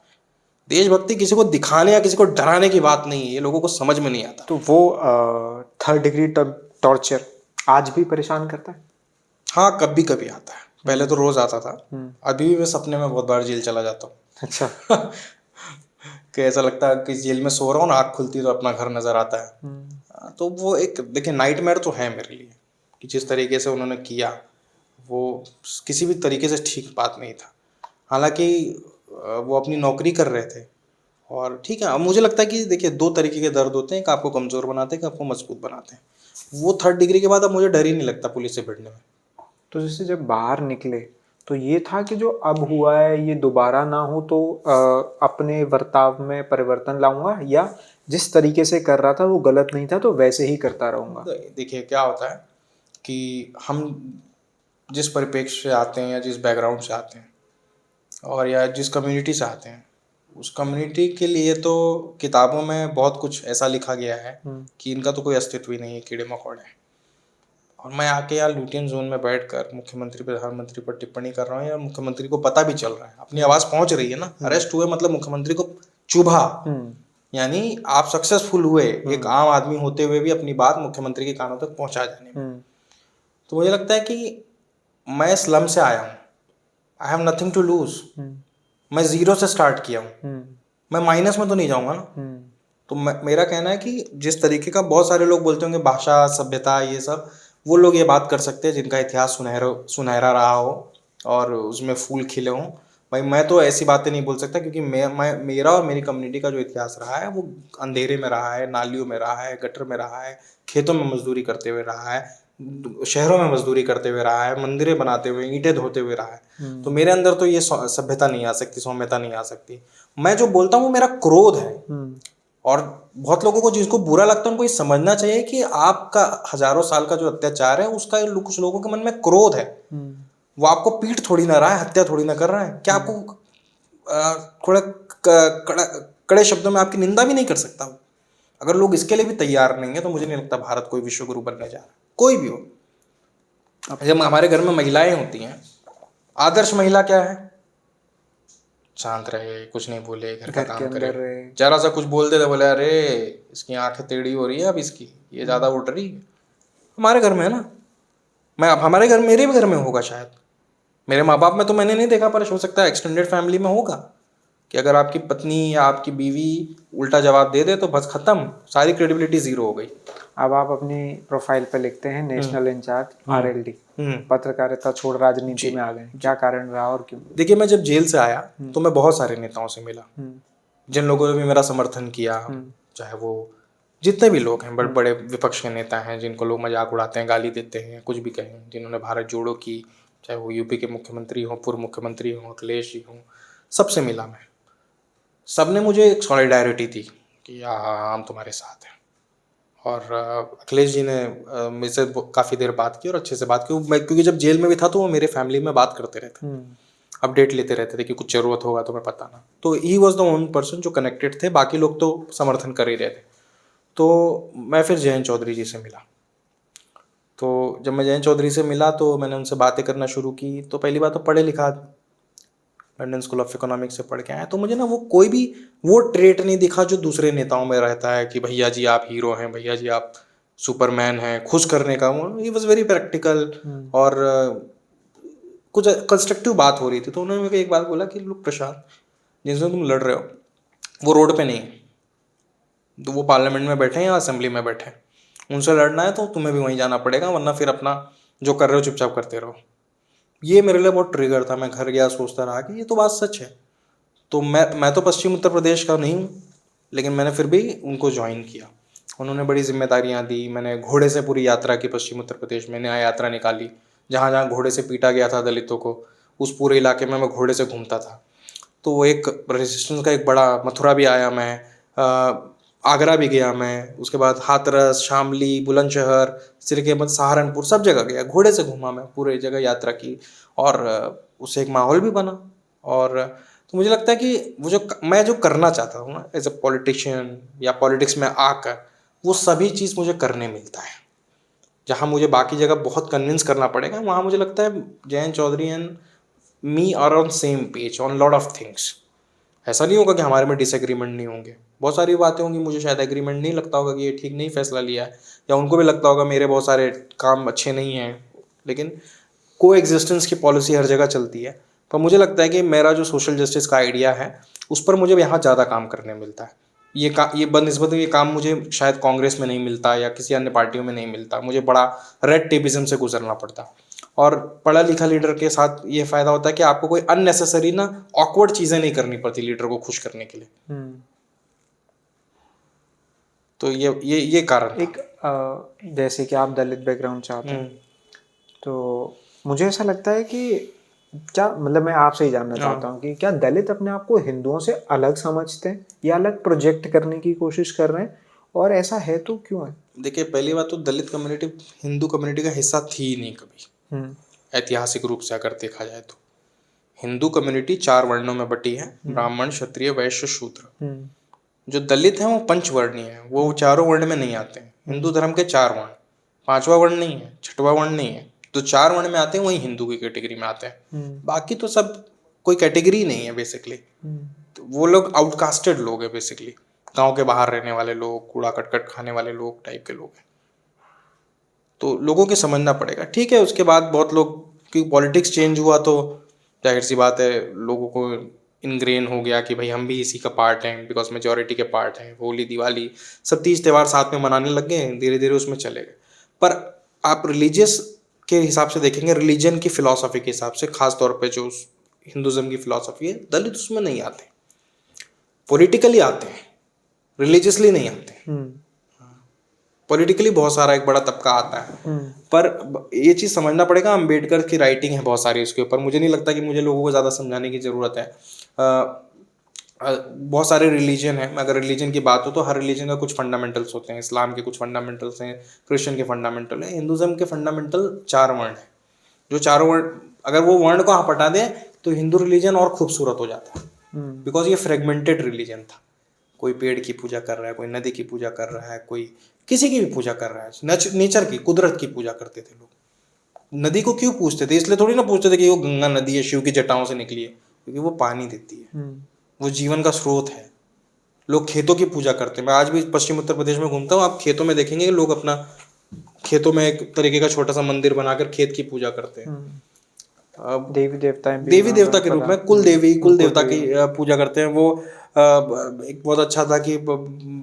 [SPEAKER 1] देशभक्ति किसी को दिखाने या किसी को डराने की बात नहीं है, ये लोगों को समझ में नहीं आता।
[SPEAKER 2] तो वो थर्ड डिग्री टॉर्चर आज भी परेशान करता है?
[SPEAKER 1] हाँ, कभी कभी आता है, पहले तो रोज आता था, अभी भी मैं सपने में बहुत बार जेल चला जाता हूँ।
[SPEAKER 2] अच्छा।
[SPEAKER 1] कि ऐसा लगता है कि जेल में सो रहा हूँ ना, आँख खुलती तो अपना घर नजर आता है। तो वो एक देखिए नाइटमेयर तो है मेरे लिए, कि जिस तरीके से उन्होंने किया वो किसी भी तरीके से ठीक बात नहीं था। हालांकि वो अपनी नौकरी कर रहे थे, और ठीक है। अब मुझे लगता है कि देखिए दो तरीके के दर्द होते हैं, एक आपको कमज़ोर बनाते हैं, एक आपको मजबूत बनाते हैं। वो थर्ड डिग्री के बाद अब मुझे डर ही नहीं लगता पुलिस से भिड़ने में।
[SPEAKER 2] तो जैसे जब बाहर निकले तो ये था कि जो अब हुआ है ये दोबारा ना हो, तो अपने बर्ताव में परिवर्तन लाऊंगा, या जिस तरीके से कर रहा था वो गलत नहीं था तो वैसे ही करता रहूंगा?
[SPEAKER 1] देखिए क्या होता है कि हम जिस परिप्रेक्ष्य से आते हैं या जिस बैकग्राउंड से आते हैं और या जिस कम्युनिटी से आते हैं, उस कम्युनिटी के लिए तो किताबों में बहुत कुछ ऐसा लिखा गया है कि इनका तो कोई अस्तित्व ही नहीं है, कीड़े मकोड़े हैं। और मैं आके यहाँ लुटियन जोन में बैठकर मुख्यमंत्री प्रधानमंत्री पर टिप्पणी कर रहा हूँ, या मुख्यमंत्री को पता भी चल रहा है, अपनी आवाज़ पहुँच रही है ना। अरेस्ट हुए मतलब मुख्यमंत्री को चुभा, यानी आप सक्सेसफुल हुए एक आम आदमी होते हुए भी अपनी बात मुख्यमंत्री के कानों तक पहुँचा जाने में। तो मुझे लगता है कि मैं स्लम से आया हूँ, I have nothing to lose. मैं जीरो से स्टार्ट किया हूँ, मैं माइनस में तो नहीं जाऊँगा ना। तो मेरा कहना है कि जिस तरीके का बहुत सारे लोग बोलते होंगे भाषा सभ्यता ये सब, वो लोग ये बात कर सकते हैं जिनका इतिहास सुनहरा रहा हो और उसमें फूल खिले हों। भाई मैं तो ऐसी बातें नहीं बोल सकता, क्योंकि मेरा और मेरी कम्युनिटी का जो इतिहास रहा है वो अंधेरे में रहा है, नालियों में रहा है, गटर में रहा है, खेतों में मजदूरी करते हुए रहा है, शहरों में मजदूरी करते हुए रहा है, मंदिरें बनाते हुए, ईंटें धोते हुए रहा है। तो मेरे अंदर तो ये सभ्यता नहीं आ सकती, सौम्यता नहीं आ सकती। मैं जो बोलता हूँ मेरा क्रोध है। और बहुत लोगों को जिसको बुरा लगता है उनको ये समझना चाहिए कि आपका हजारों साल का जो अत्याचार है उसका कुछ लोगों के मन में क्रोध है। वो आपको पीट थोड़ी ना रहा है, हत्या थोड़ी ना कर रहा है। क्या आपको थोड़ा कड़े शब्दों में आपकी निंदा भी नहीं कर सकता? अगर लोग इसके लिए भी तैयार नहीं है तो मुझे नहीं लगता भारत कोई विश्व गुरु बनने जा रहा है, कोई भी हो। जब हमारे घर में महिलाएं होती हैं, आदर्श महिला क्या है? शांत रहे, कुछ नहीं बोले, घर का काम करे, जरा सा कुछ बोल दे तो बोले अरे इसकी आंखें टेढ़ी हो रही है, अब इसकी ये ज्यादा उठ रही है। हमारे घर में है ना, मैं अब हमारे घर, मेरे भी घर में होगा शायद, मेरे माँ बाप में तो मैंने नहीं देखा, पर हो सकता है एक्सटेंडेड फैमिली में होगा। कि अगर आपकी पत्नी या आपकी बीवी उल्टा जवाब दे दे तो बस खत्म, सारी क्रेडिबिलिटी जीरो हो गई।
[SPEAKER 2] अब आप अपनी प्रोफाइल पे लिखते हैं नेशनल इंचार्ज RLD,
[SPEAKER 1] हम्म।
[SPEAKER 2] पत्रकारिता छोड़ राजनीति
[SPEAKER 1] जी।
[SPEAKER 2] में आ गए, क्या कारण रहा और क्यों?
[SPEAKER 1] देखिए, मैं जब जेल से आया तो मैं बहुत सारे नेताओं से मिला,
[SPEAKER 2] हम्म,
[SPEAKER 1] जिन लोगों ने भी मेरा समर्थन किया, चाहे वो जितने भी लोग हैं, बड़े बड़े विपक्ष के नेता हैं जिनको लोग मजाक उड़ाते हैं, गाली देते हैं, कुछ भी कहें, जिन्होंने भारत जोड़ो की, चाहे वो यूपी के मुख्यमंत्री हों, पूर्व मुख्यमंत्री हों, अखिलेश जी हों, सबसे मिला मैं। सबने मुझे एक सॉलिडारिटी दी कि हाँ, हम तुम्हारे साथ हैं। और अखिलेश जी ने मुझसे काफ़ी देर बात की और अच्छे से बात की। मैं क्योंकि जब जेल में भी था तो वो मेरे फैमिली में बात करते रहते, अपडेट लेते रहते थे कि कुछ ज़रूरत होगा तो मैं बताना। तो he was the only person जो कनेक्टेड थे, बाकी लोग तो समर्थन कर ही रहे थे। तो मैं फिर जयंत चौधरी जी से मिला। तो जब मैं जयंत चौधरी से मिला तो मैंने उनसे बातें करना शुरू की। तो पहली बात तो पढ़े लिखा, लंदन स्कूल ऑफ इकोनॉमिक्स से पढ़ के आया, तो मुझे ना वो कोई भी वो ट्रेट नहीं दिखा जो दूसरे नेताओं में रहता है कि भैया जी आप हीरो हैं, भैया जी आप सुपरमैन हैं, खुश करने का। ही वॉज वेरी प्रैक्टिकल और कुछ कंस्ट्रक्टिव बात हो रही थी। तो उन्होंने मेरे को एक बात बोला कि लोग प्रशांत, जिनसे तुम लड़ रहे हो वो रोड पे नहीं है, तो वो पार्लियामेंट में बैठे हैं या असेंबली में बैठे हैं, उनसे लड़ना है तो तुम्हें भी वहीं जाना पड़ेगा, वरना फिर अपना जो कर रहे हो चुपचाप करते रहो। ये मेरे लिए बहुत ट्रिगर था। मैं घर गया सोचता रहा कि ये तो बात सच है। तो मैं तो पश्चिम उत्तर प्रदेश का नहीं हूँ, लेकिन मैंने फिर भी उनको ज्वाइन किया। उन्होंने बड़ी जिम्मेदारियाँ दी। मैंने घोड़े से पूरी यात्रा की पश्चिम उत्तर प्रदेश में, न्याय यात्रा निकाली। जहाँ जहाँ घोड़े से पीटा गया था दलितों को, उस पूरे इलाके में मैं घोड़े से घूमता था। तो वो एक रेजिस्टेंस का एक बड़ा, मथुरा भी आया मैं, आगरा भी गया मैं, उसके बाद हाथरस, शामली, बुलंदशहर, सिरकेमत, सहारनपुर, सब जगह गया, घोड़े से घूमा मैं, पूरे जगह यात्रा की। और उससे एक माहौल भी बना। और तो मुझे लगता है कि वो जो मैं जो करना चाहता हूँ ना एज अ पॉलिटिशियन या पॉलिटिक्स में आकर, वो सभी चीज़ मुझे करने मिलता है। जहाँ मुझे बाकी जगह बहुत कन्विंस करना पड़ेगा, वहाँ मुझे लगता है Jayant Chaudhary and me are on same page on lot of things. ऐसा नहीं होगा कि हमारे में डिसएग्रीमेंट नहीं होंगे, बहुत सारी बातें होंगी, मुझे शायद एग्रीमेंट नहीं लगता होगा कि ये ठीक नहीं फैसला लिया है, या उनको भी लगता होगा मेरे बहुत सारे काम अच्छे नहीं हैं, लेकिन को एग्जिस्टेंस की पॉलिसी हर जगह चलती है। पर मुझे लगता है कि मेरा जो सोशल जस्टिस का आइडिया है, उस पर मुझे यहाँ ज़्यादा काम करने मिलता है। ये बनस्बत ये काम मुझे शायद कांग्रेस में नहीं मिलता या किसी अन्य पार्टियों में नहीं मिलता। मुझे बड़ा रेड टेपिज्म से गुजरना पड़ता। और पढ़ा लिखा लीडर के साथ ये फ़ायदा होता है कि आपको कोई अननेसेसरी ना ऑकवर्ड चीज़ें नहीं करनी पड़ती लीडर को खुश करने के लिए। तो ये कारण था।
[SPEAKER 2] एक जैसे कि आप दलित बैकग्राउंड से आते हैं, तो मुझे ऐसा लगता है कि क्या मतलब मैं आपसे ही जानना चाहता हूँ कि क्या दलित अपने आप को हिंदुओं से अलग समझते हैं या अलग प्रोजेक्ट करने की कोशिश कर रहे हैं, और ऐसा है तो क्यों है?
[SPEAKER 1] देखिए, पहली बात तो दलित कम्युनिटी हिंदू कम्युनिटी का हिस्सा थी ही नहीं कभी। ऐतिहासिक रूप से अगर देखा जाए तो हिंदू कम्युनिटी 4 वर्णों में बटी है, ब्राह्मण, क्षत्रिय, वैश्य, शूद्र। जो दलित हैं वो पंचवर्णीय है, वो चारों वर्ण में नहीं आते हैं। हिंदू धर्म के 4 वर्ण, 5वां वर्ण नहीं है, 6वां वर्ण नहीं है, तो 4 वर्ण में आते हैं, वही हिंदू की कैटेगरी में आते हैं। बाकी तो सब कोई कैटेगरी नहीं है बेसिकली। तो वो लोग आउटकास्टेड लोग हैं बेसिकली, गांव के बाहर रहने वाले लोग, कूड़ा कटकट खाने वाले लोग टाइप के लोग हैं। तो लोगों के समझना पड़ेगा। ठीक है, उसके बाद बहुत लोग की पॉलिटिक्स चेंज हुआ तो जाहिर सी बात है लोगों को इनग्रेन हो गया कि भाई हम भी इसी का पार्ट हैं, बिकॉज मेजोरिटी के पार्ट हैं। होली, दिवाली, सब तीज त्यौहार साथ में मनाने लग गए, धीरे धीरे उसमें चले गए। पर आप रिलीजियस के हिसाब से देखेंगे, रिलीजन की फिलॉसफी के हिसाब से, खास तौर पे जो हिंदुज़म की फिलॉसफी है, दलित उसमें नहीं आते। पॉलिटिकली आते हैं, रिलीजियसली नहीं आते। पॉलिटिकली बहुत सारा एक बड़ा तबका आता है। पर ये चीज़ समझना पड़ेगा, अम्बेडकर की राइटिंग है बहुत सारी इसके ऊपर। मुझे नहीं लगता कि मुझे लोगों को ज़्यादा समझाने की ज़रूरत है। बहुत सारे रिलीजन हैं। अगर रिलीजन की बात हो तो हर रिलीजन का कुछ फंडामेंटल्स होते हैं। इस्लाम के कुछ फंडामेंटल्स हैं, क्रिश्चियन के फंडामेंटल हैं, हिंदुज़म के फंडामेंटल 4 वर्ण हैं। जो चारों वर्ण, अगर वो वर्ण को आप हटा दें तो हिंदू रिलीजन और खूबसूरत हो जाता है, बिकॉज ये फ्रेगमेंटेड रिलीजन था। कोई पेड़ की पूजा कर रहा है, कोई नदी की पूजा कर रहा है, कोई किसी की भी पूजा कर रहा है। नेचर की, कुदरत की पूजा करते थे लोग। नदी को क्यों पूछते थे? इसलिए थोड़ी ना पूछते थे कि वो गंगा नदी है, शिव की जटाओं से निकली है, क्योंकि वो पानी देती है, वो जीवन का स्रोत है। लोग खेतों की पूजा करते हैं। मैं आज भी पश्चिम उत्तर प्रदेश में घूमता हूँ, आप खेतों में देखेंगे कि लोग अपना खेतों में एक तरीके का छोटा सा मंदिर बनाकर खेत की पूजा करते हैं।
[SPEAKER 2] देवी देवताएं भी
[SPEAKER 1] देवी
[SPEAKER 2] वहाँ
[SPEAKER 1] देवता
[SPEAKER 2] पर
[SPEAKER 1] के रूप में
[SPEAKER 2] प्रधान।
[SPEAKER 1] कुल देवता की पूजा करते हैं वो। एक बहुत अच्छा था कि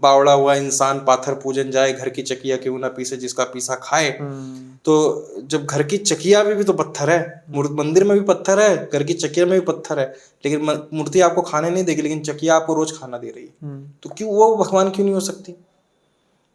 [SPEAKER 1] बावड़ा हुआ इंसान पाथर पूजन जाए, घर की चकिया क्यों ना पीसे, जिसका पीसा खाए। तो जब घर की चकिया में भी तो पत्थर है, मंदिर में भी पत्थर है, घर की चकिया में भी पत्थर है, लेकिन मूर्ति आपको खाने नहीं देगी, लेकिन चकिया आपको रोज खाना दे रही है। तो क्यों वो भगवान क्यों नहीं हो सकती?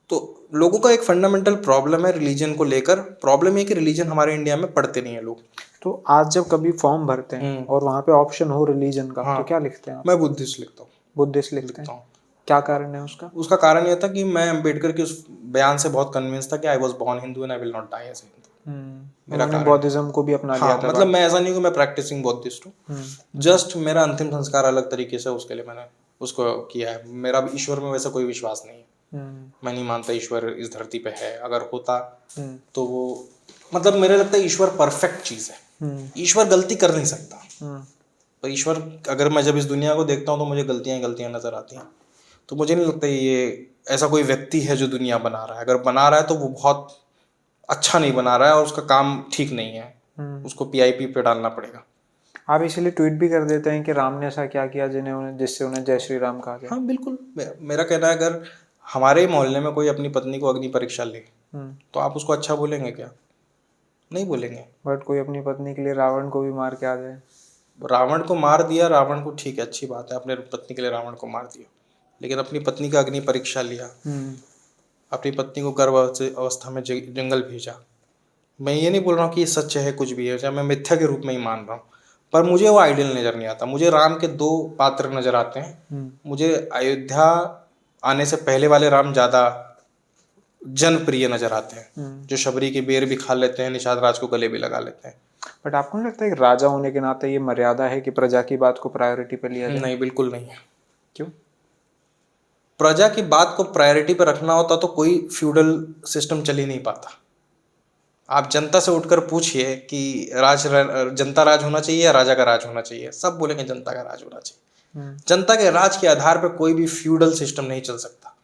[SPEAKER 1] तो लोगों का एक फंडामेंटल प्रॉब्लम है रिलीजन को लेकर। प्रॉब्लम है कि रिलीजन हमारे इंडिया में पढ़ते नहीं है लोग।
[SPEAKER 2] तो आज जब कभी फॉर्म भरते हैं और वहाँ पे ऑप्शन हो रिलीजन का,
[SPEAKER 1] हाँ,
[SPEAKER 2] तो क्या लिखते हैं आप?
[SPEAKER 1] मैं बुद्धिस्ट लिखता हूँ।
[SPEAKER 2] बुद्धिस्ट लिखते हैं। क्या कारण है उसका?
[SPEAKER 1] उसका कारण यह था कि मैं अम्बेडकर के उस बयान से बहुत कन्विंस था कि I was born Hindu and I will not die as Hindu. मेरा
[SPEAKER 2] उन्होंने
[SPEAKER 1] कारण,
[SPEAKER 2] बौद्धिज्म को भी अपना लिया
[SPEAKER 1] हाँ,
[SPEAKER 2] था
[SPEAKER 1] मतलब मैं ऐसा नहीं कि मैं प्रैक्टिसिंग बौद्धिस्ट हूँ,
[SPEAKER 2] बाद।
[SPEAKER 1] जस्ट मेरा अंतिम संस्कार अलग तरीके से उसके लिए मैंने उसको किया है। मेरा ईश्वर में वैसा कोई विश्वास नहीं है। मैं नहीं मानता ईश्वर इस धरती पे है। अगर होता तो वो, मतलब मेरे लगता है ईश्वर परफेक्ट चीज है। ईश्वर गलती कर नहीं सकता। पर ईश्वर, अगर मैं जब इस दुनिया को देखता हूँ तो मुझे गलतियां ही गलतियां नजर आती हैं। तो मुझे नहीं लगता ये ऐसा कोई व्यक्ति है जो दुनिया बना रहा है। अगर बना रहा है तो वो बहुत अच्छा नहीं बना रहा है और उसका काम ठीक नहीं है। उसको पीआईपी पे डालना पड़ेगा।
[SPEAKER 2] आप इसीलिए ट्वीट भी कर देते हैं कि राम ने ऐसा क्या किया जिससे उन्हें जय श्री राम कहा जाए।
[SPEAKER 1] हाँ बिल्कुल, मेरा कहना है अगर हमारे मोहल्ले में कोई अपनी पत्नी को अग्नि परीक्षा ले तो आप उसको अच्छा बोलेंगे क्या? नहीं बोलेंगे।
[SPEAKER 2] बट कोई अपनी पत्नी के लिए रावण को भी मार के आ जाए।
[SPEAKER 1] रावण को मार दिया, रावण को ठीक है, अच्छी बात है, अपने पत्नी के लिए रावण को मार दिया, लेकिन अपनी पत्नी का अग्नि परीक्षा लिया, अपनी पत्नी को गर्भ अवस्था में जंगल भेजा। मैं ये नहीं बोल रहा हूँ कि ये सच है, कुछ भी है, चाहे मैं मिथ्या के रूप में ही मान रहा हूँ, पर मुझे वो आइडियल नजर नहीं आता। मुझे राम के दो पात्र नजर आते हैं। मुझे अयोध्या आने से पहले वाले राम ज्यादा जनप्रिय नजर आते हैं, जो शबरी की बेर भी खा लेते हैं, निषाद राज को गले भी लगा लेते हैं।
[SPEAKER 2] बट आपको नहीं लगता है कि राजा होने के नाते ये मर्यादा है कि प्रजा की बात को प्रायोरिटी पे लिया जाए?
[SPEAKER 1] नहीं, बिल्कुल नहीं है।
[SPEAKER 2] क्यों?
[SPEAKER 1] प्रजा की बात को प्रायोरिटी पर रखना होता तो कोई फ्यूडल सिस्टम चल ही नहीं पाता। आप जनता से उठकर पूछिए कि जनता राज होना चाहिए या राजा का राज होना चाहिए, सब बोलेंगे जनता का राज होना चाहिए। जनता के राज के आधार पर कोई भी फ्यूडल सिस्टम नहीं चल सकता।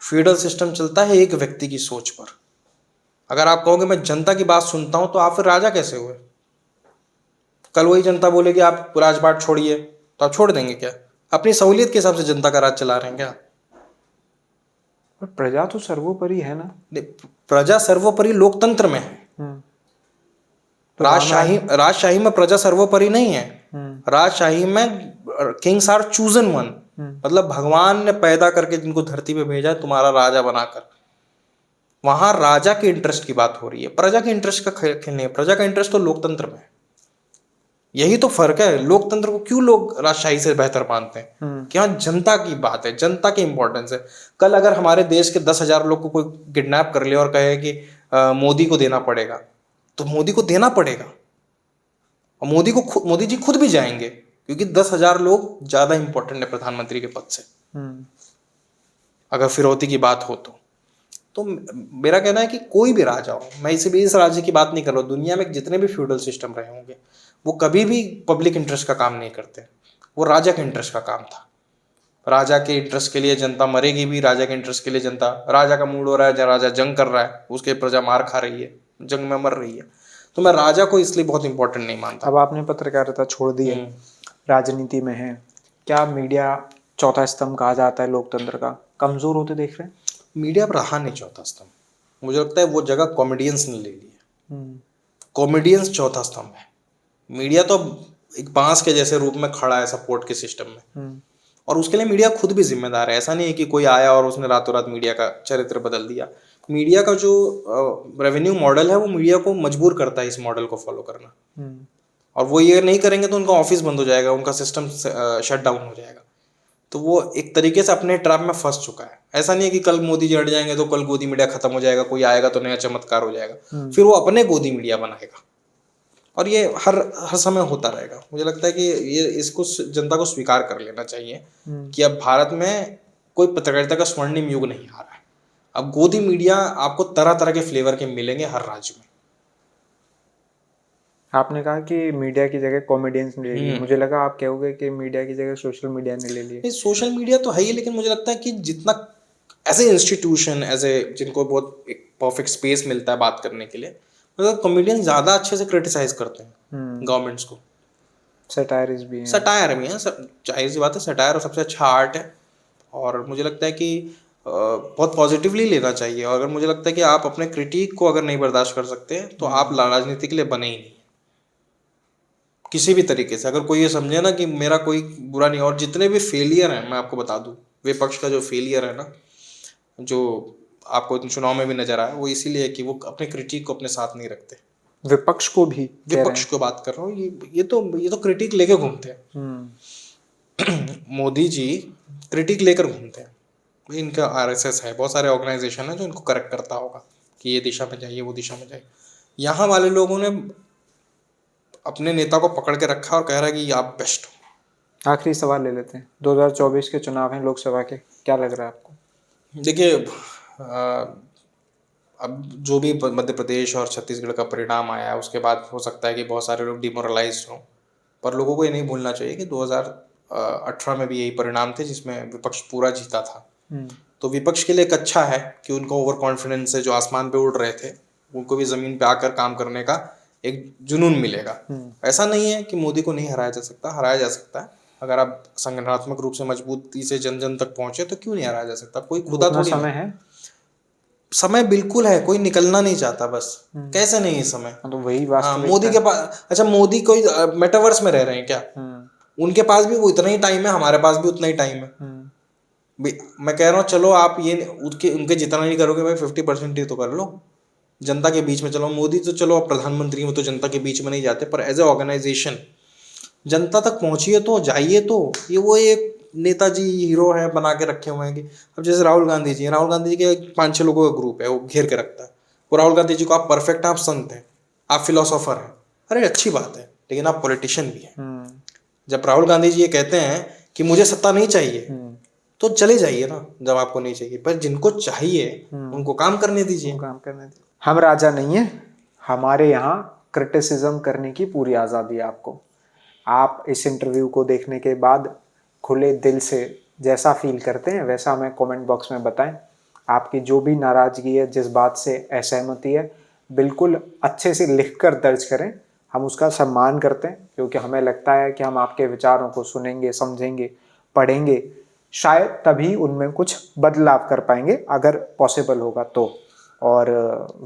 [SPEAKER 1] फ्यूडल सिस्टम चलता है एक व्यक्ति की सोच पर। अगर आप कहोगे मैं जनता की बात सुनता हूं, तो आप फिर राजा कैसे हुए? कल वही जनता बोलेगी आप राजपाट छोड़िए, तो आप छोड़ देंगे क्या? अपनी सहूलियत के हिसाब से जनता का राज चला रहे हैं क्या?
[SPEAKER 2] बट प्रजा तो सर्वोपरि है ना।
[SPEAKER 1] प्रजा सर्वोपरि लोकतंत्र में है। राजशाही में प्रजा सर्वोपरि नहीं है। राजशाही में किंग्स आर चूजन वन, मतलब भगवान ने पैदा करके जिनको धरती पे भेजा है तुम्हारा राजा बनाकर। वहां राजा के इंटरेस्ट की बात हो रही है, प्रजा के इंटरेस्ट का खेल नहीं है। प्रजा का इंटरेस्ट तो लोकतंत्र में है। यही तो फर्क है। लोकतंत्र को क्यों लोग राजशाही से बेहतर मानते हैं? कि हाँ, जनता की बात है, जनता की इंपॉर्टेंस है। कल अगर हमारे देश के 10,000 लोग को कोई किडनैप कर ले और कहे कि मोदी को देना पड़ेगा, तो मोदी को देना पड़ेगा। और मोदी जी खुद भी जाएंगे, क्योंकि 10,000 लोग ज्यादा इंपॉर्टेंट है प्रधानमंत्री के पद से। अगर फिरौती की बात हो तो मेरा कहना है कि कोई भी राजा हो, मैं इस राज्य की बात नहीं कर रहा हूँ, दुनिया में जितने भी फ्यूडल सिस्टम रहे होंगे वो कभी भी पब्लिक इंटरेस्ट का काम नहीं करते। वो राजा के इंटरेस्ट का काम था। राजा के इंटरेस्ट के लिए जनता मरेगी भी, राजा के इंटरेस्ट के लिए जनता, राजा का मूड हो रहा है, राजा जंग कर रहा है, उसके प्रजा मार खा रही है, जंग में मर रही है, तो मैं राजा को इसलिए बहुत इंपॉर्टेंट नहीं मानता।
[SPEAKER 2] अब आपने पत्रकारिता छोड़ दी है, राजनीति में है, क्या मीडिया चौथा स्तंभ कहा जाता है लोकतंत्र का, कमजोर होते देख रहे हैं?
[SPEAKER 1] मीडिया पर रहा नहीं चौथा स्तंभ। मुझे लगता है वो जगह कॉमेडियंस ने ले ली है। कॉमेडियंस चौथा स्तंभ है। मीडिया तो एक बांस के जैसे रूप में खड़ा है सपोर्ट के सिस्टम में, और उसके लिए मीडिया खुद भी जिम्मेदार है। ऐसा नहीं है कि कोई आया और उसने रातों रात मीडिया का चरित्र बदल दिया। मीडिया का जो रेवेन्यू मॉडल है वो मीडिया को मजबूर करता है इस मॉडल को फॉलो करना, और वो ये नहीं करेंगे तो उनका ऑफिस बंद हो जाएगा, उनका सिस्टम शट डाउन हो जाएगा। तो वो एक तरीके से अपने ट्रैप में फंस चुका है। ऐसा नहीं है कि कल मोदी जी हट जाएंगे तो कल गोदी मीडिया खत्म हो जाएगा, कोई आएगा तो नया चमत्कार हो जाएगा, फिर वो अपने गोदी मीडिया बनाएगा, और ये हर समय होता रहेगा। मुझे लगता है कि ये इसको जनता को स्वीकार कर लेना चाहिए कि अब भारत में कोई पत्रकारिता का स्वर्णिम युग नहीं आ रहा है। अब गोदी मीडिया आपको तरह तरह के फ्लेवर के मिलेंगे हर राज्य में।
[SPEAKER 2] आपने कहा कि मीडिया की जगह कॉमेडियंस ने ले ली, मुझे लगा आप कहोगे कि मीडिया की जगह सोशल मीडिया ने ले ली।
[SPEAKER 1] सोशल मीडिया तो है ही, लेकिन मुझे लगता है कि जितना एज ए इंस्टीट्यूशन, जिनको बहुत एक परफेक्ट स्पेस मिलता है बात करने के लिए, मतलब कॉमेडियन ज़्यादा अच्छे से क्रिटिसाइज करते हैं गवर्नमेंट्स को।
[SPEAKER 2] सटायरिस्ट भी हैं।
[SPEAKER 1] सटायर भी है, जाहिर सी बात है, सटायर और सबसे अच्छा आर्ट है। और मुझे लगता है कि बहुत पॉजिटिवली लेना चाहिए। और अगर मुझे लगता है कि आप अपने क्रिटिक को अगर नहीं बर्दाश्त कर सकते तो आप राजनीति के लिए बने ही नहीं किसी भी तरीके से। अगर कोई ये समझे ना कि मेरा कोई बुरा नहीं, और जितने भी फेलियर हैं मैं आपको बता दूं, विपक्ष का जो फेलियर है ना, जो आपको चुनाव में भी नजर आया, वो इसीलिए कि वो अपने क्रिटिक को अपने साथ नहीं रखते।
[SPEAKER 2] विपक्ष को भी कह रहे
[SPEAKER 1] विपक्ष को बात कर रहा हूँ, ये तो क्रिटिक लेके घूमते हैं।
[SPEAKER 2] हैं।
[SPEAKER 1] मोदी जी क्रिटिक लेकर घूमते हैं। इनका आरएसएस है, बहुत सारे ऑर्गेनाइजेशन है जो इनको करेक्ट करता होगा कि ये दिशा में जाइए, वो दिशा में जाइए। यहाँ वाले लोगों ने अपने नेता को पकड़ के रखा और कह रहा है कि आप बेस्ट हो।
[SPEAKER 2] आखिरी सवाल ले लेते हैं, 2024 के चुनाव हैं लोकसभा के, क्या लग रहा है आपको?
[SPEAKER 1] देखिए, अब जो भी मध्य प्रदेश और छत्तीसगढ़ का परिणाम आया है उसके बाद हो सकता है कि बहुत सारे लोग डिमोरलाइज हों, पर लोगों को ये नहीं भूलना चाहिए कि 2018 में भी यही परिणाम थे जिसमें विपक्ष पूरा जीता था। तो विपक्ष के लिए एक अच्छा है कि उनको ओवर कॉन्फिडेंस से जो आसमान पे उड़ रहे थे उनको भी ज़मीन पे आकर काम करने का एक जुनून मिलेगा। ऐसा नहीं है कि मोदी को नहीं हराया जा सकता, हराया जा सकता है। अगर आप संगठनात्मक रूप से मजबूती से जन जन तक पहुंचे तो क्यों नहीं हराया जा सकता। कोई खुदा थोड़ी
[SPEAKER 2] समय है,
[SPEAKER 1] समय बिल्कुल है, कोई निकलना नहीं चाहता बस। कैसे नहीं है समय?
[SPEAKER 2] तो वही
[SPEAKER 1] हाँ,
[SPEAKER 2] वास्तविकता
[SPEAKER 1] मोदी के पास, अच्छा मोदी कोई मेटावर्स में रह रहे हैं क्या? उनके पास भी वो इतना ही टाइम है, हमारे पास भी उतना ही टाइम है। मैं कह रहा हूँ चलो आप ये उनके जितना नहीं करोगे भाई 50% ही तो कर लो, जनता के बीच में चलो। मोदी तो चलो अब प्रधानमंत्री में तो जनता के बीच में नहीं जाते, पर एज ए ऑर्गेनाइजेशन जनता तक पहुंचिए तो, जाइए तो। ये वो एक नेताजी हीरो है बना के रखे हुए हैं कि अब जैसे राहुल गांधी जी के 5-6 लोगों का ग्रुप है, वो घेर के रखता है। वो राहुल गांधी जी को आप परफेक्ट हैं, आप संत हैं, आप फिलोसोफर हैं, अरे अच्छी बात है, लेकिन आप पॉलिटिशियन भी हैं। जब राहुल गांधी जी ये कहते हैं कि मुझे सत्ता नहीं चाहिए तो चले जाइए ना जब आपको नहीं चाहिए, पर जिनको चाहिए उनको काम करने दीजिए।
[SPEAKER 2] हम राजा नहीं है, हमारे यहाँ क्रिटिसिज्म करने की पूरी आज़ादी है आपको। आप इस इंटरव्यू को देखने के बाद खुले दिल से जैसा फील करते हैं वैसा हमें कमेंट बॉक्स में बताएं। आपकी जो भी नाराज़गी है, जिस बात से असहमति है, बिल्कुल अच्छे से लिखकर दर्ज करें। हम उसका सम्मान करते हैं क्योंकि हमें लगता है कि हम आपके विचारों को सुनेंगे, समझेंगे, पढ़ेंगे, शायद तभी उनमें कुछ बदलाव कर पाएंगे अगर पॉसिबल होगा तो। और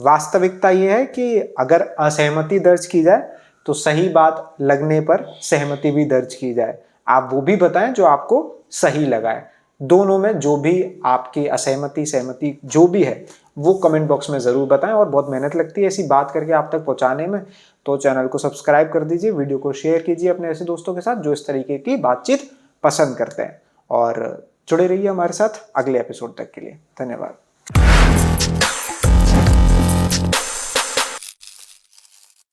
[SPEAKER 2] वास्तविकता ये है कि अगर असहमति दर्ज की जाए तो सही बात लगने पर सहमति भी दर्ज की जाए। आप वो भी बताएं जो आपको सही लगा है। दोनों में जो भी आपकी असहमति सहमति जो भी है वो कमेंट बॉक्स में ज़रूर बताएं। और बहुत मेहनत लगती है ऐसी बात करके आप तक पहुंचाने में, तो चैनल को सब्सक्राइब कर दीजिए, वीडियो को शेयर कीजिए अपने ऐसे दोस्तों के साथ जो इस तरीके की बातचीत पसंद करते हैं। और जुड़े रहिए हमारे साथ अगले एपिसोड तक के लिए। धन्यवाद।